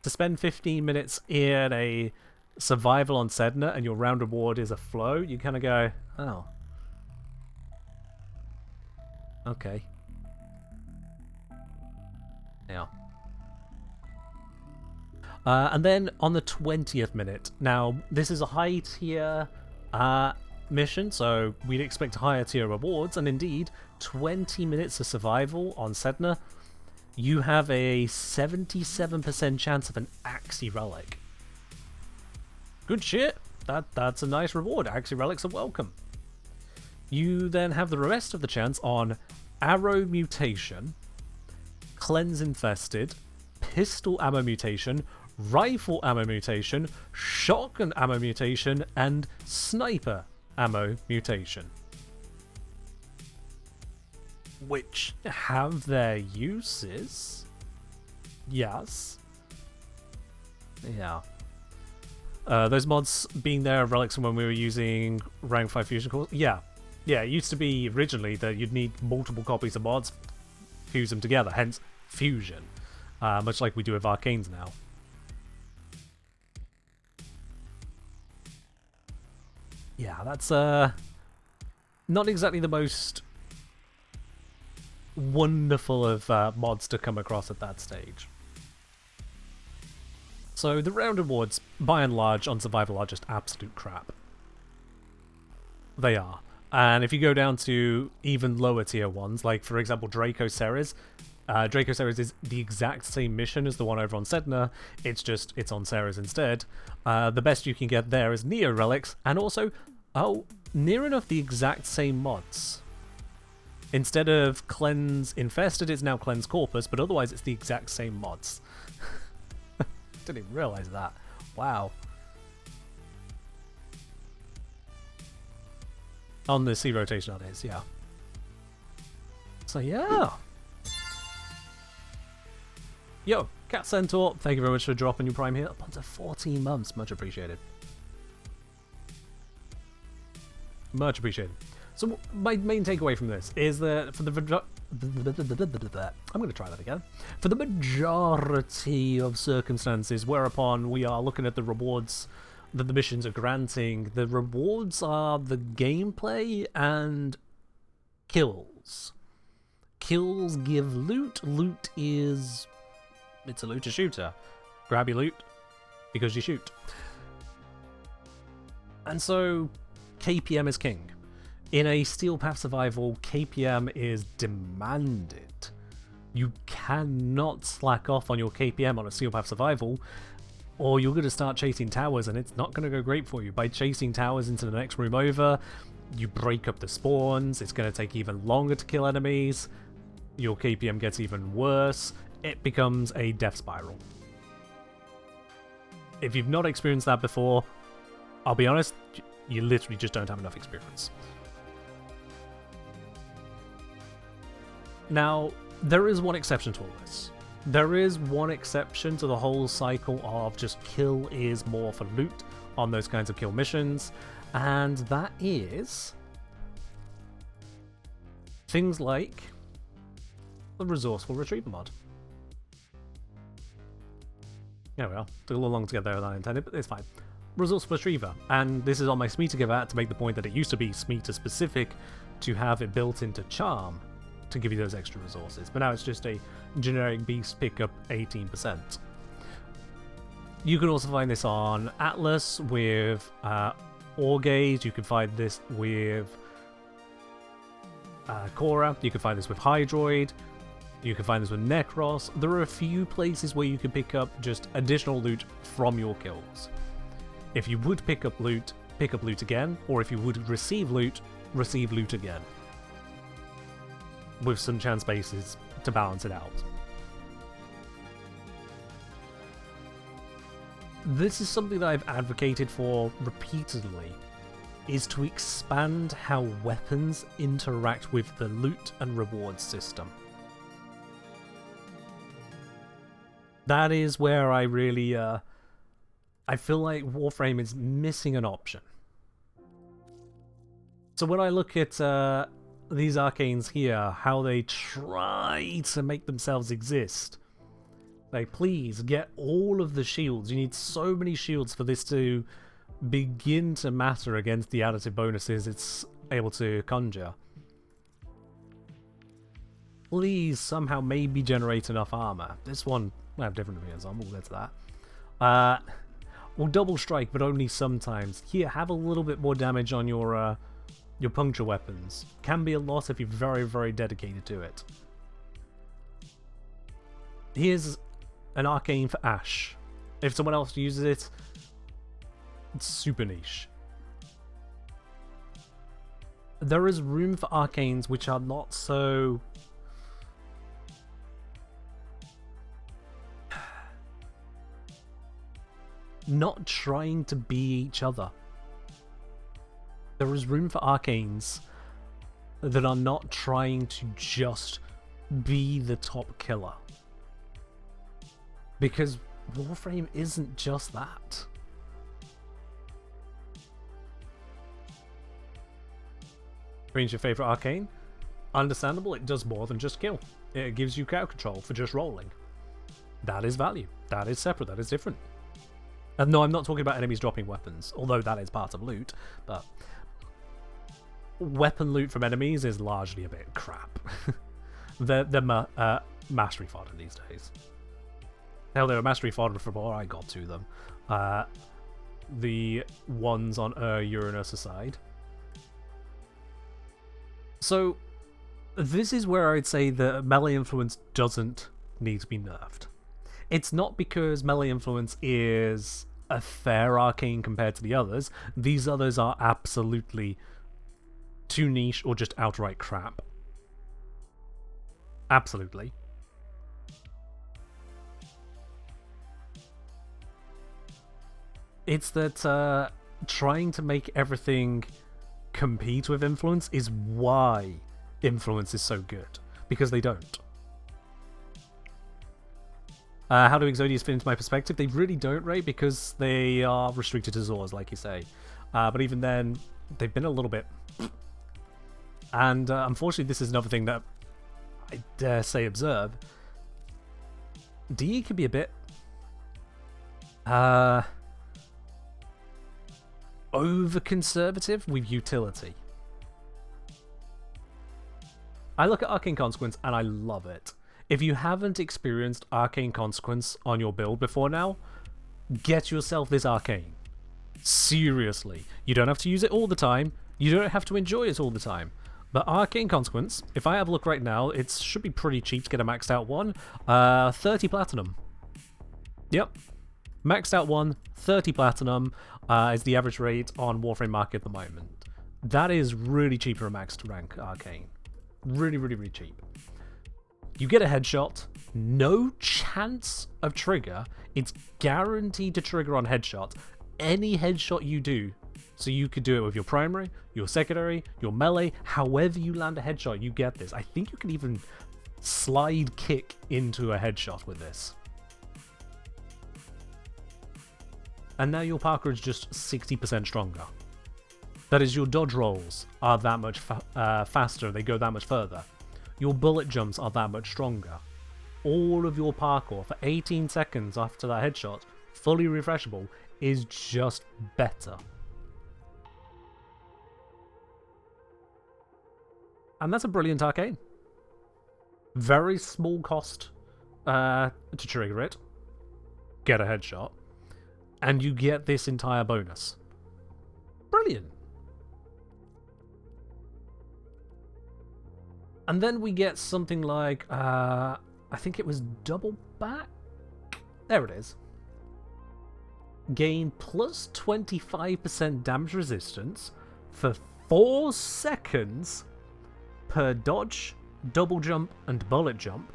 To spend 15 minutes in a survival on Sedna and your round reward is a Flow, you kind of go, oh. Okay. Yeah. And then on the 20th minute, now this is a high tier mission, so we'd expect higher tier rewards, and indeed 20 minutes of survival on Sedna, you have a 77% chance of an Axie Relic. Good shit. That's a nice reward. Axie Relics are welcome. You then have the rest of the chance on Arrow Mutation, Cleanse Infested, Pistol Ammo Mutation, Rifle Ammo Mutation, Shotgun Ammo Mutation, and Sniper Ammo Mutation. Which have their uses. Yes. Yeah. Those mods being there are relics from when we were using rank 5 fusion cores. Yeah. Yeah, it used to be originally that you'd need multiple copies of mods, fuse them together, hence fusion. Much like we do with Arcanes now. Yeah, that's not exactly the most wonderful of mods to come across at that stage. So the round rewards, by and large, on Survival are just absolute crap. They are. And if you go down to even lower tier ones, like for example Draco Ceres, Draco Ceres is the exact same mission as the one over on Sedna, it's on Ceres instead. The best you can get there is Neo Relics, and also, near enough the exact same mods. Instead of Cleanse Infested, it's now Cleanse Corpus, but otherwise it's the exact same mods. Didn't even realise that. Wow. On the C rotation, that is, yeah. So, yeah. Yo, Cat Centaur, thank you very much for dropping your Prime here. Up onto 14 months. Much appreciated. Much appreciated. So, my main takeaway from this is that for the... I'm going to try that again. For the majority of circumstances whereupon we are looking at the rewards that the missions are granting, the rewards are the gameplay and kills. Kills give loot. Loot is... It's a looter shooter. Grab your loot because you shoot. And so, KPM is king. In a Steel Path Survival, KPM is demanded. You cannot slack off on your KPM on a Steel Path Survival, or you're going to start chasing towers and it's not going to go great for you. By chasing towers into the next room over, you break up the spawns, it's going to take even longer to kill enemies, your KPM gets even worse, it becomes a death spiral. If you've not experienced that before, I'll be honest, you literally just don't have enough experience. Now, there is one exception to all this. There is one exception to the whole cycle of just kill is more for loot on those kinds of kill missions, and that is things like the Resourceful Retriever mod. There we are. Took a little longer to get there than I intended, but it's fine. Resource Retriever, and this is on my Smeeta give out to make the point that it used to be Smeeta specific to have it built into Charm to give you those extra resources, but now it's just a generic beast pickup 18%. You can also find this on Atlas with Orgaze, you can find this with Korra, you can find this with Hydroid, you can find this with Necros. There are a few places where you can pick up just additional loot from your kills. If you would pick up loot again, or if you would receive loot again. With some chance bases to balance it out. This is something that I've advocated for repeatedly, is to expand how weapons interact with the loot and reward system. That is where I really, I feel like Warframe is missing an option. So when I look at these arcanes here, how they try to make themselves exist, like, please get all of the shields. You need so many shields for this to begin to matter against the additive bonuses it's able to conjure. Please somehow maybe generate enough armor. This one will have different appears on, we'll get to that. Will double strike, but only sometimes. Here, have a little bit more damage on your puncture weapons. Can be a lot if you're very, very dedicated to it. Here's an arcane for Ash. If someone else uses it, it's super niche. There is room for arcanes which are not so... not trying to be each other. There is room for arcanes that are not trying to just be the top killer. Because Warframe isn't just that. Range your favorite arcane? Understandable, it does more than just kill. It gives you crowd control for just rolling. That is value. That is separate. That is different. And no, I'm not talking about enemies dropping weapons, although that is part of loot, but weapon loot from enemies is largely a bit crap. they're mastery fodder these days. Hell, they were mastery fodder before I got to them. The ones on Uranus aside. So, this is where I'd say the melee influence doesn't need to be nerfed. It's not because melee influence is a fair arcane compared to the others. These others are absolutely too niche or just outright crap. Absolutely. It's that trying to make everything compete with influence is why influence is so good. Because they don't. How do Exodius fit into my perspective? They really don't, right? Because they are restricted to Zors, like you say. But even then, they've been a little bit... And unfortunately, this is another thing that I dare say observe. DE can be a bit... over-conservative with utility. I look at Arcane Consequence and I love it. If you haven't experienced Arcane Consequence on your build before now, get yourself this Arcane. Seriously. You don't have to use it all the time. You don't have to enjoy it all the time. But Arcane Consequence, if I have a look right now, it should be pretty cheap to get a maxed out one. 30 platinum. Yep. Maxed out one, 30 platinum is the average rate on Warframe Market at the moment. That is really cheap for a maxed rank Arcane. Really, really, really cheap. You get a headshot, no chance of trigger. It's guaranteed to trigger on headshot. Any headshot you do, so you could do it with your primary, your secondary, your melee, however you land a headshot, you get this. I think you can even slide kick into a headshot with this. And now your parkour is just 60% stronger. That is, your dodge rolls are that much faster, they go that much further. Your bullet jumps are that much stronger. all of your parkour for 18 seconds after that headshot, fully refreshable, is just better. And that's a brilliant arcane. Very small cost to trigger it. Get a headshot. And you get this entire bonus. Brilliant. And then we get something like, I think it was double back? There it is. Gain plus 25% damage resistance for 4 seconds per dodge, double jump, and bullet jump.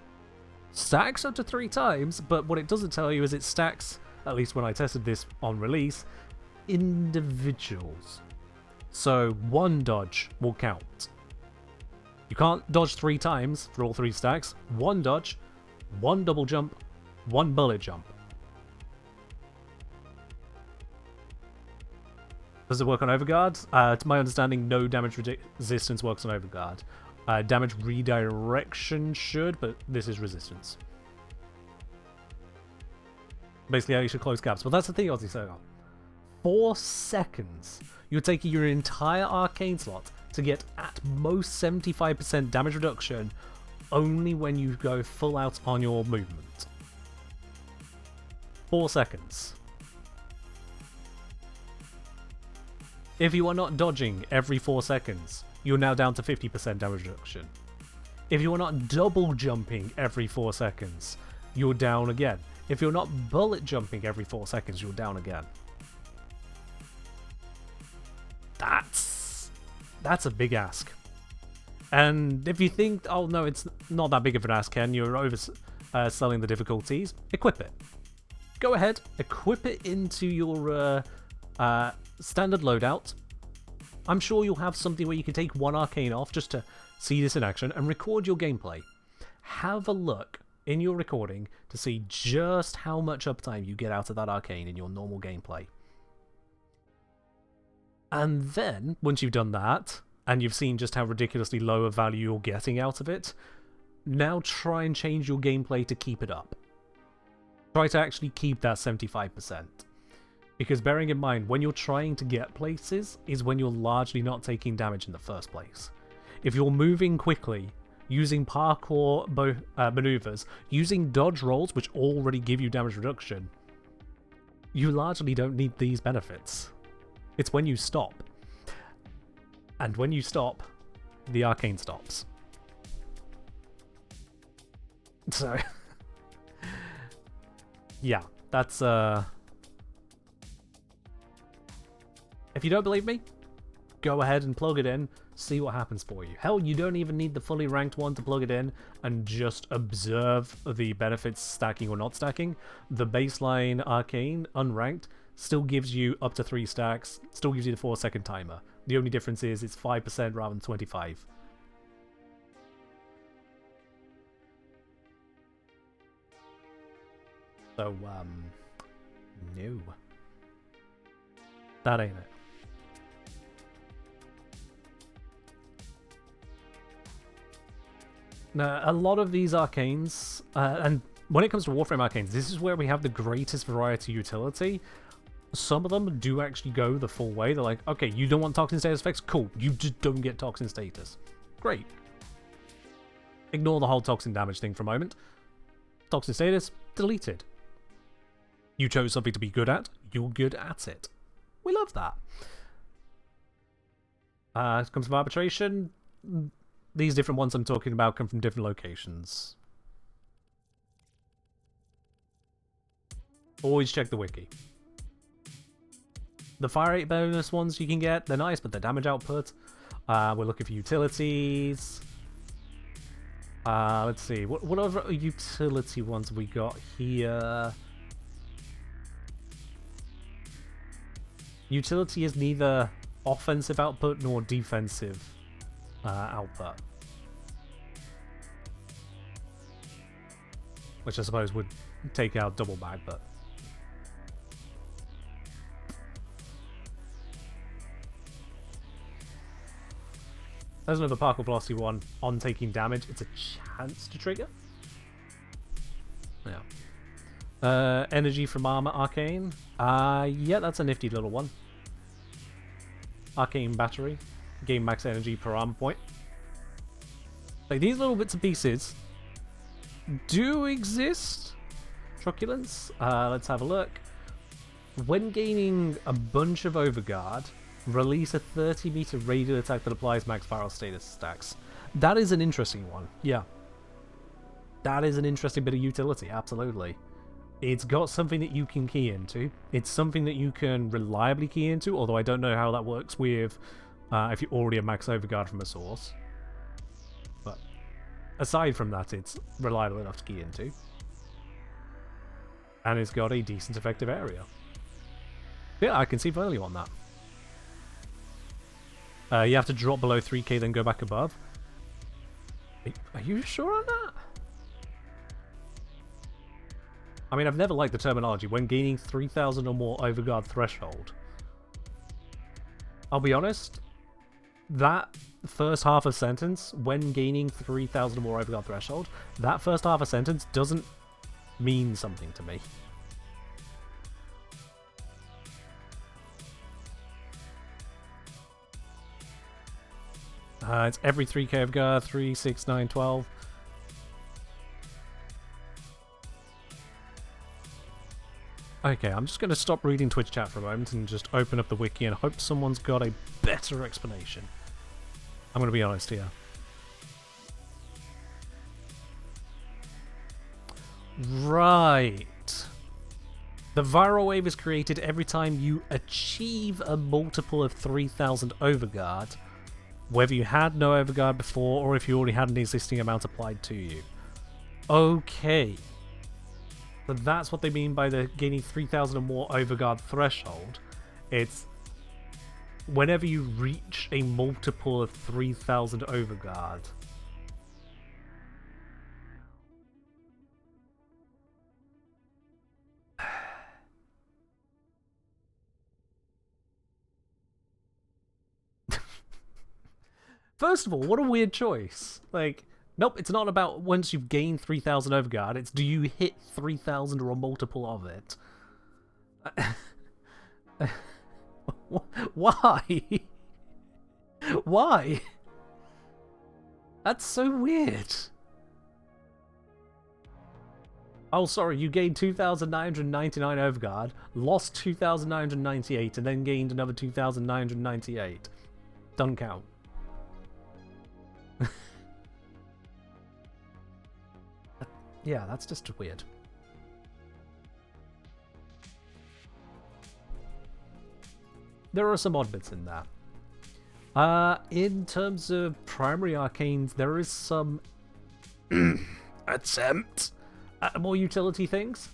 Stacks up to 3 times, but what it doesn't tell you is it stacks, at least when I tested this on release, individuals. So 1 dodge will count. You can't dodge 3 times for all 3 stacks. 1 dodge, 1 double jump, 1 bullet jump. Does it work on Overguard? To my understanding, no damage resistance works on Overguard. Damage redirection should, but this is resistance. Basically, how you should close gaps. But that's the thing, Aussie Sogar. 4 seconds. You're taking your entire arcane slot to get at most 75% damage reduction only when you go full out on your movement. 4 seconds. If you are not dodging every 4 seconds, you're now down to 50% damage reduction. If you are not double jumping every 4 seconds, you're down again. If you're not bullet jumping every 4 seconds, you're down again. That's a big ask. And if you think, oh no, it's not that big of an ask, Ken, you're overselling the difficulties, equip it. Go ahead, equip it into your standard loadout. I'm sure you'll have something where you can take 1 arcane off just to see this in action and record your gameplay. Have a look in your recording to see just how much uptime you get out of that arcane in your normal gameplay. And then, once you've done that, and you've seen just how ridiculously low a value you're getting out of it, now try and change your gameplay to keep it up. Try to actually keep that 75%. Because bearing in mind, when you're trying to get places is when you're largely not taking damage in the first place. If you're moving quickly, using parkour maneuvers, using dodge rolls, which already give you damage reduction, you largely don't need these benefits. It's when you stop. And when you stop, the arcane stops. So, yeah, that's if you don't believe me, go ahead and plug it in, see what happens for you. Hell, you don't even need the fully ranked one to plug it in and just observe the benefits stacking or not stacking. The baseline arcane, unranked, still gives you up to 3 stacks, still gives you the 4-second timer. The only difference is it's 5% rather than 25. So, no. That ain't it. Now, a lot of these arcanes, and when it comes to Warframe arcanes, this is where we have the greatest variety utility. Some of them do actually go the full way. They're like, okay, you don't want toxin status effects? Cool, you just don't get toxin status. Great. Ignore the whole toxin damage thing for a moment. Toxin status, deleted. You chose something to be good at, you're good at it. We love that. It comes from arbitration. These different ones I'm talking about come from different locations. Always check the wiki. The fire rate bonus ones you can get, they're nice, but the damage output. We're looking for utilities. Let's see, what other utility ones we got here? Utility is neither offensive output nor defensive output. Which I suppose would take out double mag, but... There's another parkour velocity one on taking damage. It's a chance to trigger. Yeah. Energy from armor, arcane. Yeah, that's a nifty little one. Arcane battery. Gain max energy per armor point. Like, these little bits and pieces do exist. Truculence. Let's have a look. When gaining a bunch of Overguard, release a 30-meter radial attack that applies max viral status stacks. That is an interesting one. Yeah. That is an interesting bit of utility, absolutely. It's got something that you can key into. It's something that you can reliably key into, although I don't know how that works with if you already have max Overguard from a source. But aside from that, it's reliable enough to key into. And it's got a decent effective area. Yeah, I can see value on that. You have to drop below 3k, then go back above. Are you sure on that? I mean, I've never liked the terminology. When gaining 3,000 or more Overguard threshold. I'll be honest, that first half of sentence, when gaining 3,000 or more Overguard threshold, that first half of sentence doesn't mean something to me. It's every 3k of guard, 3, 6, 9, 12. Okay, I'm just going to stop reading Twitch chat for a moment and just open up the wiki and hope someone's got a better explanation. I'm going to be honest here. Right. The viral wave is created every time you achieve a multiple of 3,000 Overguard, whether you had no Overguard before or if you already had an existing amount applied to you. Okay. So that's what they mean by the gaining 3,000 or more Overguard threshold. It's whenever you reach a multiple of 3,000 Overguard. First of all, what a weird choice. Like, nope, it's not about once you've gained 3,000 Overguard, it's do you hit 3,000 or a multiple of it? Why? Why? That's so weird. Oh, sorry, you gained 2,999 Overguard, lost 2,998, and then gained another 2,998. Doesn't count. Yeah, that's just weird. There are some odd bits in there. In terms of primary arcanes, there is some attempt at more utility things.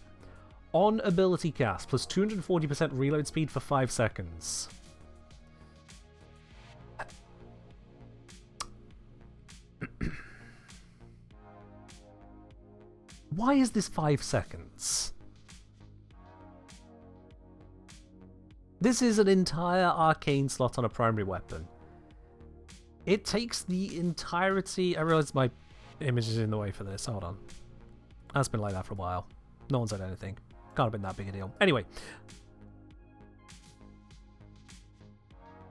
On ability cast, plus 240% reload speed for 5 seconds. Why is this 5 seconds? This is an entire arcane slot on a primary weapon. It takes the entirety... I realize my image is in the way for this. Hold on. That's been like that for a while. No one said anything. Can't have been that big a deal. Anyway.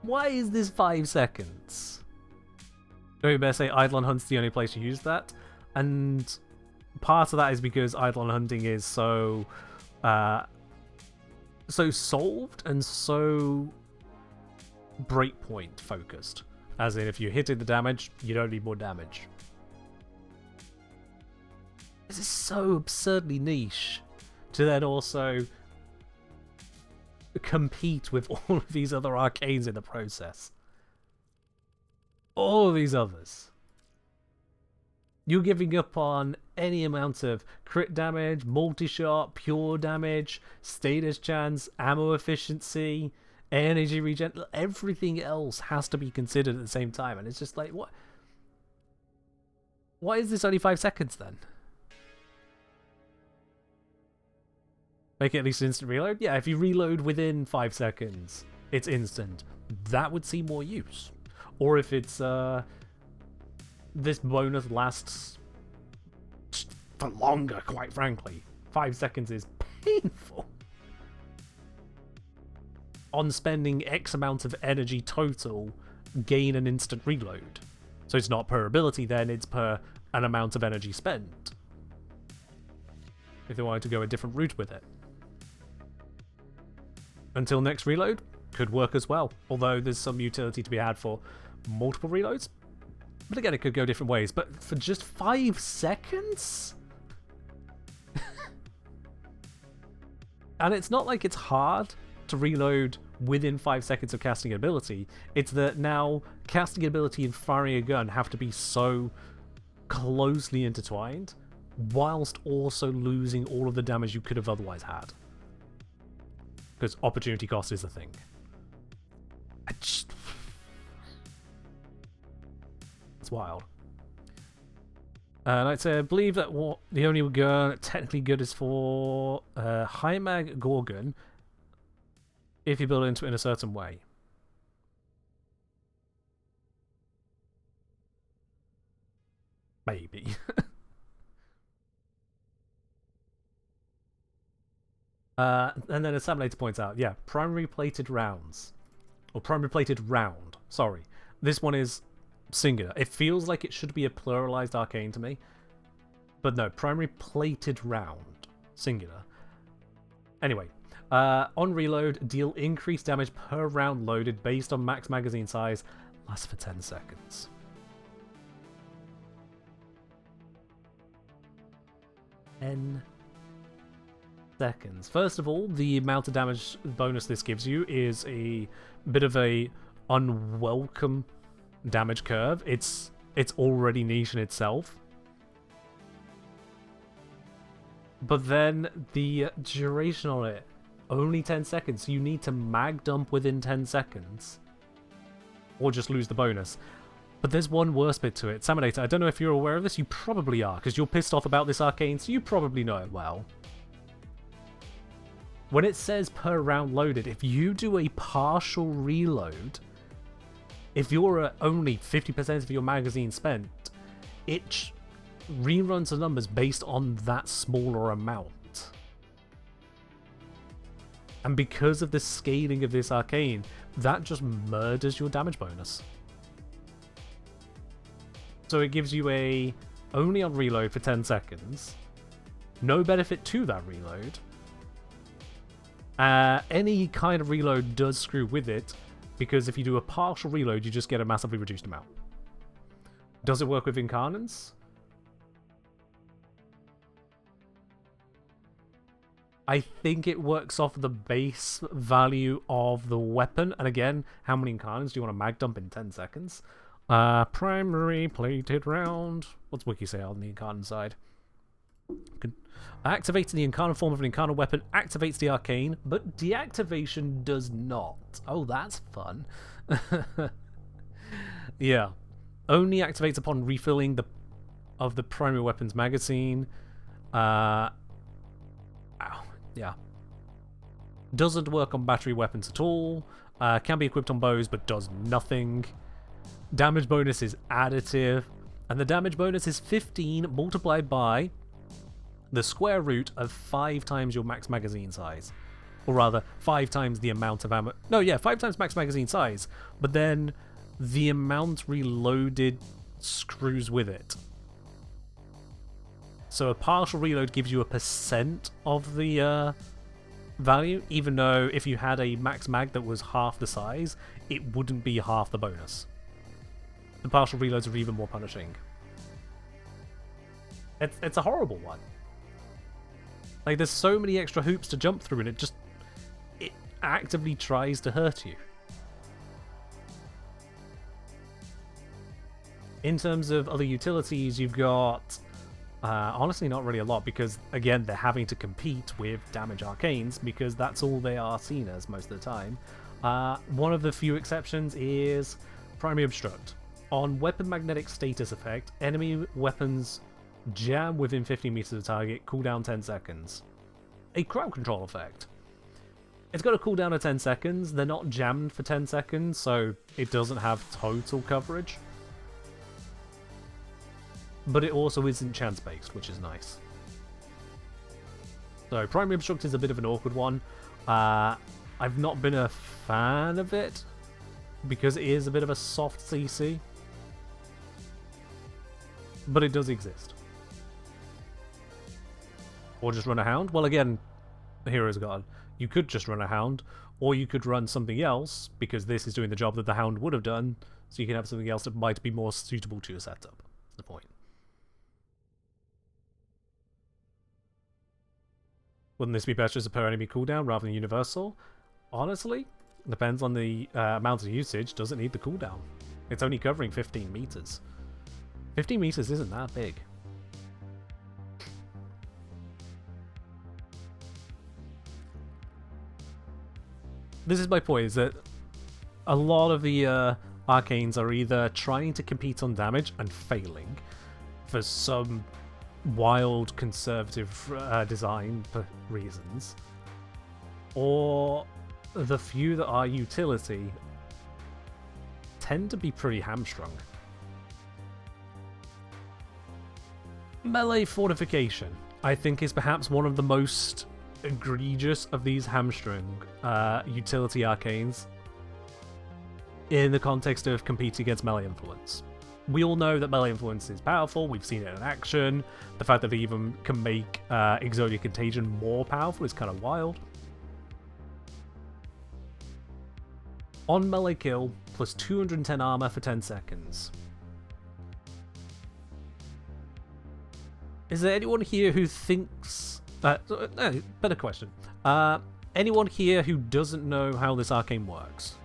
Why is this 5 seconds? You better say Eidolon Hunt's the only place you use that. And part of that is because Eidolon Hunting is so solved and so breakpoint focused. As in, if you're hitting the damage, you don't need more damage. This is so absurdly niche to then also compete with all of these other arcanes in the process. All of these others. You're giving up on any amount of crit damage, multi-shot, pure damage, status chance, ammo efficiency, energy regen. Everything else has to be considered at the same time. And it's just like, what? Why is this only 5 seconds then? Make it at least instant reload? Yeah, if you reload within 5 seconds, it's instant. That would see more use. Or if it's, this bonus lasts for longer, quite frankly. 5 seconds is painful. On spending X amount of energy total, gain an instant reload. So it's not per ability then, it's per an amount of energy spent. If they wanted to go a different route with it. Until next reload, could work as well. Although there's some utility to be had for multiple reloads. But again, it could go different ways. But for just 5 seconds? And it's not like it's hard to reload within 5 seconds of casting an ability. It's that now casting an ability and firing a gun have to be so closely intertwined, whilst also losing all of the damage you could have otherwise had. Because opportunity cost is the thing. It's wild. And I'd say I believe that the only gun technically good is for high mag Gorgon if you build it into it in a certain way. Maybe. And then as Sam later points out, yeah, primary plated rounds. Or primary plated round, sorry. This one is singular. It feels like it should be a pluralized arcane to me. But no, primary plated round. Singular. Anyway, on reload, deal increased damage per round loaded based on max magazine size. Lasts for 10 seconds. Seconds. First of all, the amount of damage bonus this gives you is a bit of a unwelcome damage curve. It's already niche in itself. But then the duration on it, only 10 seconds. You need to mag dump within 10 seconds. Or just lose the bonus. But there's one worse bit to it. Saminator, I don't know if you're aware of this. You probably are, because you're pissed off about this arcane, so you probably know it well. When it says per round loaded, if you do a partial reload, if you're at only 50% of your magazine spent, it reruns the numbers based on that smaller amount. And because of the scaling of this arcane, that just murders your damage bonus. So it gives you a only on reload for 10 seconds, no benefit to that reload. Any kind of reload does screw with it, because if you do a partial reload, you just get a massively reduced amount. Does it work with Incarnants? I think it works off the base value of the weapon. And again, how many Incarnants do you want to mag dump in 10 seconds? Primary plated round. What's Wiki say on the Incarnate side? Activating the Incarnate form of an Incarnate weapon activates the arcane, but deactivation does not. Oh, that's fun. Yeah. Only activates upon refilling the primary weapon's magazine. Yeah. Doesn't work on battery weapons at all. Can be equipped on bows, but does nothing. Damage bonus is additive. And the damage bonus is 15 multiplied by the square root of 5 times your max magazine size. Or rather, 5 times the amount of ammo. No, yeah, 5 times max magazine size. But then the amount reloaded screws with it. So a partial reload gives you a % of the value, even though if you had a max mag that was half the size, it wouldn't be half the bonus. The partial reloads are even more punishing. It's a horrible one. Like, there's so many extra hoops to jump through, and it actively tries to hurt you. In terms of other utilities, you've got honestly not really a lot, because again, they're having to compete with damage arcanes, because that's all they are seen as most of the time. One of the few exceptions is Primary Obstruct. On weapon magnetic status effect, enemy weapons jam within 50 meters of the target, cooldown 10 seconds. A crowd control effect. It's got a cooldown of 10 seconds, they're not jammed for 10 seconds, so it doesn't have total coverage. But it also isn't chance-based, which is nice. So primary obstruct is a bit of an awkward one. I've not been a fan of it because it is a bit of a soft CC, but it does exist. Or just run a hound. Well, again, the hero's gone. You could just run a hound, or you could run something else because this is doing the job that the hound would have done. So you can have something else that might be more suitable to your setup. That's the point. Wouldn't this be better as a per enemy cooldown rather than universal? Honestly, depends on the amount of usage. Does it need the cooldown? It's only covering 15 meters. 15 meters isn't that big. This is my point, is that a lot of the arcanes are either trying to compete on damage and failing for some wild conservative design reasons, or the few that are utility tend to be pretty hamstrung. Melee fortification, I think, is perhaps one of the most egregious of these hamstring utility arcanes in the context of competing against melee influence. We all know that melee influence is powerful, we've seen it in action. The fact that they even can make Exodia Contagion more powerful is kind of wild. On melee kill, plus 210 armor for 10 seconds. Is there anyone here who thinks... no, better question. Anyone here who doesn't know how this arcane works?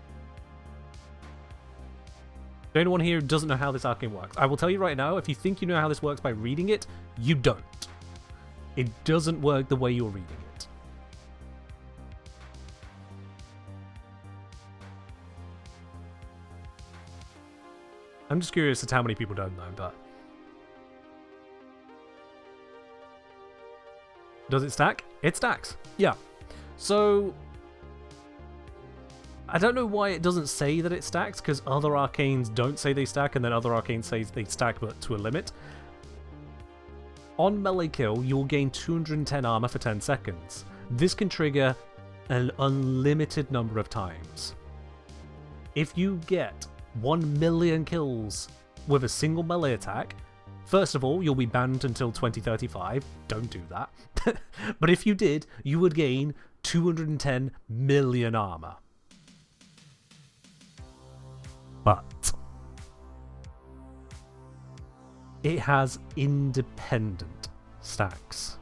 Anyone here who doesn't know how this arcane works? I will tell you right now, if you think you know how this works by reading it, you don't. It doesn't work the way you're reading it. I'm just curious as to how many people don't know, but... Does it stack? It stacks. Yeah. So... I don't know why it doesn't say that it stacks, because other arcanes don't say they stack, and then other arcanes say they stack, but to a limit. On melee kill, you'll gain 210 armor for 10 seconds. This can trigger an unlimited number of times. If you get 1 million kills with a single melee attack, first of all, you'll be banned until 2035. Don't do that. But if you did, you would gain 210 million armor. But it has independent stacks.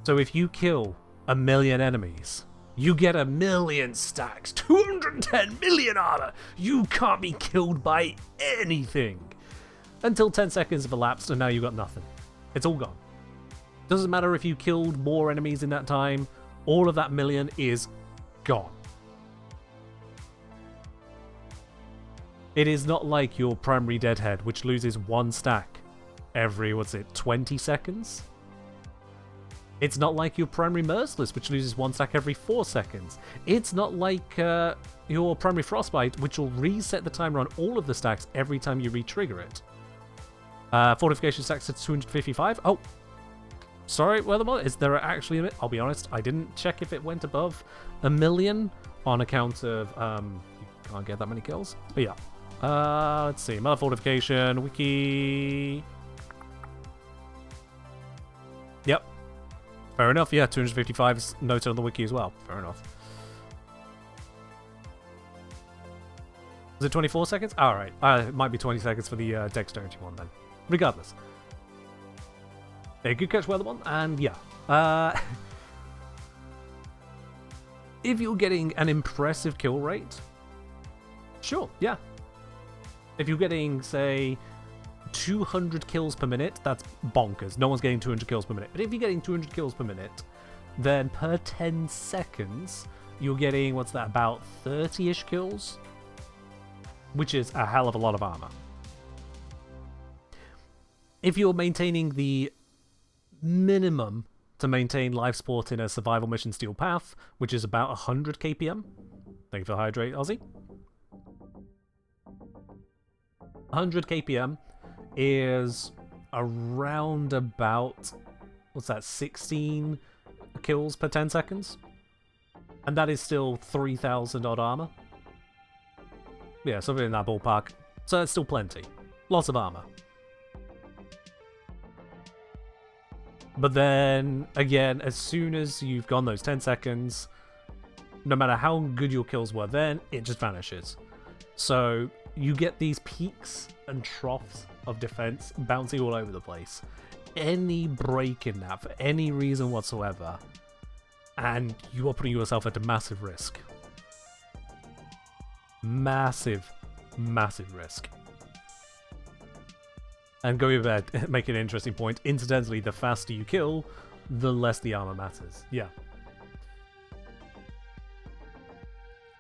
So if you kill 1 million enemies, you get 1 million stacks, 210 million armor. You can't be killed by anything until 10 seconds have elapsed, and now you got nothing. It's all gone. Doesn't matter if you killed more enemies in that time, all of that million is gone. It is not like your primary Deadhead, which loses 1 stack every, 20 seconds? It's not like your primary Merciless, which loses 1 stack every 4 seconds. It's not like your primary Frostbite, which will reset the timer on all of the stacks every time you re-trigger it. Fortification stacks at 255. Oh, sorry, Weathermore, is there actually a... I'll be honest, I didn't check if it went above 1 million on account of... you can't get that many kills. But yeah. Let's see. Melee fortification, wiki. Yep. Fair enough. Yeah, 255 is noted on the wiki as well. Fair enough. Was it 24 seconds? Alright. It might be 20 seconds for the dexterity one then. Regardless. A good catch, Weathermon. And yeah. If you're getting an impressive kill rate, sure, yeah. If you're getting, say, 200 kills per minute, that's bonkers. No one's getting 200 kills per minute. But if you're getting 200 kills per minute, then per 10 seconds, you're getting, what's that, about 30-ish kills? Which is a hell of a lot of armor. If you're maintaining the minimum to maintain life support in a survival mission Steel Path, which is about 100 kpm. Thank you for the hydrate, Aussie. 100 kpm is around about what's that, 16 kills per 10 seconds? And that is still 3,000 odd armor. Yeah, something in that ballpark. So that's still plenty. Lots of armor. But then, again, as soon as you've gone those 10 seconds, no matter how good your kills were then, it just vanishes. So you get these peaks and troughs of defense bouncing all over the place. Any break in that, for any reason whatsoever, and you are putting yourself at a massive risk. Massive, massive risk. And going back, make an interesting point. Incidentally, the faster you kill, the less the armor matters. Yeah.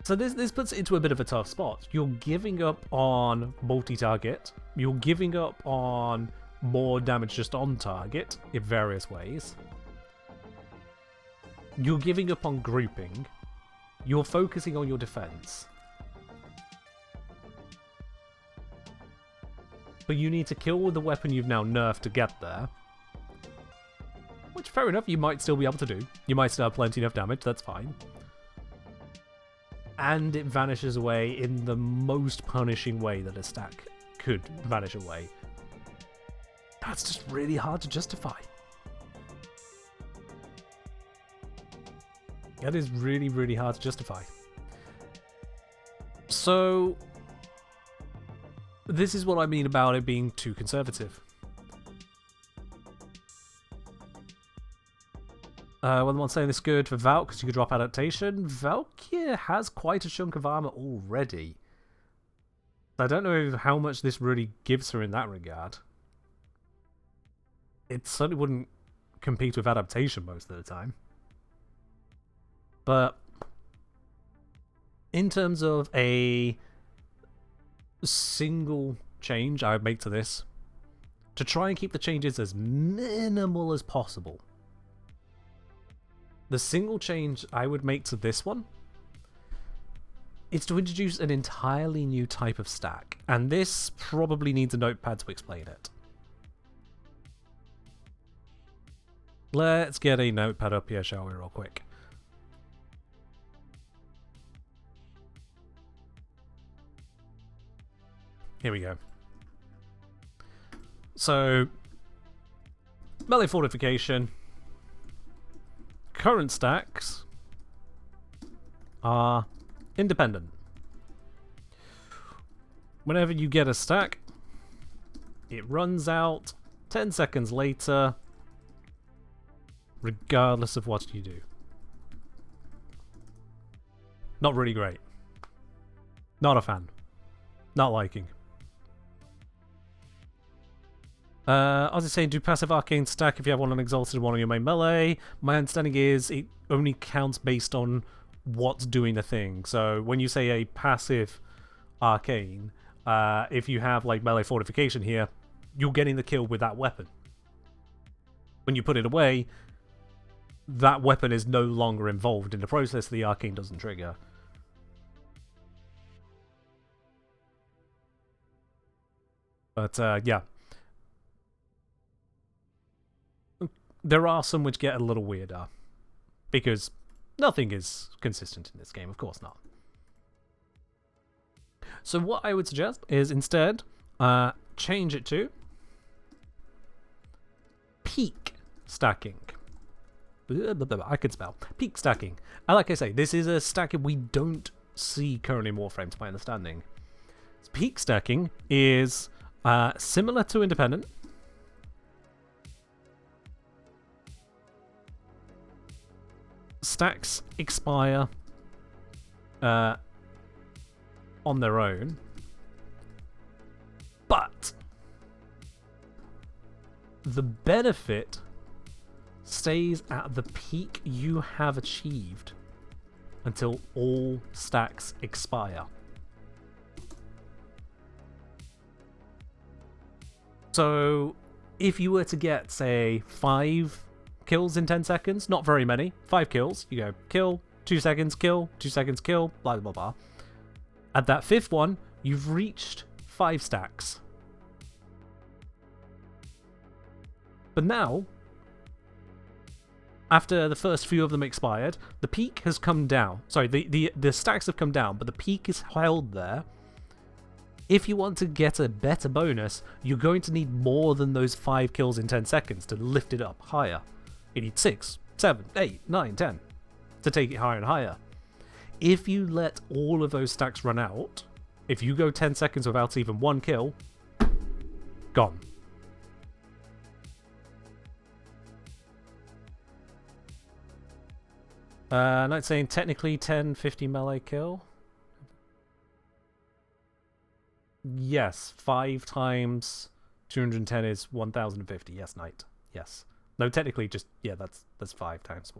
So this puts it into a bit of a tough spot. You're giving up on multi-target. You're giving up on more damage just on target in various ways. You're giving up on grouping. You're focusing on your defense. But you need to kill with the weapon you've now nerfed to get there. Which, fair enough, you might still be able to do. You might still have plenty enough damage, that's fine. And it vanishes away in the most punishing way that a stack could vanish away. That's just really hard to justify. That is really, really hard to justify. So this is what I mean about it being too conservative. When I'm saying this good for Valk, because you could drop adaptation, Valkyr has quite a chunk of armor already. I don't know how much this really gives her in that regard. It certainly wouldn't compete with adaptation most of the time. But in terms of a single change I would make to this, to try and keep the changes as minimal as possible, the single change I would make to this one is to introduce an entirely new type of stack, and this probably needs a notepad to explain it. Let's get a notepad up here, shall we, real quick. Here we go. So, melee fortification. Current stacks are independent. Whenever you get a stack, it runs out 10 seconds later, regardless of what you do. Not really great. Not a fan. Not liking. I was just saying, do passive arcane stack if you have one on exalted and one on your main melee. My understanding is it only counts based on what's doing the thing. So when you say a passive arcane, if you have like melee fortification here, you're getting the kill with that weapon. When you put it away, that weapon is no longer involved in the process. The arcane doesn't trigger. But yeah. There are some which get a little weirder, because nothing is consistent in this game, of course not. So what I would suggest is instead change it to peak stacking. I could spell. Peak stacking. And like I say, this is a stacking we don't see currently in Warframe, to my understanding. Peak stacking is similar to independent. Stacks expire on their own, but the benefit stays at the peak you have achieved until all stacks expire. So if you were to get, say, 5 kills in 10 seconds, not very many, 5 kills, you go kill, 2 seconds, kill, 2 seconds, kill, blah blah blah. At that 5th one, you've reached 5 stacks. But now, after the first few of them expired, the peak has come down. Sorry, the stacks have come down, but the peak is held there. If you want to get a better bonus, you're going to need more than those 5 kills in 10 seconds to lift it up higher. You need 6, 7, 8, 9, 10 to take it higher and higher. If you let all of those stacks run out, if you go 10 seconds without even 1 kill, gone. Not saying technically 10-50 melee kill. Yes, 5 times 210 is 1050. Yes, knight. Yes. No, technically just, yeah, that's 5 times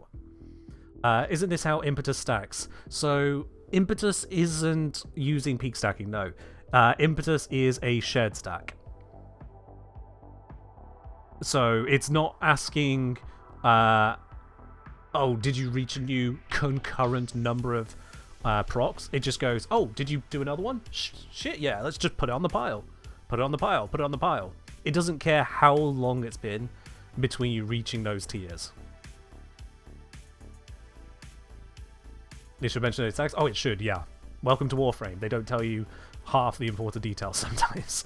1. Isn't this how impetus stacks? So impetus isn't using peak stacking, no. Impetus is a shared stack. So it's not asking, oh, did you reach a new concurrent number of procs? It just goes, oh, did you do another one? Shit, yeah, let's just put it on the pile. Put it on the pile, put it on the pile. It doesn't care how long it's been between you reaching those tiers. It should mention those stacks? Oh, it should, yeah. Welcome to Warframe. They don't tell you half the important details sometimes.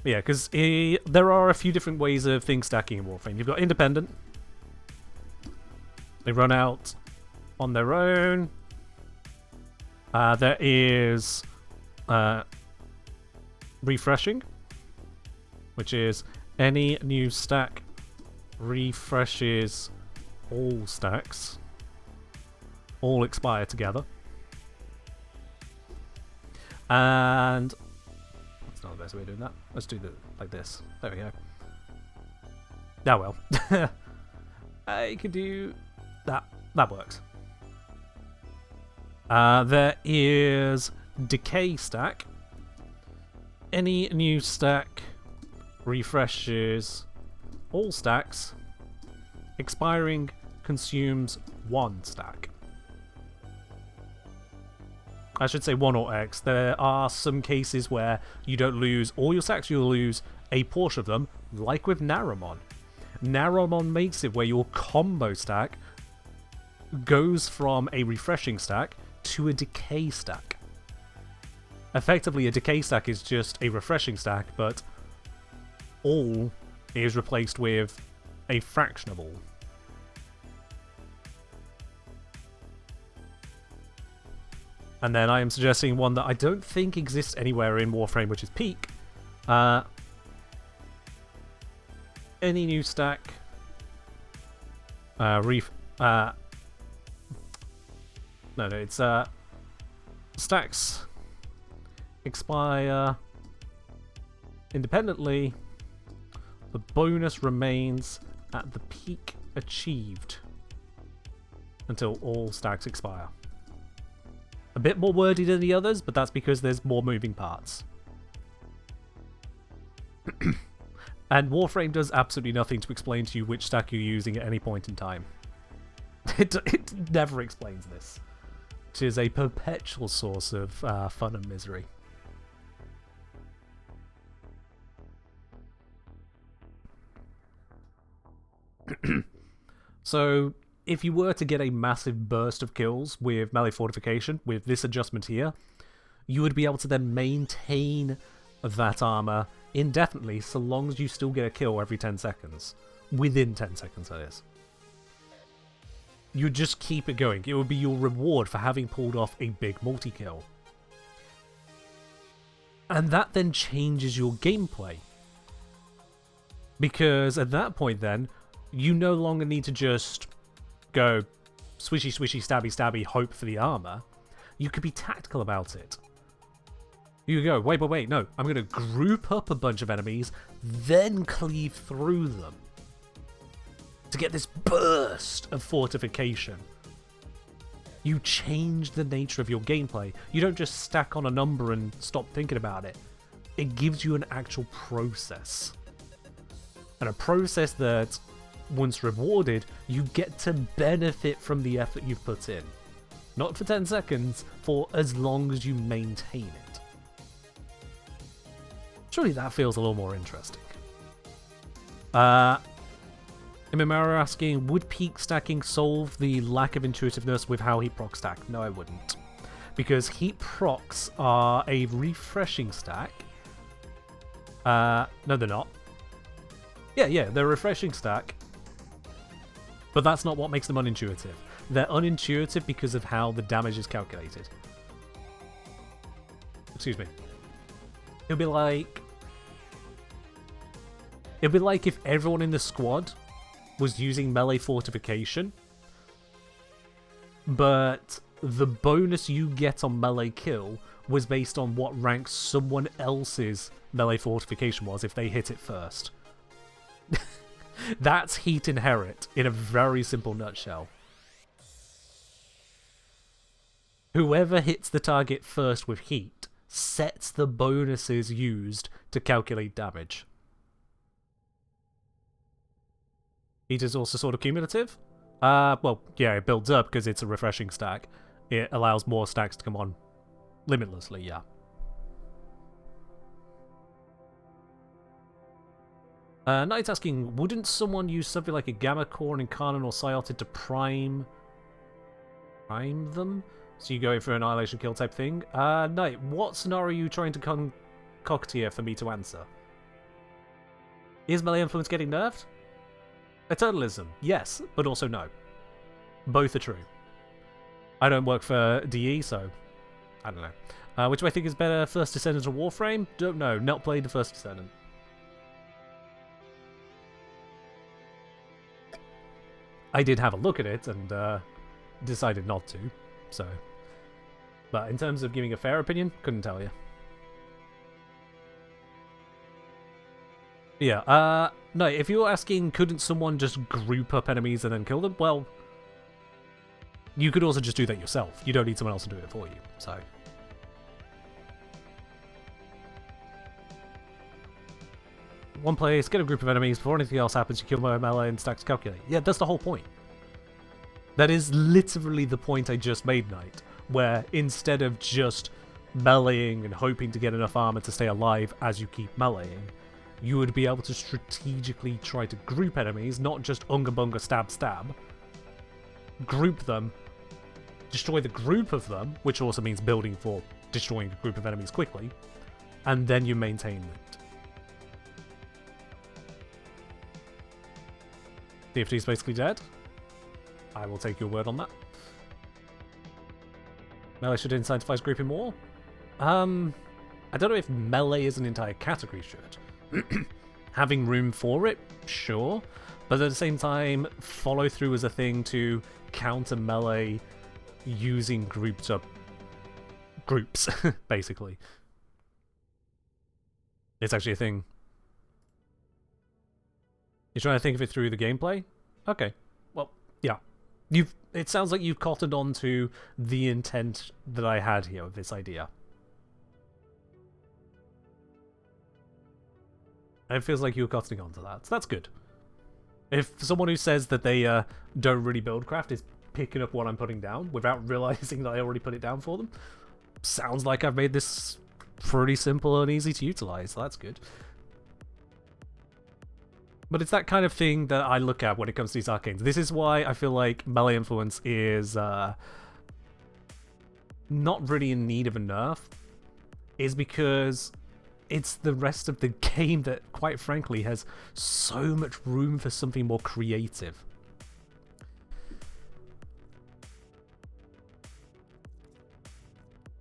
Yeah, because there are a few different ways of things stacking in Warframe. You've got independent. They run out on their own. There is refreshing, which is any new stack refreshes all stacks. All expire together. And that's not the best way of doing that. Let's do it like this. There we go. Ah, well. You could do that. That works. There is decay stack. Any new stack refreshes all stacks. Expiring consumes 1 stack. I should say 1 or X. There are some cases where you don't lose all your stacks, you'll lose a portion of them, like with Naramon. Naramon makes it where your combo stack goes from a refreshing stack to a decay stack. Effectively, a decay stack is just a refreshing stack, but all is replaced with a fraction of all. And then I am suggesting one that I don't think exists anywhere in Warframe, which is Peak. Any new stack no, it's stacks expire independently. The bonus remains at the peak achieved until all stacks expire. A bit more wordy than the others, but that's because there's more moving parts. And Warframe does absolutely nothing to explain to you which stack you're using at any point in time. It never explains this. It is a perpetual source of fun and misery. So, if you were to get a massive burst of kills with melee fortification, with this adjustment here, you would be able to then maintain that armor indefinitely so long as you still get a kill every 10 seconds. Within 10 seconds, that is. You would just keep it going. It would be your reward for having pulled off a big multi-kill. And that then changes your gameplay. Because at that point then, you no longer need to just go swishy, swishy, stabby, stabby, hope for the armor. You could be tactical about it. You go, wait, no, I'm going to group up a bunch of enemies, then cleave through them to get this burst of fortification. You change the nature of your gameplay. You don't just stack on a number and stop thinking about it. It gives you an actual process. And a process that, once rewarded, you get to benefit from the effort you've put in. Not for 10 seconds, for as long as you maintain it. Surely that feels a little more interesting. Imimara asking, would peak stacking solve the lack of intuitiveness with how heat proc stack? No, I wouldn't. Because heat procs are a refreshing stack. No, they're not. Yeah, they're a refreshing stack. But that's not what makes them unintuitive. They're unintuitive because of how the damage is calculated. Excuse me. It'd be like if everyone in the squad was using melee fortification, but the bonus you get on melee kill was based on what rank someone else's melee fortification was if they hit it first. That's heat inherit in a very simple nutshell. Whoever hits the target first with heat sets the bonuses used to calculate damage. Heat is also sort of cumulative. Well, yeah, it builds up because it's a refreshing stack. It allows more stacks to come on limitlessly, yeah. Knight's asking, wouldn't someone use something like a Gamma Core and Incarnon or Psyotted to prime them? So you go in for an Annihilation kill type thing? Knight, what scenario are you trying to concoct here for me to answer? Is melee influence getting nerfed? Eternalism, yes, but also no. Both are true. I don't work for DE, so I don't know. Which do I think is better, First Descendant or Warframe? Don't know, not played the First Descendant. I did have a look at it and decided not to, so. But in terms of giving a fair opinion, couldn't tell you. Yeah, no, if you're asking couldn't someone just group up enemies and then kill them, well, you could also just do that yourself. You don't need someone else to do it for you, so. One place, get a group of enemies, before anything else happens, you kill my melee and stacks calculate. Yeah, that's the whole point. That is literally the point I just made, Knight, where instead of just meleeing and hoping to get enough armor to stay alive as you keep meleeing, you would be able to strategically try to group enemies, not just unga bunga stab stab. Group them, destroy the group of them, which also means building for destroying a group of enemies quickly, and then you maintain it. DFT is basically dead. I will take your word on that. Melee should incentivize grouping more. I don't know if melee is an entire category should. Having room for it, sure. But at the same time, follow through is a thing to counter melee using groups, basically. It's actually a thing. You're trying to think of it through the gameplay? Okay. Well, yeah. It sounds like you've cottoned on to the intent that I had here with this idea. It feels like you're cottoning on to that, so that's good. If someone who says that they don't really build craft is picking up what I'm putting down without realizing that I already put it down for them, sounds like I've made this pretty simple and easy to utilize, so that's good. But it's that kind of thing that I look at when it comes to these arcanes. This is why I feel like melee influence is not really in need of a nerf, is because it's the rest of the game that, quite frankly, has so much room for something more creative.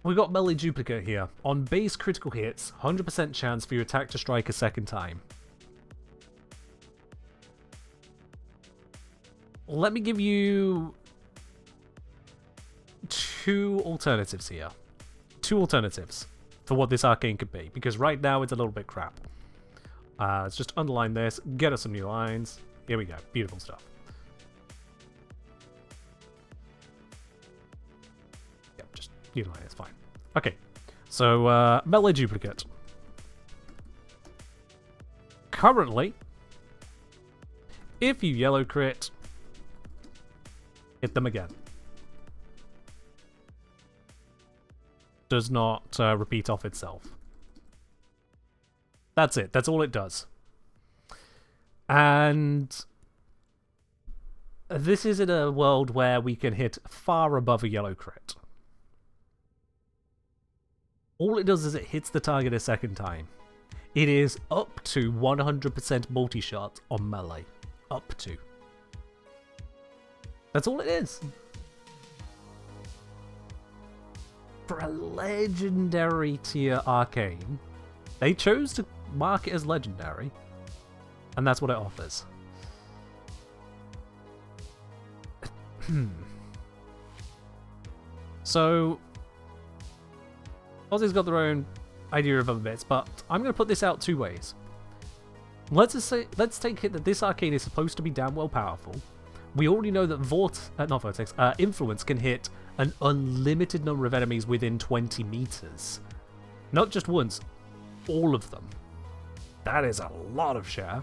We got melee duplicate here. On base critical hits, 100% chance for your attack to strike a second time. Let me give you two alternatives here. Two alternatives for what this arcane could be, because right now it's a little bit crap. Let's just underline this, get us some new lines. Here we go, beautiful stuff. Yep, just new line, it's fine. Okay, so melee duplicate. Currently, if you yellow crit, hit them again. Does not repeat off itself. That's it. That's all it does. And this is in a world where we can hit far above a yellow crit. All it does is it hits the target a second time. It is up to 100% multi-shot on melee. Up to. That's all it is. For a legendary tier arcane, they chose to mark it as legendary, and that's what it offers. So, Aussie's got their own idea of other bits, but I'm going to put this out two ways. Let's take it that this arcane is supposed to be damn well powerful. We already know that Influence can hit an unlimited number of enemies within 20 meters. Not just once, all of them. That is a lot of share.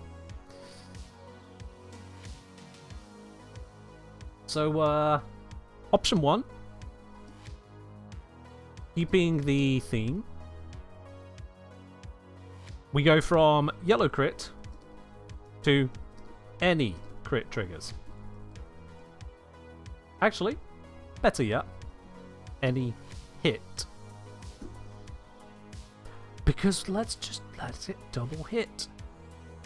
So, option one, keeping the theme, we go from yellow crit to any crit triggers. Actually, better yet, any hit. Because let's let it double hit.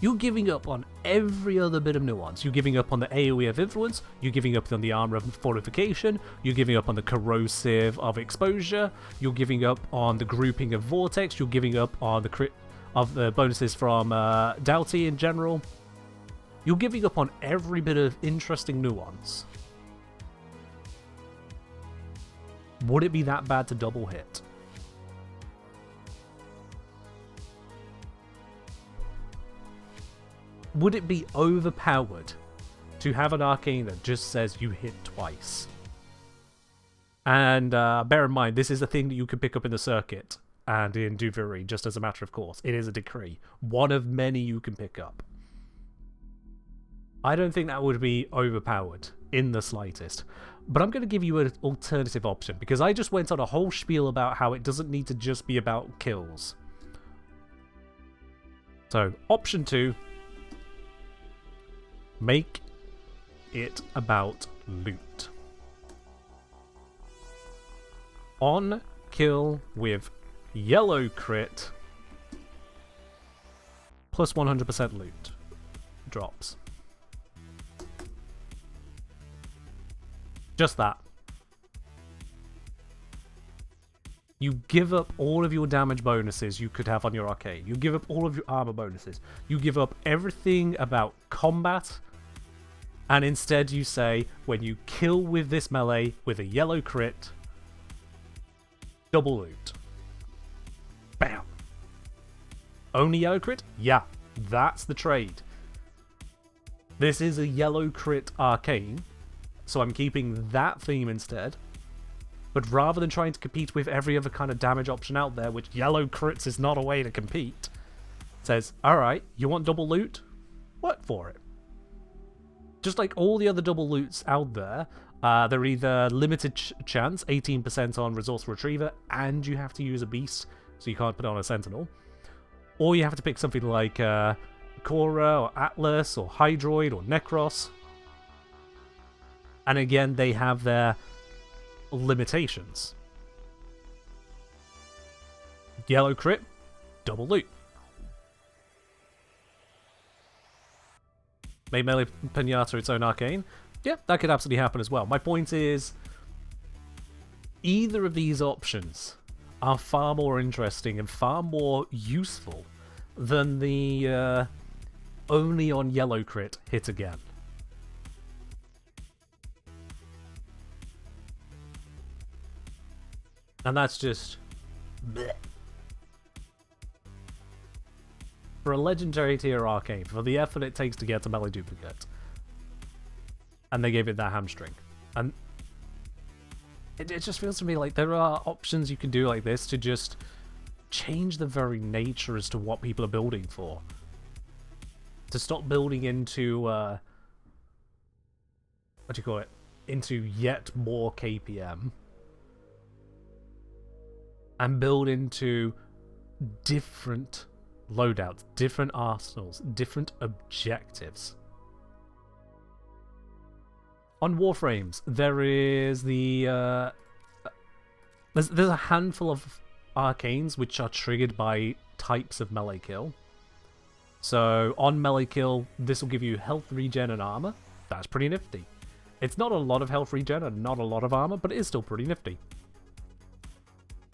You're giving up on every other bit of nuance. You're giving up on the AoE of Influence, you're giving up on the armor of Fortification, you're giving up on the corrosive of Exposure, you're giving up on the grouping of Vortex, you're giving up on the crit of the bonuses from Doughty in general. You're giving up on every bit of interesting nuance. Would it be that bad to double hit? Would it be overpowered to have an arcane that just says you hit twice? And bear in mind, this is a thing that you can pick up in the circuit and in Duviri, just as a matter of course. It is a decree. One of many you can pick up. I don't think that would be overpowered in the slightest. But I'm going to give you an alternative option, because I just went on a whole spiel about how it doesn't need to just be about kills. So, option 2, make it about loot. On kill with yellow crit plus 100% loot drops. Just that. You give up all of your damage bonuses you could have on your arcane. You give up all of your armor bonuses. You give up everything about combat. And instead you say, when you kill with this melee with a yellow crit, double loot. Bam. Only yellow crit? Yeah, that's the trade. This is a yellow crit arcane, so I'm keeping that theme instead. But rather than trying to compete with every other kind of damage option out there, which yellow crits is not a way to compete, it says, alright, you want double loot? Work for it. Just like all the other double loots out there, they're either limited chance, 18% on Resource Retriever, and you have to use a beast, so you can't put on a Sentinel. Or you have to pick something like Korra, or Atlas, or Hydroid, or Necros. And again, they have their limitations. Yellow crit, double loot. Made Melee Pinata its own arcane. Yeah, that could absolutely happen as well. My point is, either of these options are far more interesting and far more useful than the only on yellow crit hit again. And that's just bleh. For a legendary tier arcane, for the effort it takes to get to Melee Duplicate. And they gave it that hamstring. And it just feels to me like there are options you can do like this to just change the very nature as to what people are building for. To stop building into, what do you call it? Into yet more KPM. And build into different loadouts, different arsenals, different objectives. On Warframes, there is the there's a handful of arcanes which are triggered by types of melee kill. So on melee kill, this will give you health regen and armor. That's pretty nifty. It's not a lot of health regen and not a lot of armor, but it is still pretty nifty.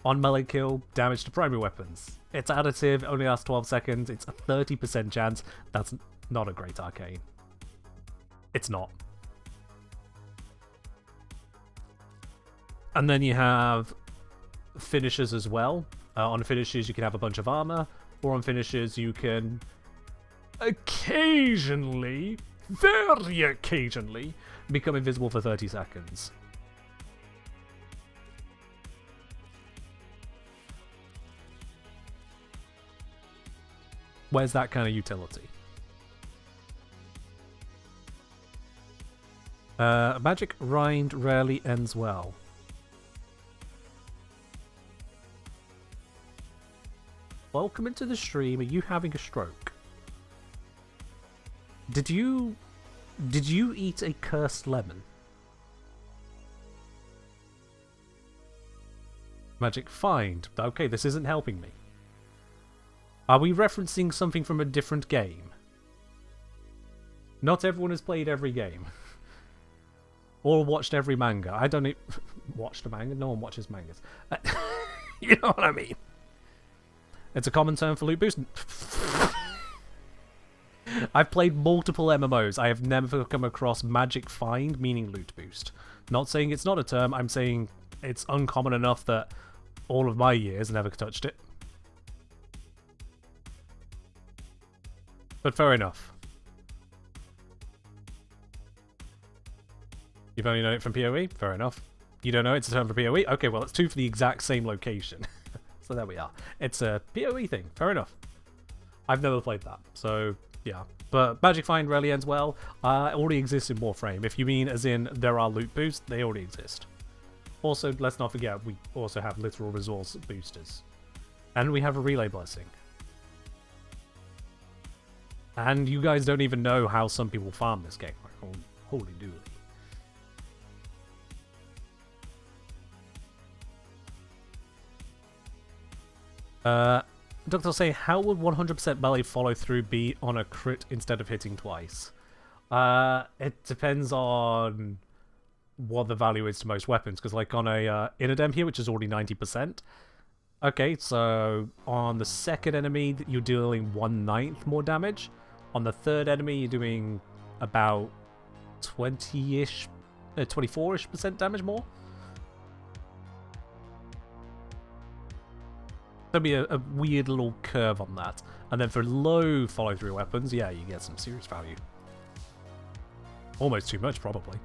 On melee kill, damage to primary weapons. It's additive, only lasts 12 seconds, it's a 30% chance. That's not a great arcane. It's not. And then you have finishers as well. On finishers you can have a bunch of armor, or on finishers you can occasionally, very occasionally, become invisible for 30 seconds. Where's that kind of utility? Magic rind rarely ends well. Welcome into the stream. Are you having a stroke? Did you eat a cursed lemon? Magic find. Okay, this isn't helping me. Are we referencing something from a different game? Not everyone has played every game. Or watched every manga. I don't watched a manga? No one watches mangas. You know what I mean? It's a common term for loot boost. I've played multiple MMOs. I have never come across magic find meaning loot boost. Not saying it's not a term, I'm saying it's uncommon enough that all of my years never touched it. But fair enough. You've only known it from PoE? Fair enough. You don't know it's a term for PoE? Okay, well it's two for the exact same location. So there we are. It's a PoE thing. Fair enough. I've never played that, so yeah. But Magic Find rarely ends well. It already exists in Warframe. If you mean as in there are loot boosts, they already exist. Also, let's not forget, we also have literal resource boosters. And we have a relay blessing. And you guys don't even know how some people farm this game. Like, oh, holy dooly. Doctor say, how would 100% melee follow through be on a crit instead of hitting twice? It depends on what the value is to most weapons, because like on a Inadem here, which is already 90%. Okay, so on the second enemy, you're dealing 1/9 more damage. On the third enemy, you're doing about 20-ish, 24-ish% damage more. There'll be a weird little curve on that. And then for low follow-through weapons, yeah, you get some serious value. Almost too much, probably.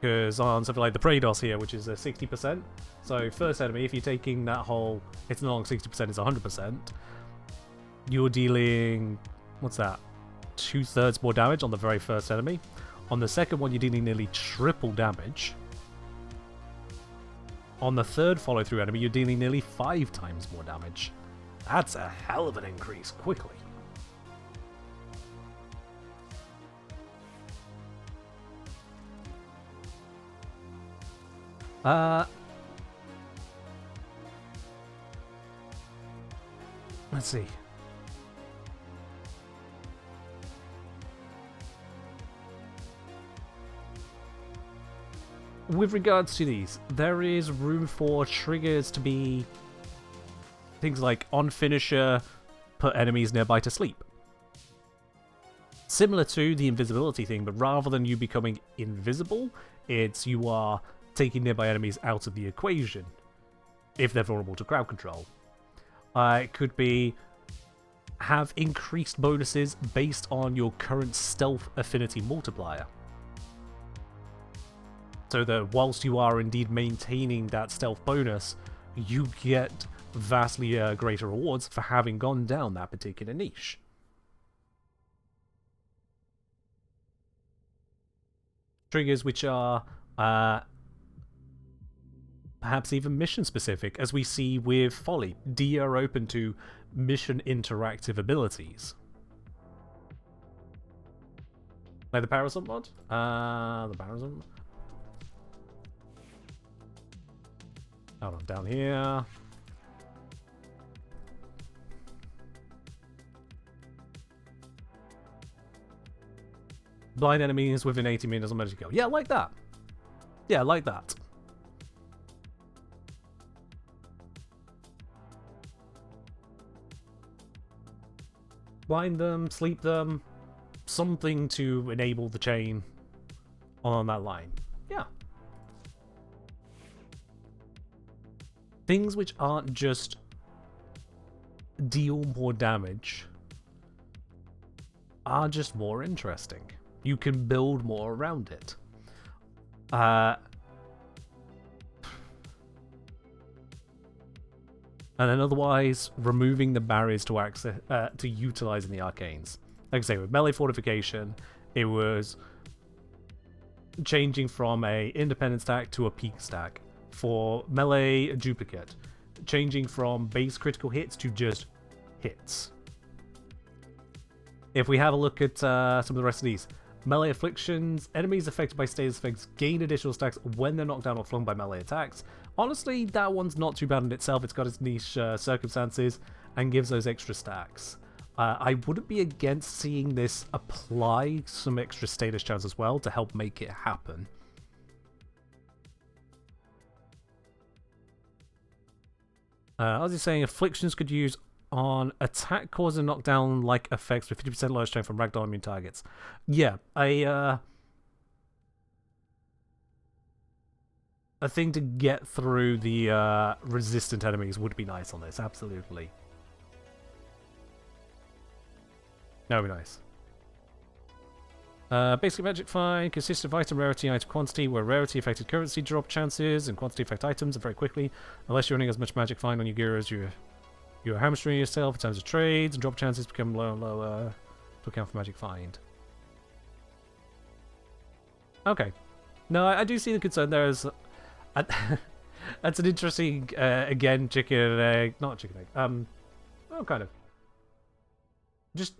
Because on something like the Praedos here, which is a 60%. So first enemy, if you're taking that whole, it's no longer 60%, it's 100%. You're dealing, what's that? 2/3 more damage on the very first enemy. On the second one, you're dealing nearly triple damage. On the third follow-through enemy, you're dealing nearly 5 times more damage. That's a hell of an increase, quickly. Let's see. With regards to these, there is room for triggers to be things like on finisher, put enemies nearby to sleep. Similar to the invisibility thing, but rather than you becoming invisible, it's you are taking nearby enemies out of the equation if they're vulnerable to crowd control. It could be have increased bonuses based on your current stealth affinity multiplier. So that whilst you are indeed maintaining that stealth bonus, you get vastly greater rewards for having gone down that particular niche. Triggers which are perhaps even mission specific, as we see with Folly. D are open to mission interactive abilities. Like the Parasol mod? The Parasol. Hold on, down here. Blind enemies within 80 meters of magic kill. Yeah, like that. Yeah, like that. Blind them, sleep them, something to enable the chain on that line. Yeah. Things which aren't just deal more damage are just more interesting. You can build more around it. And then otherwise, removing the barriers to access, to utilizing the arcanes. Like I say, with melee fortification, it was changing from a independent stack to a peak stack. For melee duplicate, changing from base critical hits to just hits. If we have a look at some of the rest of these, melee afflictions, enemies affected by status effects gain additional stacks when they're knocked down or flung by melee attacks. Honestly, that one's not too bad in itself. It's got its niche circumstances and gives those extra stacks. I wouldn't be against seeing this apply some extra status chance as well to help make it happen. I was just saying, afflictions could use on attack, cause, and knockdown like effects with 50% lower strength from ragdoll immune targets. Yeah, a thing to get through the resistant enemies would be nice on this, absolutely. That would be nice. Basic magic find consists of item rarity, item quantity, where rarity affected currency drop chances and quantity affect items very quickly. Unless you're running as much magic find on your gear as you're hamstring yourself in terms of trades, and drop chances become lower and lower to account for magic find. Okay. No, I do see the concern there. That's an interesting, again, chicken and egg. Not chicken egg. Oh, kind of. Just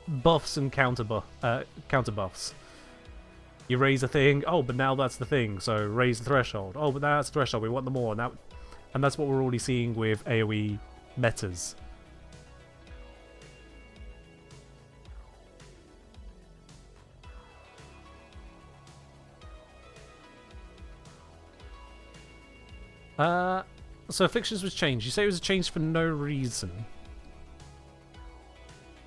buffs and counter buffs. You raise a thing, oh, but now that's the thing, so raise the threshold. Oh, but that's the threshold, we want the more. And that's what we're already seeing with AoE metas. So afflictions was changed. You say it was changed for no reason.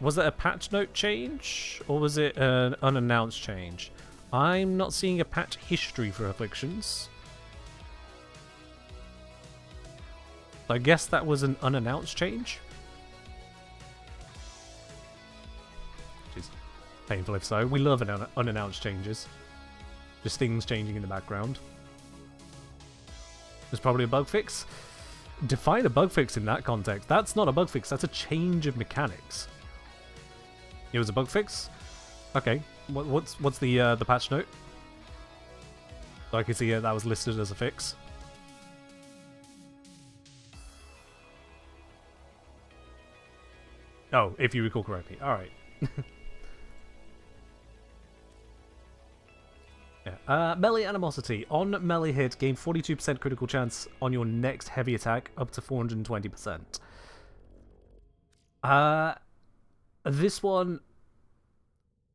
Was it a patch note change, or was it an unannounced change? I'm not seeing a patch history for afflictions. I guess that was an unannounced change. Which is painful if so. We love unannounced changes. Just things changing in the background. There's probably a bug fix. Define a bug fix in that context. That's not a bug fix, that's a change of mechanics. It was a bug fix? Okay. What's the patch note? So I can see that was listed as a fix. Oh, if you recall correctly. Alright. Yeah. Melee animosity. On melee hit, gain 42% critical chance on your next heavy attack, up to 420%. This one,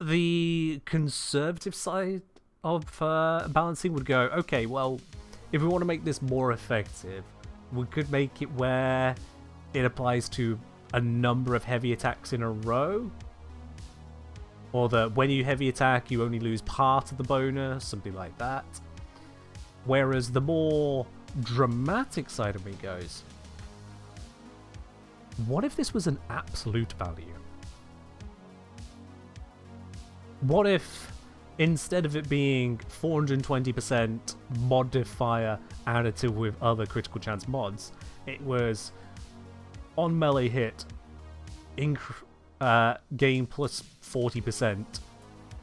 the conservative side of balancing would go, okay, well, if we want to make this more effective, we could make it where it applies to a number of heavy attacks in a row. Or that when you heavy attack, you only lose part of the bonus, something like that. Whereas the more dramatic side of me goes, what if this was an absolute value? What if, instead of it being 420% modifier additive with other critical chance mods, it was on melee hit, gain plus 40%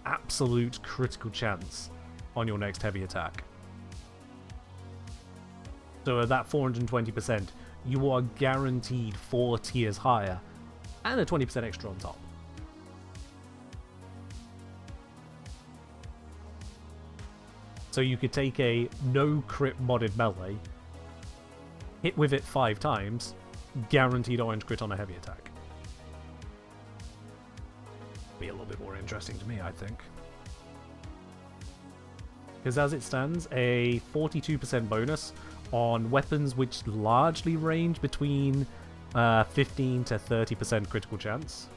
absolute critical chance on your next heavy attack. So at that 420%, you are guaranteed 4 tiers higher and a 20% extra on top. So you could take a no crit modded melee, hit with it 5 times, guaranteed orange crit on a heavy attack. Be a little bit more interesting to me, I think. Because as it stands, a 42% bonus on weapons which largely range between 15 to 30% critical chance,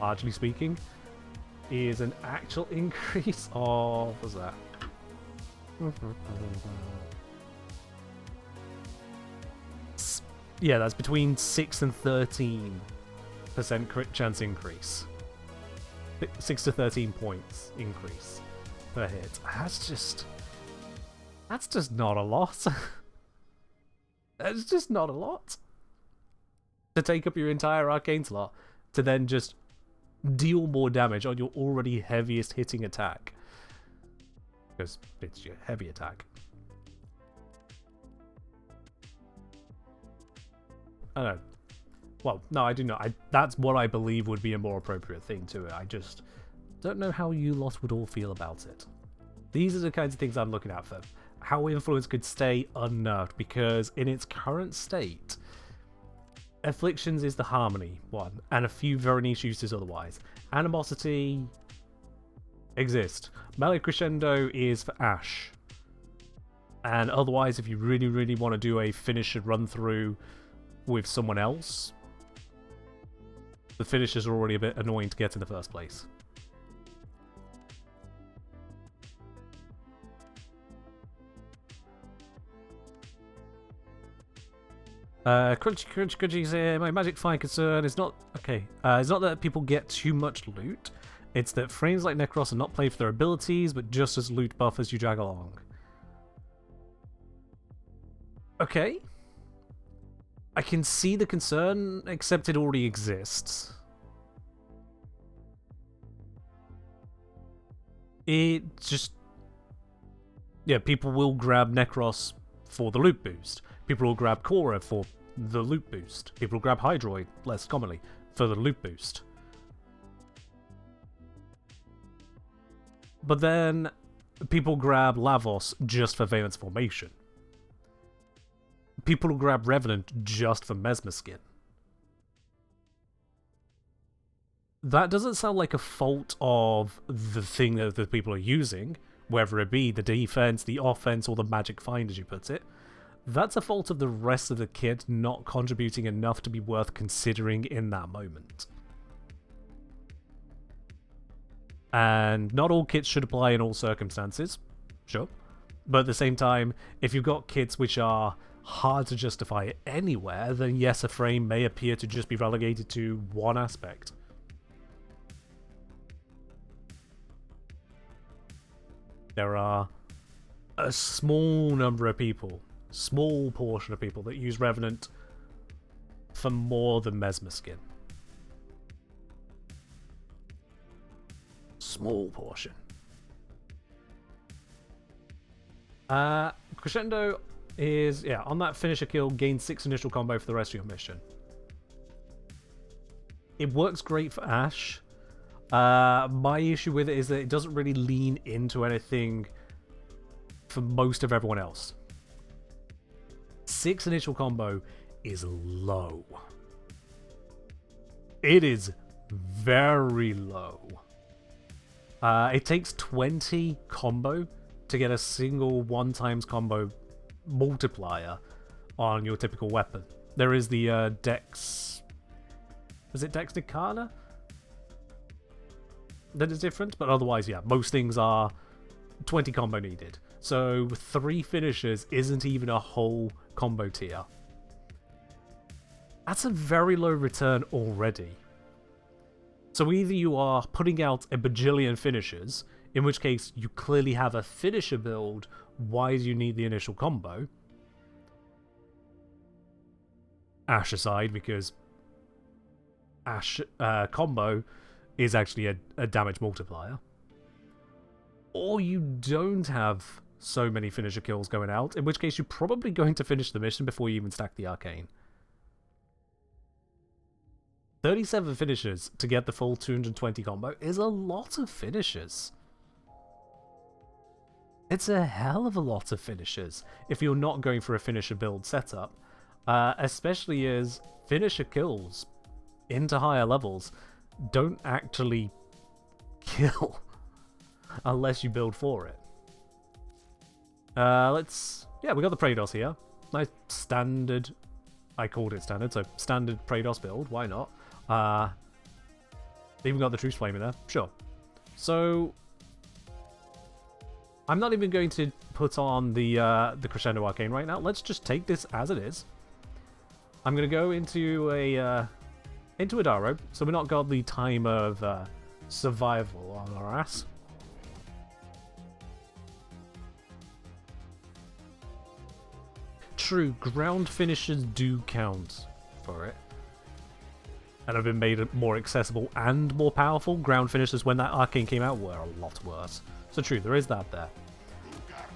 largely speaking, is an actual increase of, what was that? Yeah, that's between 6 and 13% crit chance increase. 6 to 13 points increase per hit. That's just not a lot. That's just not a lot. To take up your entire arcane slot to then just deal more damage on your already heaviest hitting attack. Because it's your heavy attack. I don't know. Well, no, I do not. That's what I believe would be a more appropriate thing to it. I just don't know how you lot would all feel about it. These are the kinds of things I'm looking at for how Influence could stay unnerved, because in its current state, Afflictions is the Harmony one, and a few very niche uses otherwise. Animosity exist. Melee Crescendo is for Ash. And otherwise, if you really, really want to do a finisher run through with someone else, the finishers are already a bit annoying to get in the first place. Crunchy say, my magic fine concern is not it's not that people get too much loot. It's that frames like Necros are not played for their abilities, but just as loot buff as you drag along. Okay. I can see the concern, except it already exists. It just... Yeah, people will grab Necros for the loot boost. People will grab Korra for the loot boost. People will grab Hydroid, less commonly, for the loot boost. But then people grab Lavos just for Valence Formation. People will grab Revenant just for Mesmer Skin. That doesn't sound like a fault of the thing that the people are using, whether it be the defense, the offense, or the magic find, as you put it. That's a fault of the rest of the kit not contributing enough to be worth considering in that moment. And not all kits should apply in all circumstances, sure. But at the same time, if you've got kits which are hard to justify anywhere, then yes, a frame may appear to just be relegated to one aspect. There are a small number of people, small portion of people that use Revenant for more than Mesmer Skin. Small portion. Crescendo is, yeah, on that finisher kill, gain 6 initial combo for the rest of your mission. It works great for Ash. My issue with it is that it doesn't really lean into anything for most of everyone else. 6 initial combo is low. It is very low. It takes 20 combo to get a single 1x combo multiplier on your typical weapon. There is the Dex... Is it Dex Nicana? That is different, but otherwise, yeah, most things are 20 combo needed. So 3 finishers isn't even a whole combo tier. That's a very low return already. So either you are putting out a bajillion finishers, in which case you clearly have a finisher build, why do you need the initial combo? Ash aside, because Ash combo is actually a damage multiplier. Or you don't have so many finisher kills going out, in which case you're probably going to finish the mission before you even stack the arcane. 37 finishers to get the full 220 combo is a lot of finishers. It's a hell of a lot of finishers if you're not going for a finisher build setup, especially as finisher kills into higher levels don't actually kill unless you build for it. Yeah, we got the Praedos here. Nice standard, I called it standard, so standard Praedos build, why not? Even got the Truce Flame in there, sure. So, I'm not even going to put on the Crescendo Arcane right now. Let's just take this as it is. I'm going to go into a Daro, so we're not got the time of survival on our ass. True, ground finishers do count for it. And have been made more accessible and more powerful. Ground finishers, when that Arcane came out, were a lot worse. So true, there is that there.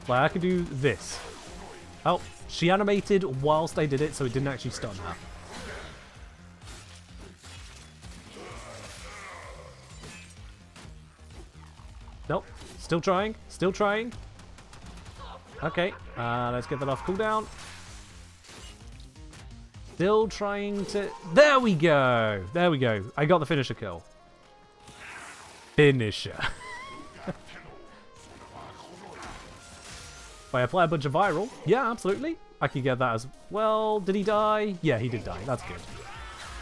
Like, I could do this. Oh, she animated whilst I did it, so it didn't actually stun her. Nope, still trying, still trying. Okay, let's get that off cooldown. Still trying to... There we go! There we go. I got the finisher kill. Finisher. If I apply a bunch of viral, yeah, absolutely. I can get that as well. Did he die? Yeah, he did die. That's good.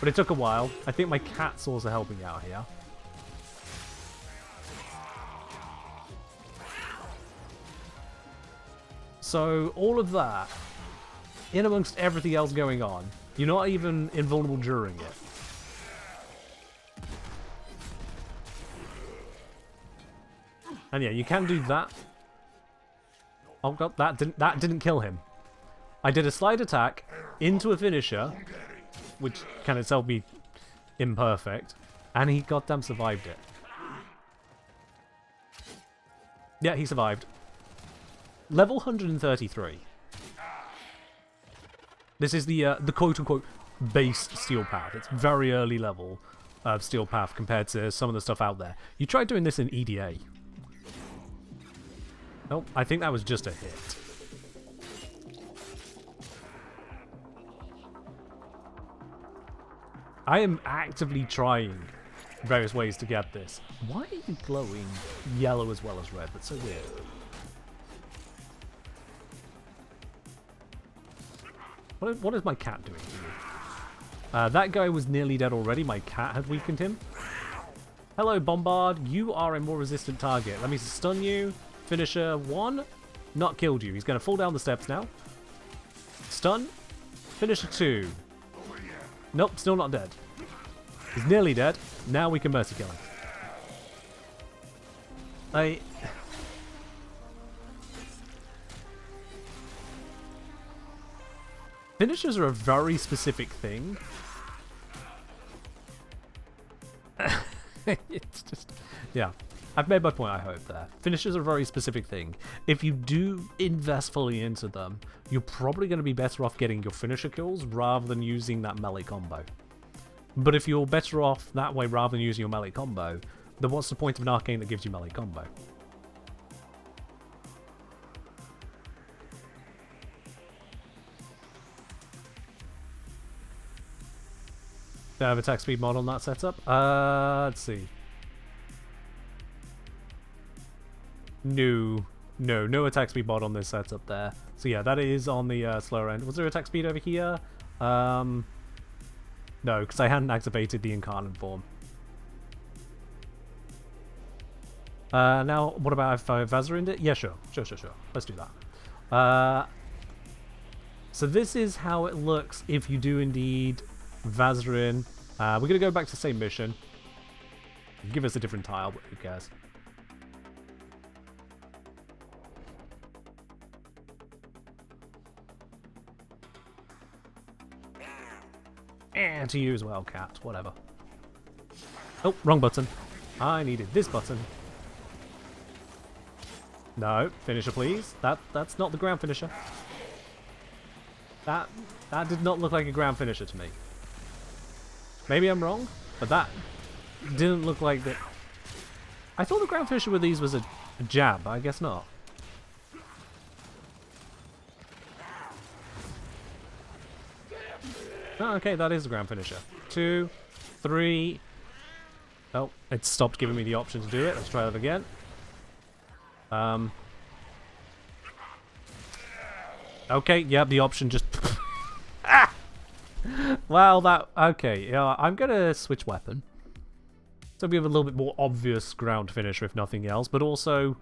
But it took a while. I think my cat's also helping out here. So, all of that, in amongst everything else going on, you're not even invulnerable during it. And yeah, you can do that. Oh god, that didn't kill him. I did a slide attack into a finisher, which can itself be imperfect, and he goddamn survived it. Yeah, he survived. Level 133. This is the quote-unquote base Steel Path. It's very early level of Steel Path compared to some of the stuff out there. You tried doing this in EDA. Nope, I think that was just a hit. I am actively trying various ways to get this. Why are you glowing yellow as well as red? That's so weird. What is my cat doing here? That guy was nearly dead already. My cat had weakened him. Hello, Bombard. You are a more resistant target. Let me stun you. Finisher 1. Not killed you. He's going to fall down the steps now. Stun. Finisher 2. Nope, still not dead. He's nearly dead. Now we can mercy kill him. Finishers are a very specific thing. It's just... Yeah. I've made my point, I hope, there. Finishers are a very specific thing. If you do invest fully into them, you're probably going to be better off getting your finisher kills rather than using that melee combo. But if you're better off that way rather than using your melee combo, then what's the point of an arcane that gives you melee combo? Do I have attack speed mod on that setup? Let's see. No attack speed mod on this setup there. So yeah, that is on the slower end. Was there attack speed over here? No, because I hadn't activated the incarnate form. Now, what about if I Vazarined it? Yeah, sure. Let's do that. So this is how it looks if you do indeed Vazarin. We're going to go back to the same mission. Give us a different tile, but who cares? And to you as well, cat. Whatever. Oh, wrong button. I needed this button. No, finisher, please. That's not the ground finisher. That did not look like a ground finisher to me. Maybe I'm wrong, but that didn't look like that. I thought the ground finisher with these was a jab, but I guess not. Oh, okay, that is the ground finisher. 2, 3. Oh, it stopped giving me the option to do it. Let's try that again. Okay, yeah, the option just... Ah! Well, that... Okay, yeah, I'm gonna switch weapon. So we have a little bit more obvious ground finisher, if nothing else. But also,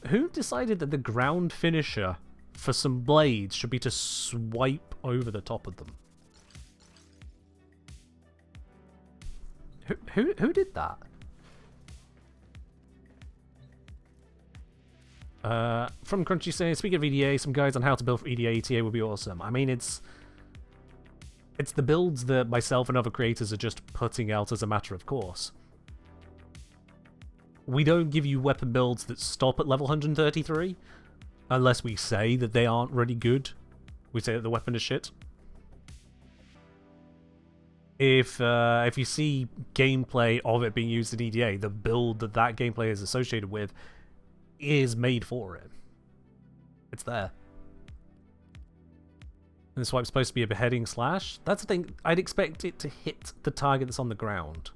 who decided that the ground finisher for some blades should be to swipe over the top of them? Who did that? From Crunchy saying, speaking of EDA, some guides on how to build for EDA ETA would be awesome. I mean, it's the builds that myself and other creators are just putting out as a matter of course. We don't give you weapon builds that stop at level 133, unless we say that they aren't really good. We say that the weapon is shit. If you see gameplay of it being used in EDA, the build that gameplay is associated with is made for it. It's there. And the swipe's supposed to be a beheading slash. That's the thing. I'd expect it to hit the target that's on the ground.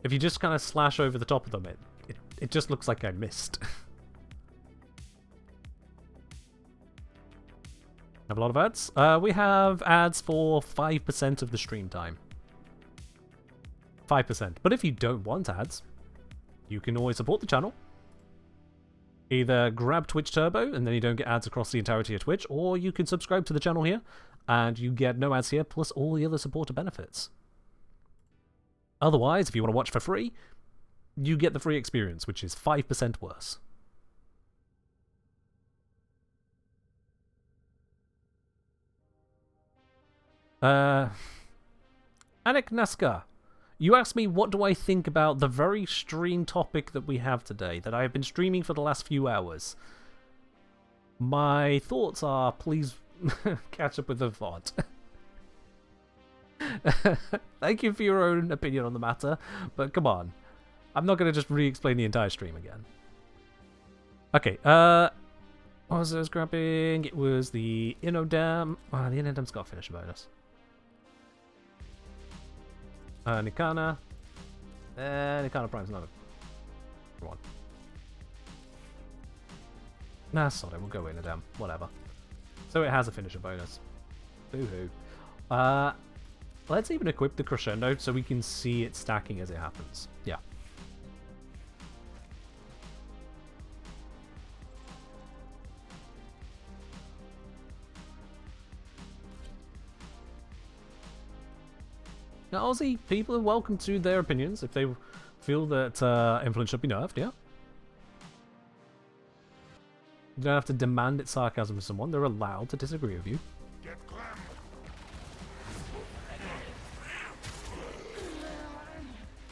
If you just kind of slash over the top of them, it just looks like I missed. Have a lot of ads. We have ads for 5% of the stream time. 5%. But if you don't want ads, you can always support the channel. Either grab Twitch Turbo and then you don't get ads across the entirety of Twitch, or you can subscribe to the channel here and you get no ads here, plus all the other supporter benefits. Otherwise, if you want to watch for free, you get the free experience, which is 5% worse. Anik Naska, you asked me what do I think about the very stream topic that we have today, that I have been streaming for the last few hours. My thoughts are, please catch up with the VOD. Thank you for your own opinion on the matter, but come on. I'm not going to just re-explain the entire stream again. Okay, what was I grabbing? It was the Inodam. Oh, the Inodam's got a finisher bonus. Nikana. Nikana Prime's not a one. Nah, sorry, we'll go Inodam. Whatever. So it has a finisher bonus. Boo-hoo. Let's even equip the Crescendo so we can see it stacking as it happens. Yeah. Now, Aussie, people are welcome to their opinions if they feel that Influence should be nerfed, yeah? You don't have to demand its sarcasm from someone, they're allowed to disagree with you.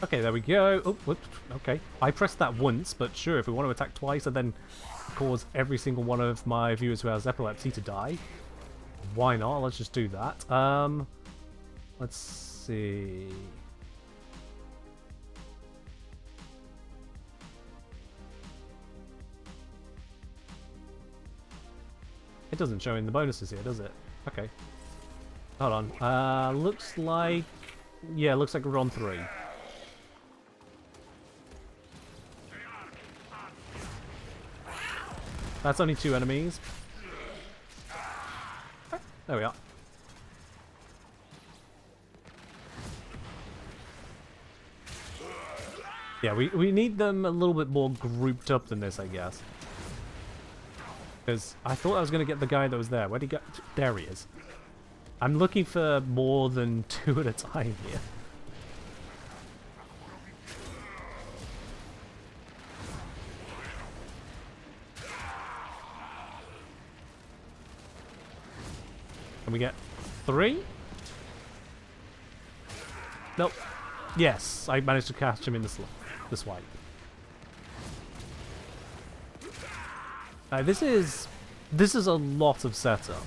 Okay, there we go. Oh, whoops. Okay. I pressed that once, but sure, if we want to attack twice and then cause every single one of my viewers who has epilepsy to die, why not? Let's just do that. Let's see. It doesn't show in the bonuses here, does it? Okay. Hold on. Looks like... Yeah, looks like we're on 3. That's only 2 enemies. There we are. Yeah, we need them a little bit more grouped up than this, I guess. Because I thought I was going to get the guy that was there. Where'd he go? There he is. I'm looking for more than 2 at a time here. Can we get 3? Nope. Yes, I managed to catch him in the swipe. This This is a lot of setup.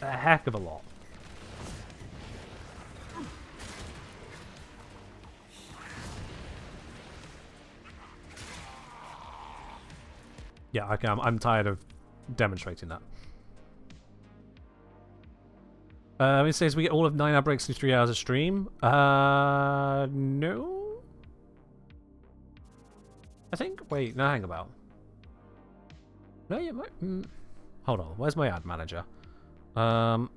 A heck of a lot. Yeah, okay, I'm tired of demonstrating that. It says we get all of 9 outbreaks in 3 hours of stream. No? I think, wait, no, hang about. No, you might, hold on, where's my ad manager? Running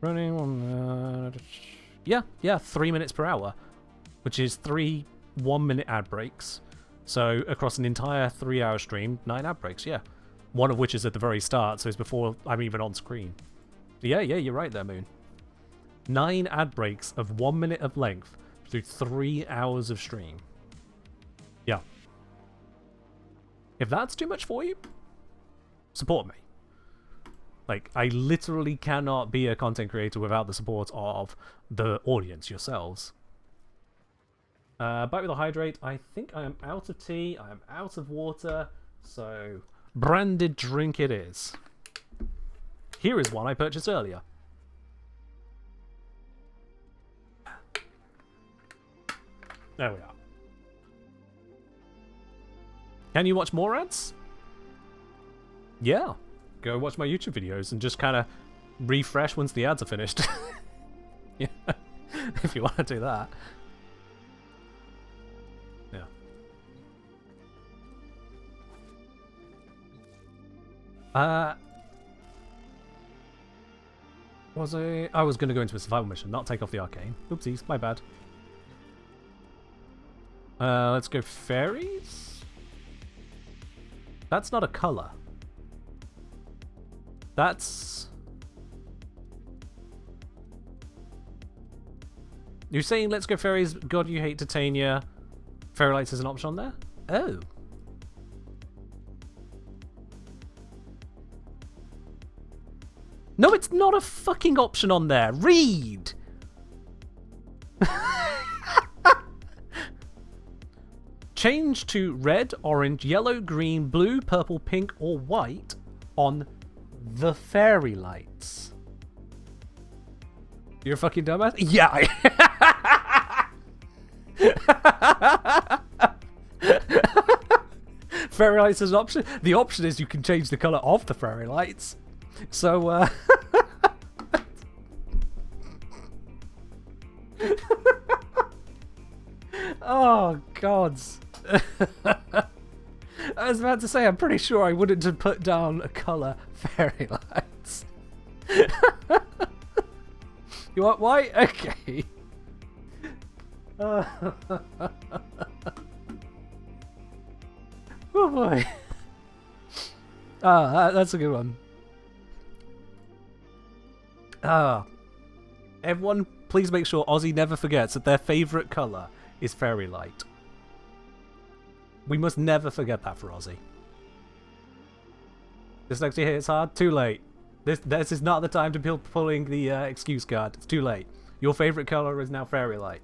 on, yeah, 3 minutes per hour, which is 3 1-minute ad breaks. So across an entire 3-hour stream, 9 ad breaks, yeah. One of which is at the very start, so it's before I'm even on screen. Yeah, you're right there, Moon. 9 ad breaks of 1 minute of length through 3 hours of stream. Yeah. If that's too much for you, support me. Like, I literally cannot be a content creator without the support of the audience yourselves. Bite with a hydrate. I think I am out of tea. I am out of water. So, branded drink it is. Here is one I purchased earlier. There we are. Can you watch more ads? Yeah. Go watch my YouTube videos and just kind of refresh once the ads are finished. Yeah. If you want to do that. Yeah. I was going to go into a survival mission, not take off the arcane. Oopsies, my bad. Let's go fairies? That's not a color. That's... You're saying let's go fairies, God you hate Titania. Fairy lights is an option on there? Oh. No, it's not a fucking option on there. Read! Change to red, orange, yellow, green, blue, purple, pink, or white on the fairy lights. You're a fucking dumbass? Yeah. Fairy lights is an option. The option is you can change the color of the fairy lights. So, oh, gods. I was about to say, I'm pretty sure I wouldn't have put down a colour fairy lights. You want white? Okay. Oh boy. Ah, that's a good one. Everyone, please make sure Ozzy never forgets that their favourite colour is fairy light. We must never forget that for Ozzy. Dyslexia hits hard. Too late. This is not the time to be pulling the excuse card. It's too late. Your favourite colour is now fairy light.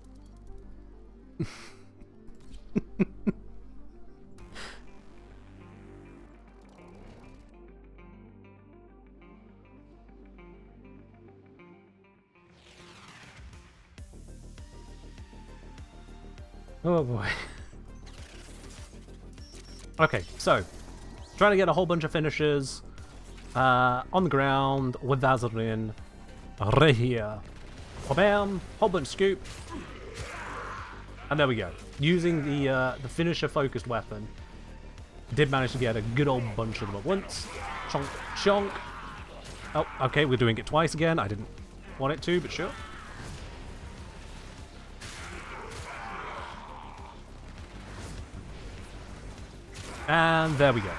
Oh boy. Okay, so trying to get a whole bunch of finishers on the ground with Azarin right here. Bam, whole bunch of scoop, and there we go. Using the finisher focused weapon, did manage to get a good old bunch of them at once. Chonk, chonk. Oh, okay, we're doing it twice again. I didn't want it to, but sure. And there we go.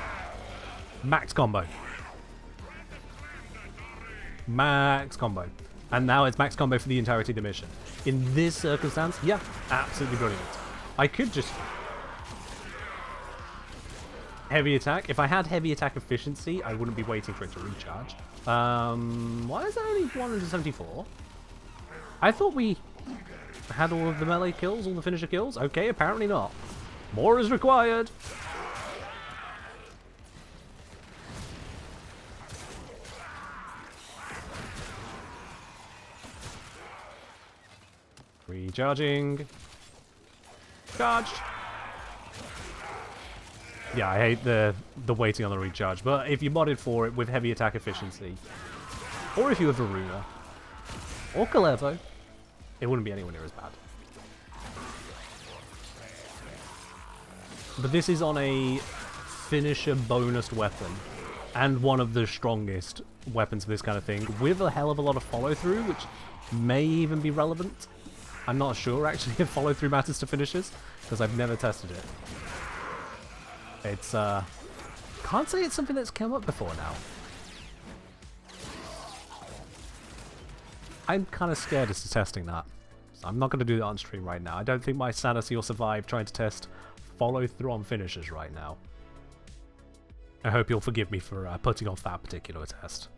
Max combo. Max combo. And now it's max combo for the entirety of the mission. In this circumstance, yeah, absolutely brilliant. I could just... Heavy attack. If I had heavy attack efficiency, I wouldn't be waiting for it to recharge. Why is that only 174? I thought we had all of the melee kills, all the finisher kills. Okay, apparently not. More is required. Recharging. Charged. Yeah, I hate the waiting on the recharge, but if you modded for it with heavy attack efficiency, or if you have Varuna, or Kalevo, it wouldn't be anywhere near as bad. But this is on a finisher bonus weapon, and one of the strongest weapons for this kind of thing, with a hell of a lot of follow-through, which may even be relevant. I'm not sure, actually, if follow-through matters to finishers, because I've never tested it. It's, can't say it's something that's come up before now. I'm kind of scared as to testing that. So I'm not going to do that on stream right now. I don't think my sanity will survive trying to test follow-through on finishers right now. I hope you'll forgive me for putting off that particular test.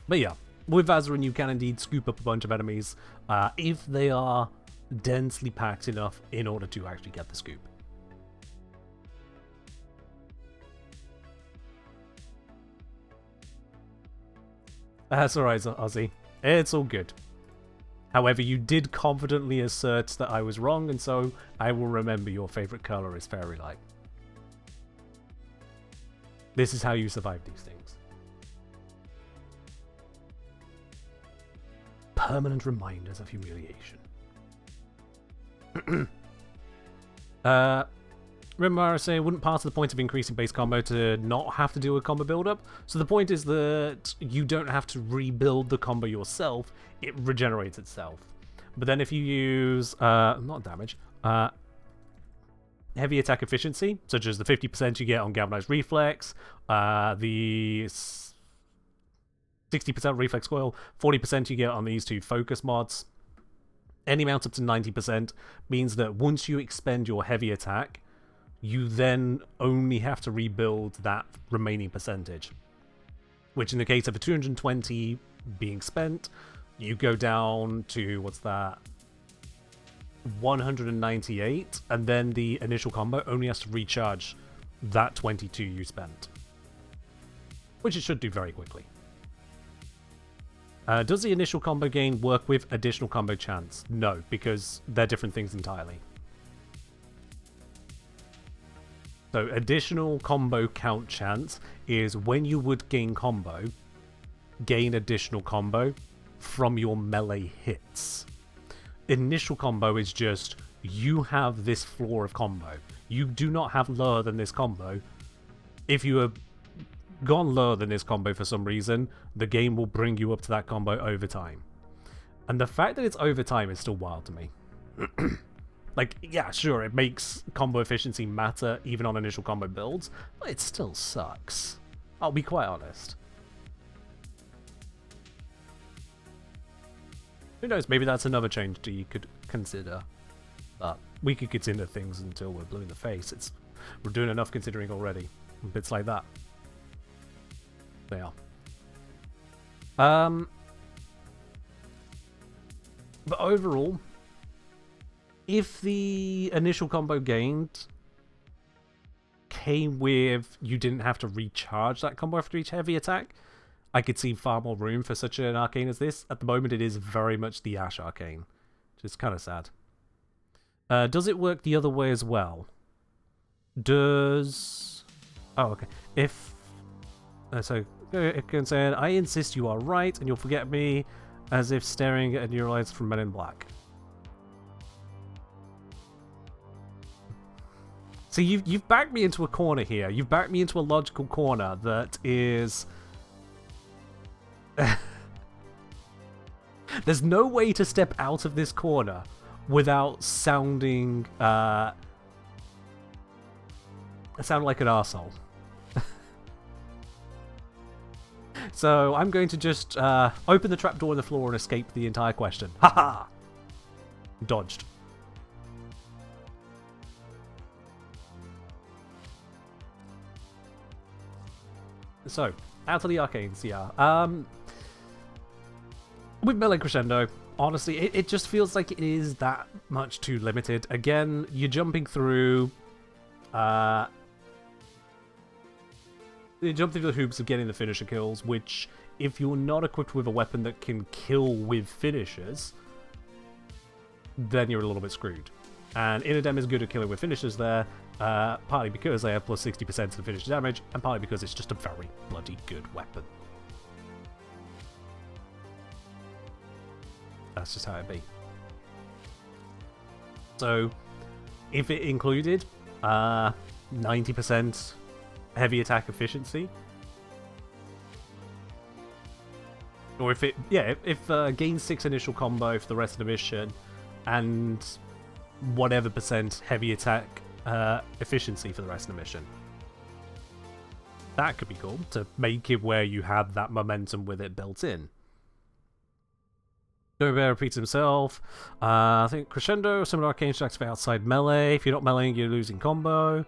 But yeah, with Vazarin you can indeed scoop up a bunch of enemies if they are densely packed enough in order to actually get the scoop. That's alright, Ozzy. It's all good. However, you did confidently assert that I was wrong, and so I will remember your favourite colour is fairy light. This is how you survive these things. Permanent reminders of humiliation. Remember I say wouldn't part of the point of increasing base combo to not have to do a combo build-up? So the point is that you don't have to rebuild the combo yourself, it regenerates itself. But then if you use, not damage, heavy attack efficiency, such as the 50% you get on Galvanized Reflex, the 60% Reflex Coil, 40% you get on these two Focus mods, any amount up to 90% means that once you expend your heavy attack, you then only have to rebuild that remaining percentage. Which in the case of a 220 being spent, you go down to, what's that, 198, and then the initial combo only has to recharge that 22 you spent. Which it should do very quickly. Does the initial combo gain work with additional combo chance? No, because they're different things entirely. So additional combo count chance is when you would gain combo, gain additional combo from your melee hits. Initial combo is just, you have this floor of combo. You do not have lower than this combo. If you have gone lower than this combo for some reason, the game will bring you up to that combo over time. And the fact that it's over time is still wild to me. Like, yeah, sure, it makes combo efficiency matter even on initial combo builds, but it still sucks. I'll be quite honest. Who knows, maybe that's another change that you could consider. But we could consider things until we're blue in the face. We're doing enough considering already. Bits like that. They are. But overall, if the initial combo gained came with you didn't have to recharge that combo after each heavy attack, I could see far more room for such an arcane as this. At the moment, it is very much the Ash arcane, which is kind of sad. Does it work the other way as well? Does... Oh, okay. If... so, it can say, I insist you are right, and you'll forget me, as if staring at neuralites from Men in Black. So you've backed me into a corner here. You've backed me into a logical corner that is... There's no way to step out of this corner without sounding... sound like an arsehole. So I'm going to just open the trapdoor in the floor and escape the entire question. Haha! Dodged. So, out of the arcanes, yeah. With melee crescendo, honestly, it just feels like it is that much too limited. Again, you're jumping through... you jump through the hoops of getting the finisher kills, which, if you're not equipped with a weapon that can kill with finishers, then you're a little bit screwed. And Inodem is good at killing with finishers there, partly because they have plus 60% to the finisher damage, and partly because it's just a very bloody good weapon. That's just how it be. So, if it included 90% heavy attack efficiency, or if it, yeah, if gains 6 initial combo for the rest of the mission, and whatever percent heavy attack efficiency for the rest of the mission, that could be cool to make it where you have that momentum with it built in. Bear repeats himself. I think Crescendo, similar arcane stacks for outside melee. If you're not meleeing, you're losing combo.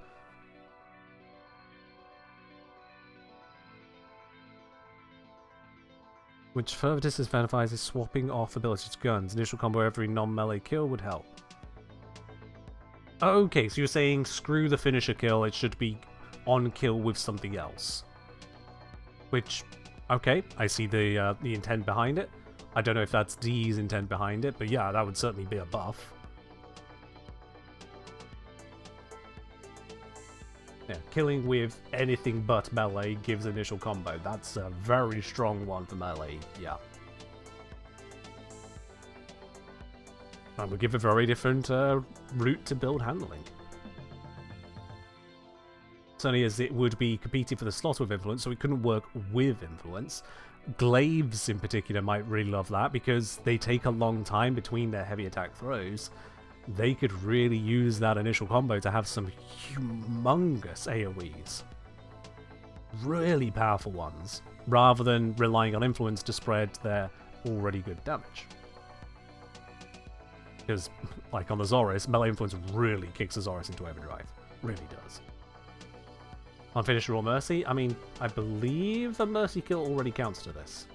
Which further disadvantages is swapping off abilities to guns. Initial combo every non-melee kill would help. Okay, so you're saying screw the finisher kill, it should be on kill with something else. Which, okay, I see the intent behind it. I don't know if that's D's intent behind it, but yeah, that would certainly be a buff. Yeah, killing with anything but melee gives initial combo. That's a very strong one for melee, yeah. And would give a very different route to build handling. Certainly as it would be competing for the slot with influence, so it couldn't work with influence. Glaives in particular might really love that because they take a long time between their heavy attack throws. They could really use that initial combo to have some humongous AoEs. Really powerful ones, rather than relying on influence to spread their already good damage. Because, like on the Zoris, melee influence really kicks the Zoris into overdrive. Really does. On Finisher or Mercy, I mean, I believe the Mercy kill already counts to this.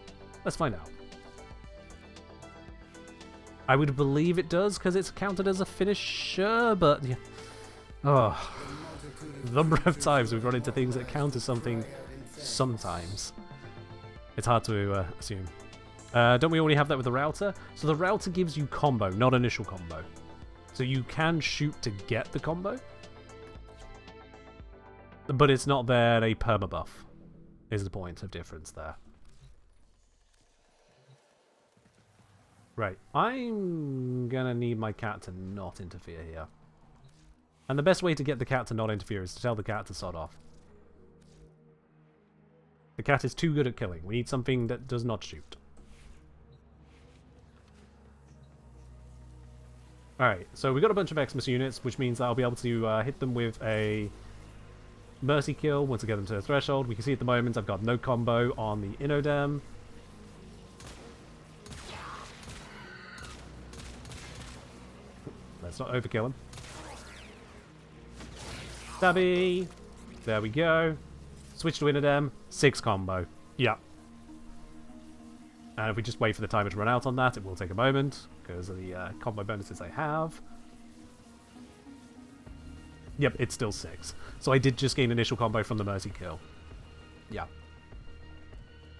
Let's find out. I would believe it does, because it's counted as a finisher, but... Yeah. Oh. The number of times we've run into things that count as something sometimes. It's hard to assume. Don't we already have that with the router? So the router gives you combo, not initial combo. So you can shoot to get the combo, but it's not there a permabuff, is the point of difference there. Right, I'm gonna need my cat to not interfere here. And the best way to get the cat to not interfere is to tell the cat to sod off. The cat is too good at killing. We need something that does not shoot. Alright, so we got a bunch of Xmas units, which means that I'll be able to hit them with a Mercy kill once I get them to the threshold. We can see at the moment I've got no combo on the Inodem. Let's not overkill him. Stabby! There we go. Switch to Inodem. 6 combo. Yeah. And if we just wait for the timer to run out on that, it will take a moment, because of the combo bonuses I have. Yep, it's still 6. So I did just gain initial combo from the Mercy kill. Yeah.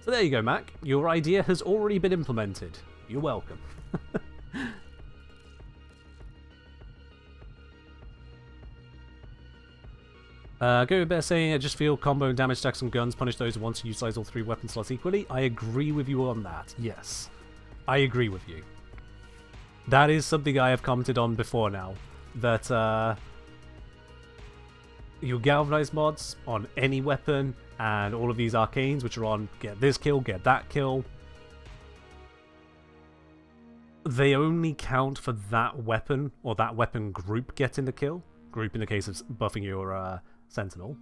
So there you go, Mac. Your idea has already been implemented. You're welcome. Go Bear saying, I just feel combo and damage stacks on guns punish those who want to utilize all 3 weapon slots equally. I agree with you on that, yes. I agree with you. That is something I have commented on before now. That, your galvanized mods on any weapon, and all of these arcanes, which are on get this kill, get that kill, they only count for that weapon, or that weapon group getting the kill. Group in the case of buffing your Sentinel.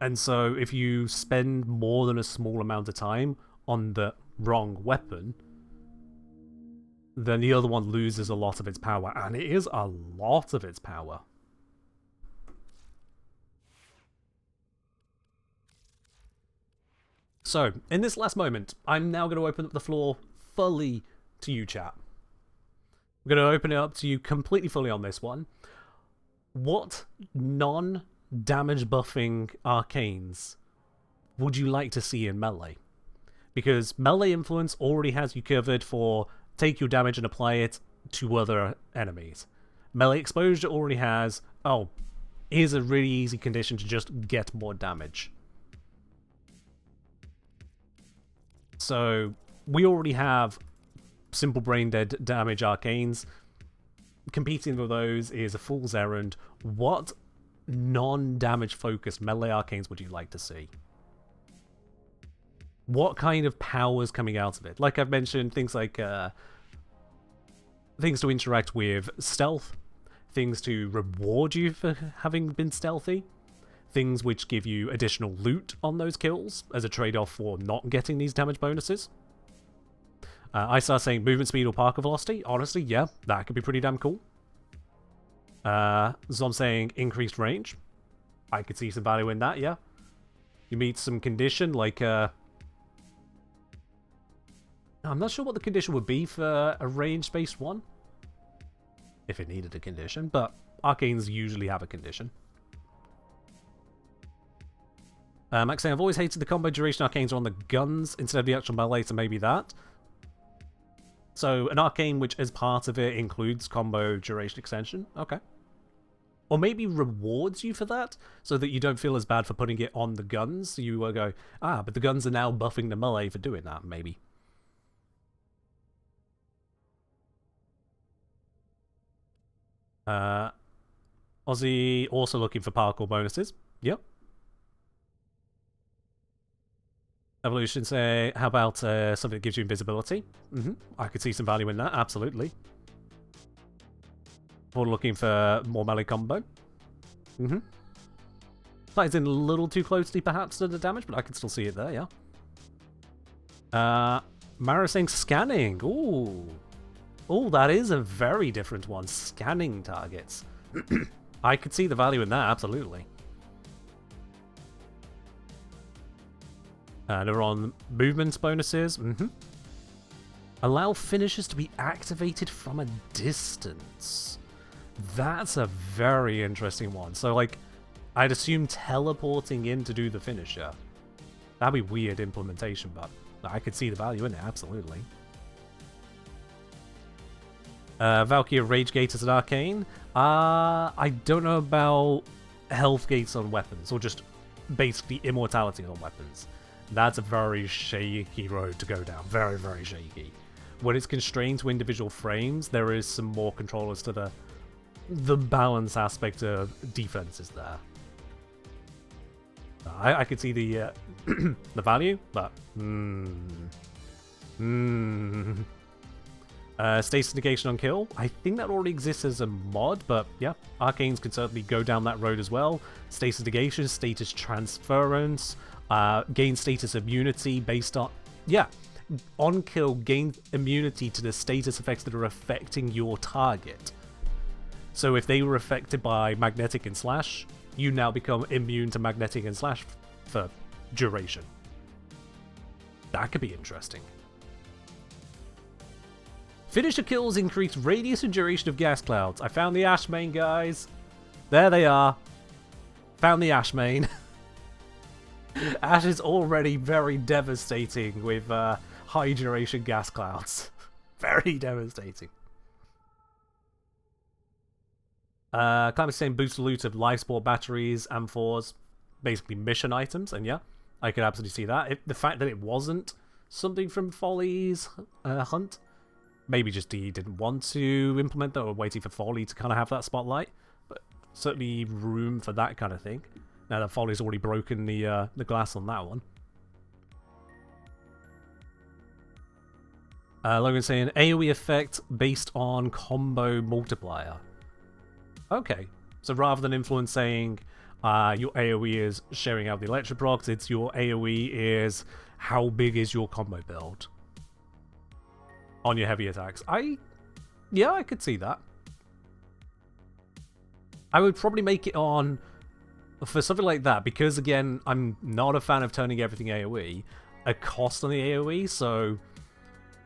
And so if you spend more than a small amount of time on the wrong weapon, then the other one loses a lot of its power, and it is a lot of its power. So, in this last moment, I'm now going to open up the floor fully to you, chat. I'm going to open it up to you completely fully on this one. What non-damage buffing arcanes would you like to see in melee? Because melee influence already has you covered for take your damage and apply it to other enemies. Melee exposure already has, oh, here's a really easy condition to just get more damage. So, we already have simple brain dead damage arcanes. Competing with those is a fool's errand. What non-damage focused melee arcanes would you like to see? What kind of powers coming out of it? Like I've mentioned, things like things to interact with stealth, things to reward you for having been stealthy, things which give you additional loot on those kills as a trade-off for not getting these damage bonuses. I start saying movement speed or parkour velocity. Honestly, yeah, that could be pretty damn cool. So I'm saying increased range. I could see some value in that, yeah. You meet some condition like I'm not sure what the condition would be for a range-based one. If it needed a condition, but arcanes usually have a condition. Max saying, I've always hated the combo duration arcanes are on the guns instead of the actual melee, so maybe that. So, an arcane which as part of it includes combo duration extension? Okay. Or maybe rewards you for that, so that you don't feel as bad for putting it on the guns. So you go, ah, but the guns are now buffing the melee for doing that, maybe. Aussie also looking for parkour bonuses. Yep. Evolution say, how about something that gives you invisibility? I could see some value in that, absolutely. We're looking for more melee combo. Slides in a little too closely, perhaps, to the damage, but I can still see it there, yeah. Mara saying scanning. Ooh. Oh, that is a very different one. Scanning targets. I could see the value in that, absolutely. They're on movement bonuses. Allow finishers to be activated from a distance. That's a very interesting one. So, like, I'd assume teleporting in to do the finisher. That'd be weird implementation, but I could see the value in it, absolutely. Valkyrie Rage Gate as an arcane. I don't know about health gates on weapons, or just basically immortality on weapons. That's a very shaky road to go down. Very, very shaky. When it's constrained to individual frames, there is some more control as to the balance aspect of defenses there. I could see the the value, but status negation on kill. I think that already exists as a mod, but yeah, arcanes can certainly go down that road as well. Status negation, status transference, gain status immunity based on... Yeah, on kill, gain immunity to the status effects that are affecting your target. So if they were affected by magnetic and slash, you now become immune to magnetic and slash for duration. That could be interesting. Finisher kills increase radius and duration of gas clouds. I found the Ash main, guys. There they are. Found the Ash main. Ash is already very devastating with high duration gas clouds. Very devastating. Climate saying boost loot of life support batteries, amphors, basically mission items, and yeah, I could absolutely see that. The fact that it wasn't something from Folly's hunt, maybe just he didn't want to implement that or waiting for Folly to kind of have that spotlight, but certainly room for that kind of thing. Now that Folly's already broken the glass on that one. Logan saying AoE effect based on combo multiplier. Okay, so rather than influence saying your AoE is sharing out the electric procs, it's your AoE is how big is your combo build on your heavy attacks. Yeah, I could see that. I would probably make it on for something like that, because again, I'm not a fan of turning everything AoE. a cost on the AoE, so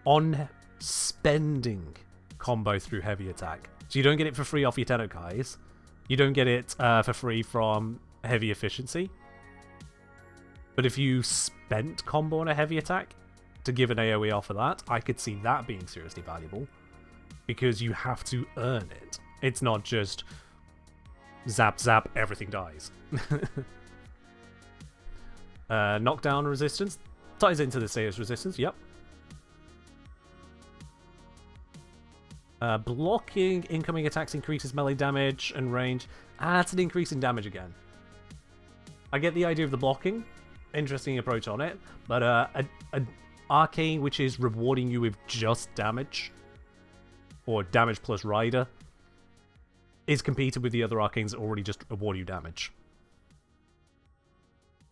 on spending combo through heavy attack. So you don't get it for free off your Tenokais. You don't get it for free from heavy efficiency. But if you spent combo on a heavy attack to give an AoE off of that, I could see that being seriously valuable. Because you have to earn it. It's not just zap, zap, everything dies. Knockdown resistance ties into the Sayers resistance, yep. Blocking incoming attacks increases melee damage and range. That's an increase in damage again. I get the idea of the blocking. Interesting approach on it. But an arcane which is rewarding you with just damage, or damage plus rider, is competed with the other arcanes that already just award you damage.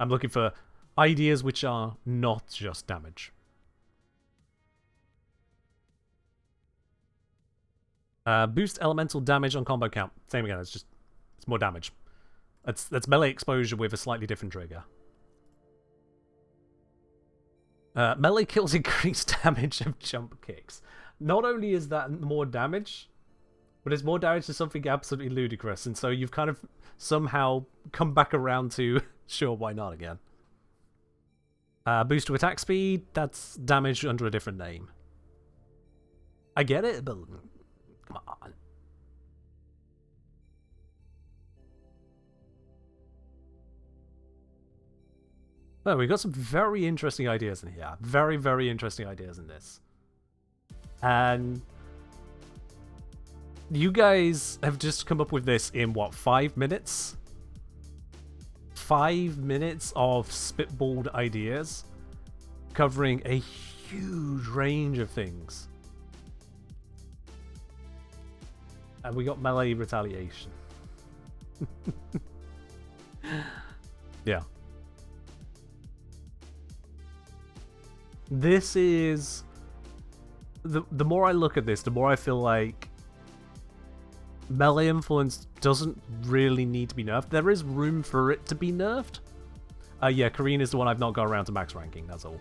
I'm looking for ideas which are not just damage. Boost elemental damage on combo count. Same again, it's more damage. That's melee exposure with a slightly different trigger. Melee kills increase damage of jump kicks. Not only is that more damage, but it's more damage to something absolutely ludicrous, and so you've kind of somehow come back around to sure, why not again. Boost to attack speed, that's damage under a different name. I get it, but come on. Oh, we've got some very interesting ideas in here. Very, very interesting ideas in this. And you guys have just come up with this in, what, 5 minutes? 5 minutes of spitballed ideas covering a huge range of things. And we got melee retaliation. Yeah. This is... The more I look at this, the more I feel like melee influence doesn't really need to be nerfed. There is room for it to be nerfed. Yeah, Kareen is the one I've not got around to max ranking, that's all.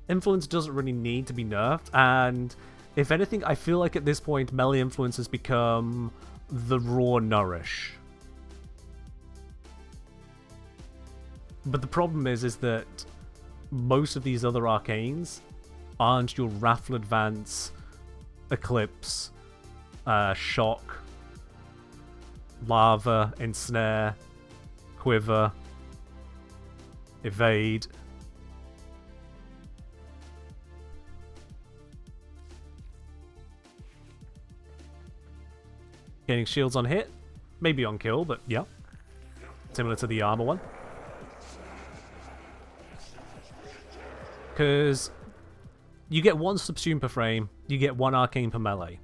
Influence doesn't really need to be nerfed, and if anything, I feel like at this point, melee influence has become the raw nourish. But the problem is that most of these other arcanes aren't your Raffle Advance, Eclipse, Shock, Lava, Ensnare, Quiver, Evade. Getting shields on hit, maybe on kill, but yeah. Similar to the armor one. Because you get 1 subsume per frame, you get 1 arcane per melee.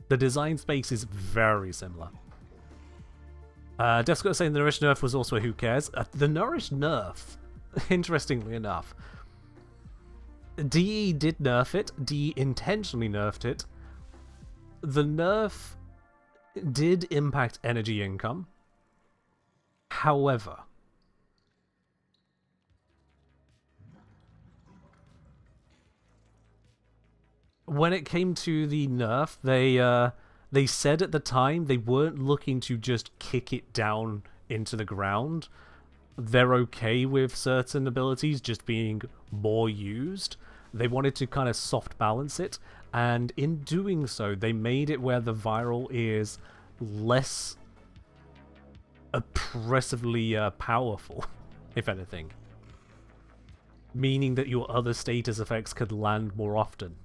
The design space is very similar. Defscott saying the Nourish nerf was also a who cares. The Nourish nerf, interestingly enough, DE did nerf it, DE intentionally nerfed it. The nerf did impact energy income. However, when it came to the nerf, they said at the time they weren't looking to just kick it down into the ground. They're okay with certain abilities just being more used. They wanted to kind of soft balance it, and in doing so, they made it where the viral is less oppressively powerful, if anything. Meaning that your other status effects could land more often.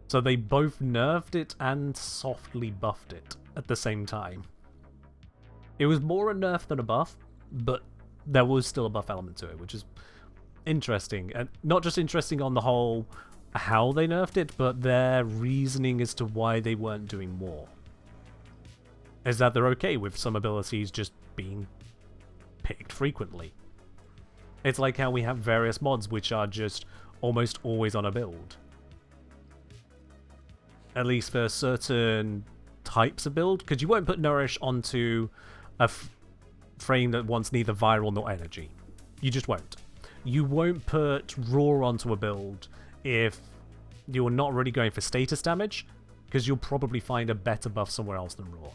So they both nerfed it and softly buffed it at the same time. It was more a nerf than a buff, but there was still a buff element to it, which is interesting. And not just interesting on the whole how they nerfed it, but their reasoning as to why they weren't doing more. Is that they're okay with some abilities just being picked frequently. It's like how we have various mods which are just almost always on a build. At least for certain types of build, because you won't put Nourish onto a frame that wants neither viral nor energy. You just won't. You won't put Raw onto a build if you're not really going for status damage, because you'll probably find a better buff somewhere else than Raw.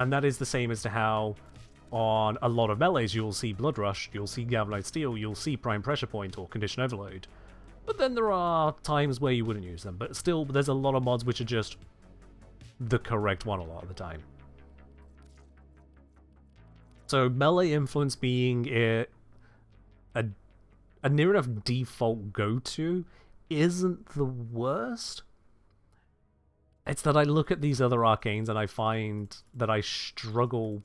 And that is the same as to how on a lot of melees you'll see Blood Rush, you'll see Galvanized Steel, you'll see Prime Pressure Point or Condition Overload. But then there are times where you wouldn't use them. But still, there's a lot of mods which are just the correct one a lot of the time. So melee influence being a near enough default go-to isn't the worst. It's that I look at these other arcanes and I find that I struggle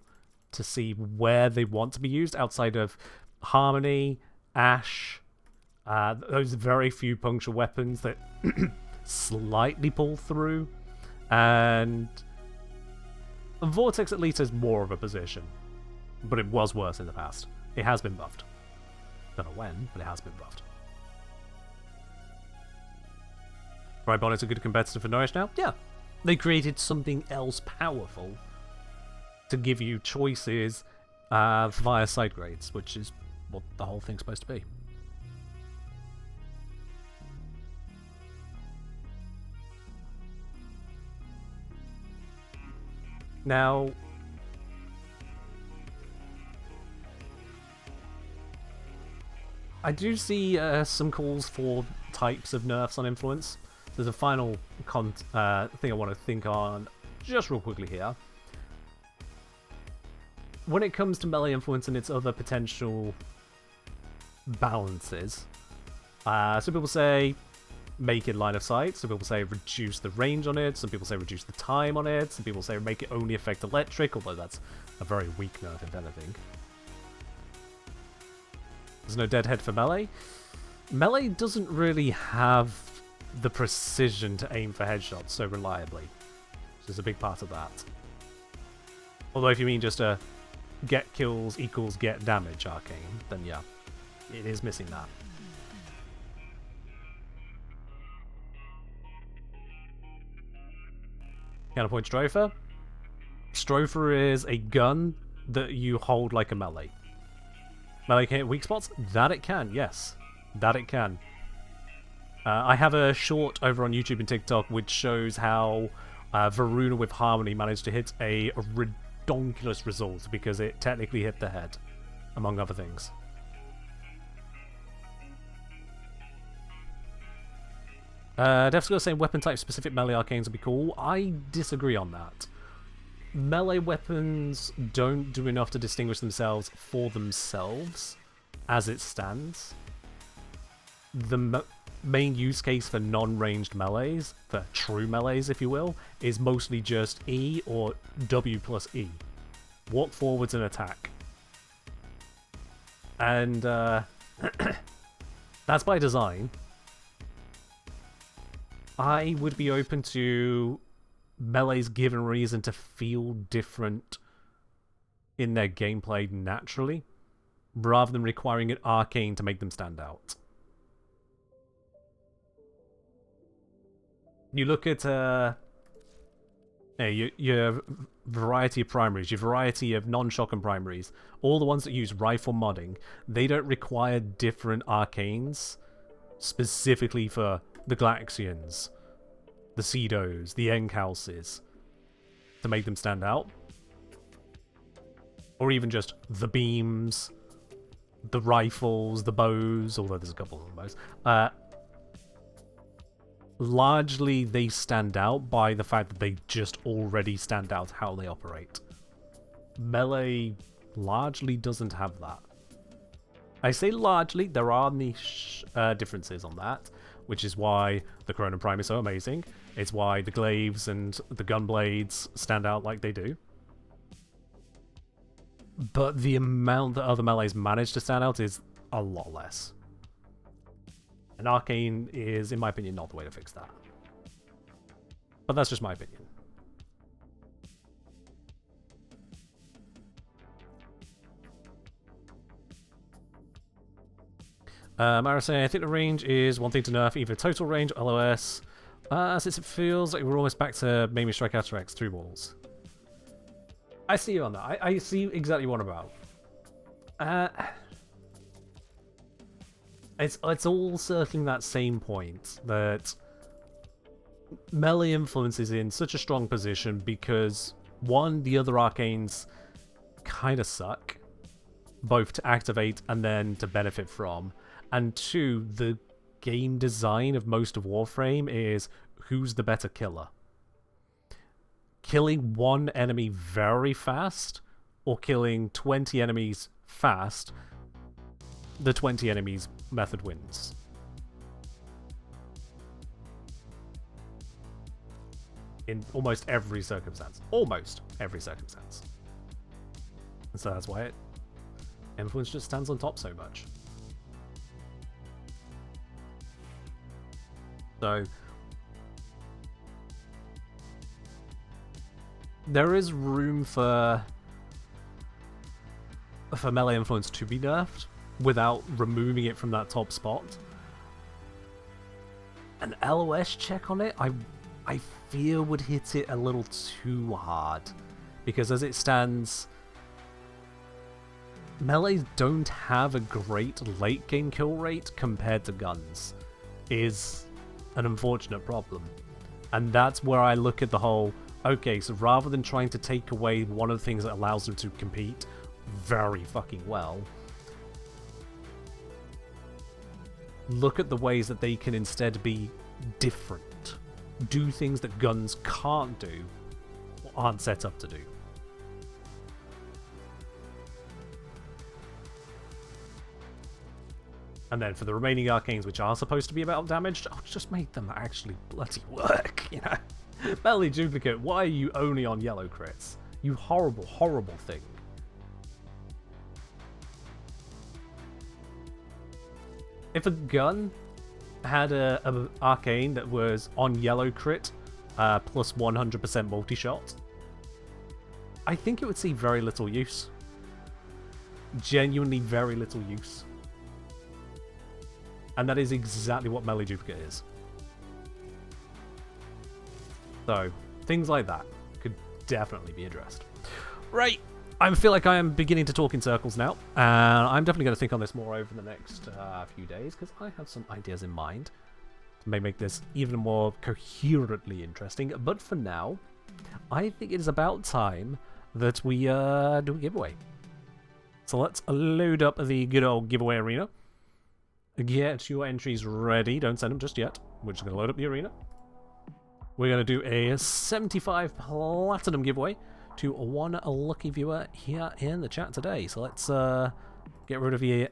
to see where they want to be used outside of Harmony, Ash, those very few punctual weapons that slightly pull through, and Vortex at least has more of a position, but it was worse in the past. It has been buffed. Don't know when, but it has been buffed. Right, Bonnet's a good competitor for Nourish now? Yeah. They created something else powerful to give you choices via side grades, which is what the whole thing's supposed to be. Now, I do see some calls for types of nerfs on influence. There's a final thing I want to think on just real quickly here. When it comes to melee influence and its other potential balances, some people say make it line of sight, some people say reduce the range on it, some people say reduce the time on it, some people say make it only affect electric, although that's a very weak nerf if anything. There's no deadhead for melee. Melee doesn't really have the precision to aim for headshots so reliably, which is a big part of that. Although if you mean just a get kills equals get damage arcane, then yeah, it is missing that. Counterpoint Stropher. Stropher is a gun that you hold like a melee. Melee can hit weak spots? That it can, yes. That it can. I have a short over on YouTube and TikTok which shows how Varuna with Harmony managed to hit a redonkulous result because it technically hit the head, among other things. Defscore saying weapon type specific melee arcanes would be cool. I disagree on that. Melee weapons don't do enough to distinguish themselves for themselves as it stands. The main use case for non-ranged melees, for true melees if you will, is mostly just E or W plus E. Walk forwards and attack. And that's by design. I would be open to melees given reason to feel different in their gameplay naturally, rather than requiring an arcane to make them stand out. You look at your variety of primaries, your variety of non-shotgun primaries, all the ones that use rifle modding, they don't require different arcanes specifically for the Glaxians, the Cedos, the Enkhouses, to make them stand out. Or even just the beams, the rifles, the bows, although there's a couple of bows. Largely, they stand out by the fact that they just already stand out how they operate. Melee largely doesn't have that. I say largely, there are niche differences on that, which is why the Corona Prime is so amazing. It's why the glaives and the gunblades stand out like they do. But the amount that other melees manage to stand out is a lot less. And Arcane is, in my opinion, not the way to fix that. But that's just my opinion. Mara saying, I think the range is one thing to nerf, either total range or LOS, since it feels like we're almost back to maybe Strike After X through walls. I see you on that. I see exactly what I'm about. It's all circling that same point that melee influence is in such a strong position because one, the other arcanes kind of suck, both to activate and then to benefit from, and two, the game design of most of Warframe is who's the better killer. Killing one enemy very fast or killing 20 enemies fast, the 20 enemies method wins. In almost every circumstance. Almost every circumstance. And so that's why influence just stands on top so much. So there is room for melee influence to be nerfed without removing it from that top spot. An LOS check on it, I fear would hit it a little too hard, because as it stands, melees don't have a great late game kill rate compared to guns, is an unfortunate problem. And that's where I look at the whole, okay, so rather than trying to take away one of the things that allows them to compete very fucking well, look at the ways that they can instead be different. Do things that guns can't do or aren't set up to do. And then for the remaining arcanes, which are supposed to be about damage, I'll just make them actually bloody work, you know? Melee duplicate, why are you only on yellow crits? You horrible, horrible thing. If a gun had a arcane that was on yellow crit plus 100% multi-shot, I think it would see very little use. Genuinely very little use. And that is exactly what melee duplicate is. So, things like that could definitely be addressed. Right, I feel like I am beginning to talk in circles now, and I'm definitely going to think on this more over the next few days, because I have some ideas in mind to make this even more coherently interesting. But for now, I think it is about time that we do a giveaway. So let's load up the good old giveaway arena. Get your entries ready. Don't send them just yet. We're just going to load up the arena. We're going to do a 75 Platinum giveaway to one lucky viewer here in the chat today. So let's get rid of the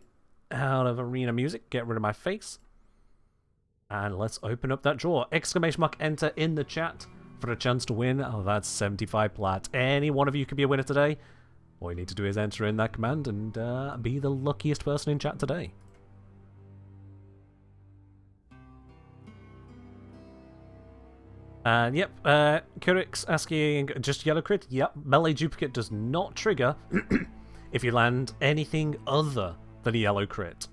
out of arena music, get rid of my face, and let's open up that draw. Exclamation mark enter in the chat for a chance to win. Oh, that's 75 plat. Any one of you could be a winner today. All you need to do is enter in that command and be the luckiest person in chat today. And yep, Kurix asking, just yellow crit? Yep, melee duplicate does not trigger if you land anything other than a yellow crit.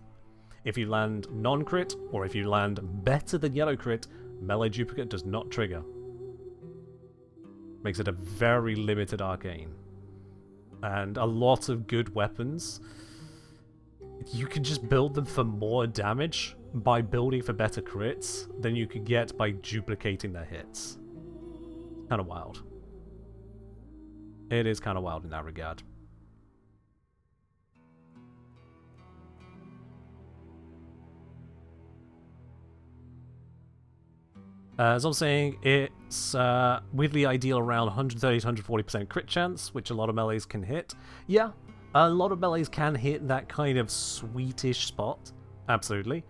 If you land non-crit, or if you land better than yellow crit, melee duplicate does not trigger. Makes it a very limited arcane. And a lot of good weapons, you can just build them for more damage by building for better crits than you could get by duplicating their hits. Kind of wild. It is kind of wild in that regard. As I'm saying, it's weirdly ideal around 130 to 140% crit chance, which a lot of melees can hit. Yeah, a lot of melees can hit that kind of sweetish spot. Absolutely.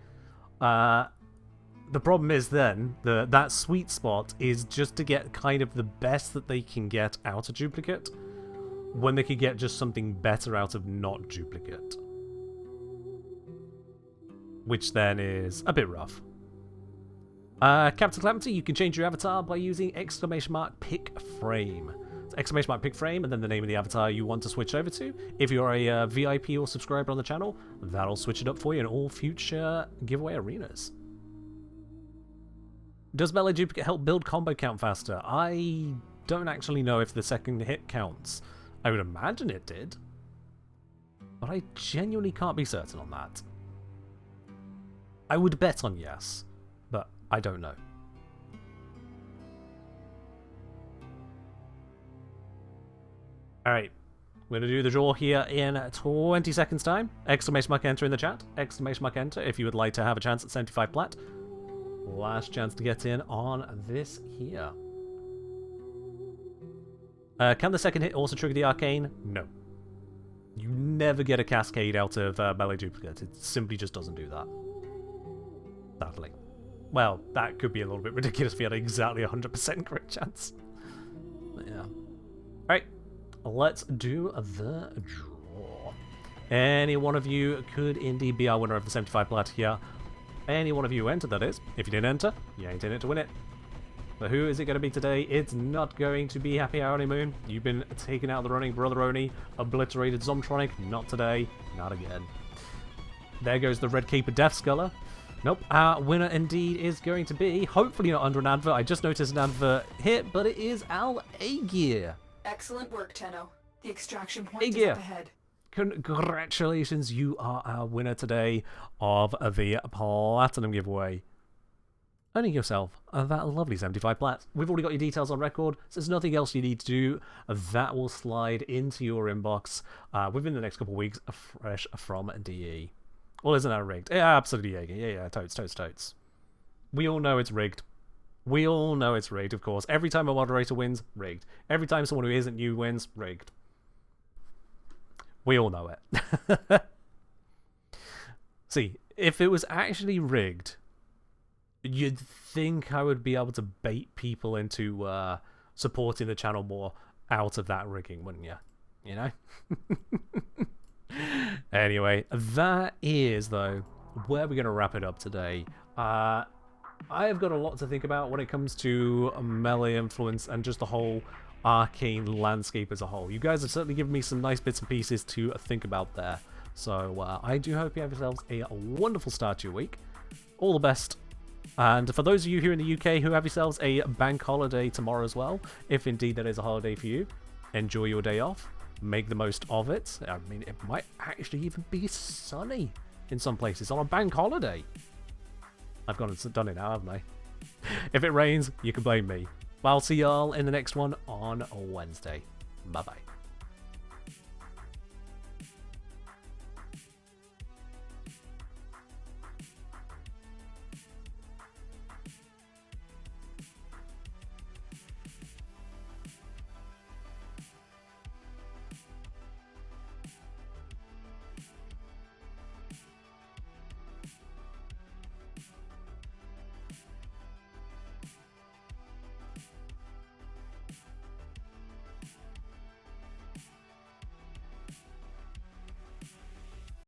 The problem is then, that sweet spot is just to get kind of the best that they can get out of duplicate, when they could get just something better out of not duplicate. Which then is a bit rough. Captain Calamity, you can change your avatar by using exclamation mark pick frame. So exclamation mark pick frame and then the name of the avatar you want to switch over to. If you're a VIP or subscriber on the channel, that'll switch it up for you in all future giveaway arenas. Does melee duplicate help build combo count faster? I don't actually know if the second hit counts. I would imagine it did. but I genuinely can't be certain on that. I would bet on yes, but I don't know. Alright, we're going to do the draw here in 20 seconds time. Exclamation mark enter in the chat. Exclamation mark enter if you would like to have a chance at 75 plat. Last chance to get in on this here. Can the second hit also trigger the arcane? No. You never get a cascade out of melee duplicate. It simply just doesn't do that. Sadly. Well, that could be a little bit ridiculous if you had exactly 100% crit chance. But yeah. Alright. Let's do the draw. Any one of you could indeed be our winner of the 75 plat here. Any one of you entered, that is. If you didn't enter, you ain't in it to win it. But who is it going to be today? It's not going to be Happy Hour Honeymoon. You've been taken out of the running, Brother Oni. Obliterated Zomtronic. Not today. Not again. There goes the Red Cape Death Sculler. Nope. Our winner indeed is going to be, hopefully not under an advert. I just noticed an advert hit, but it is Al Aegir. Excellent work, Tenno. The extraction point is Aegir. up ahead. Congratulations, you are our winner today of the Platinum giveaway. Earning yourself that lovely 75 plats. We've already got your details on record, so there's nothing else you need to do. That will slide into your inbox within the next couple of weeks, fresh from DE. Well, isn't that rigged? Yeah, absolutely, yeah, totes. We all know it's rigged. We all know it's rigged, of course. Every time a moderator wins, rigged. Every time someone who isn't you wins, rigged. We all know it. See, if it was actually rigged, you'd think I would be able to bait people into supporting the channel more out of that rigging, wouldn't you? You know? Anyway, that is, though, where we're going to wrap it up today. I have got a lot to think about when it comes to melee influence and just the whole arcane landscape as a whole. You guys have certainly given me some nice bits and pieces to think about there. So I do hope you have yourselves a wonderful start to your week. All the best. And for those of you here in the UK who have yourselves a bank holiday tomorrow as well, if indeed that is a holiday for you, enjoy your day off. Make the most of it. I mean, it might actually even be sunny in some places on a bank holiday. I've gone and done it now, haven't I? If it rains, you can blame me. But I'll see y'all in the next one on Wednesday. Bye-bye.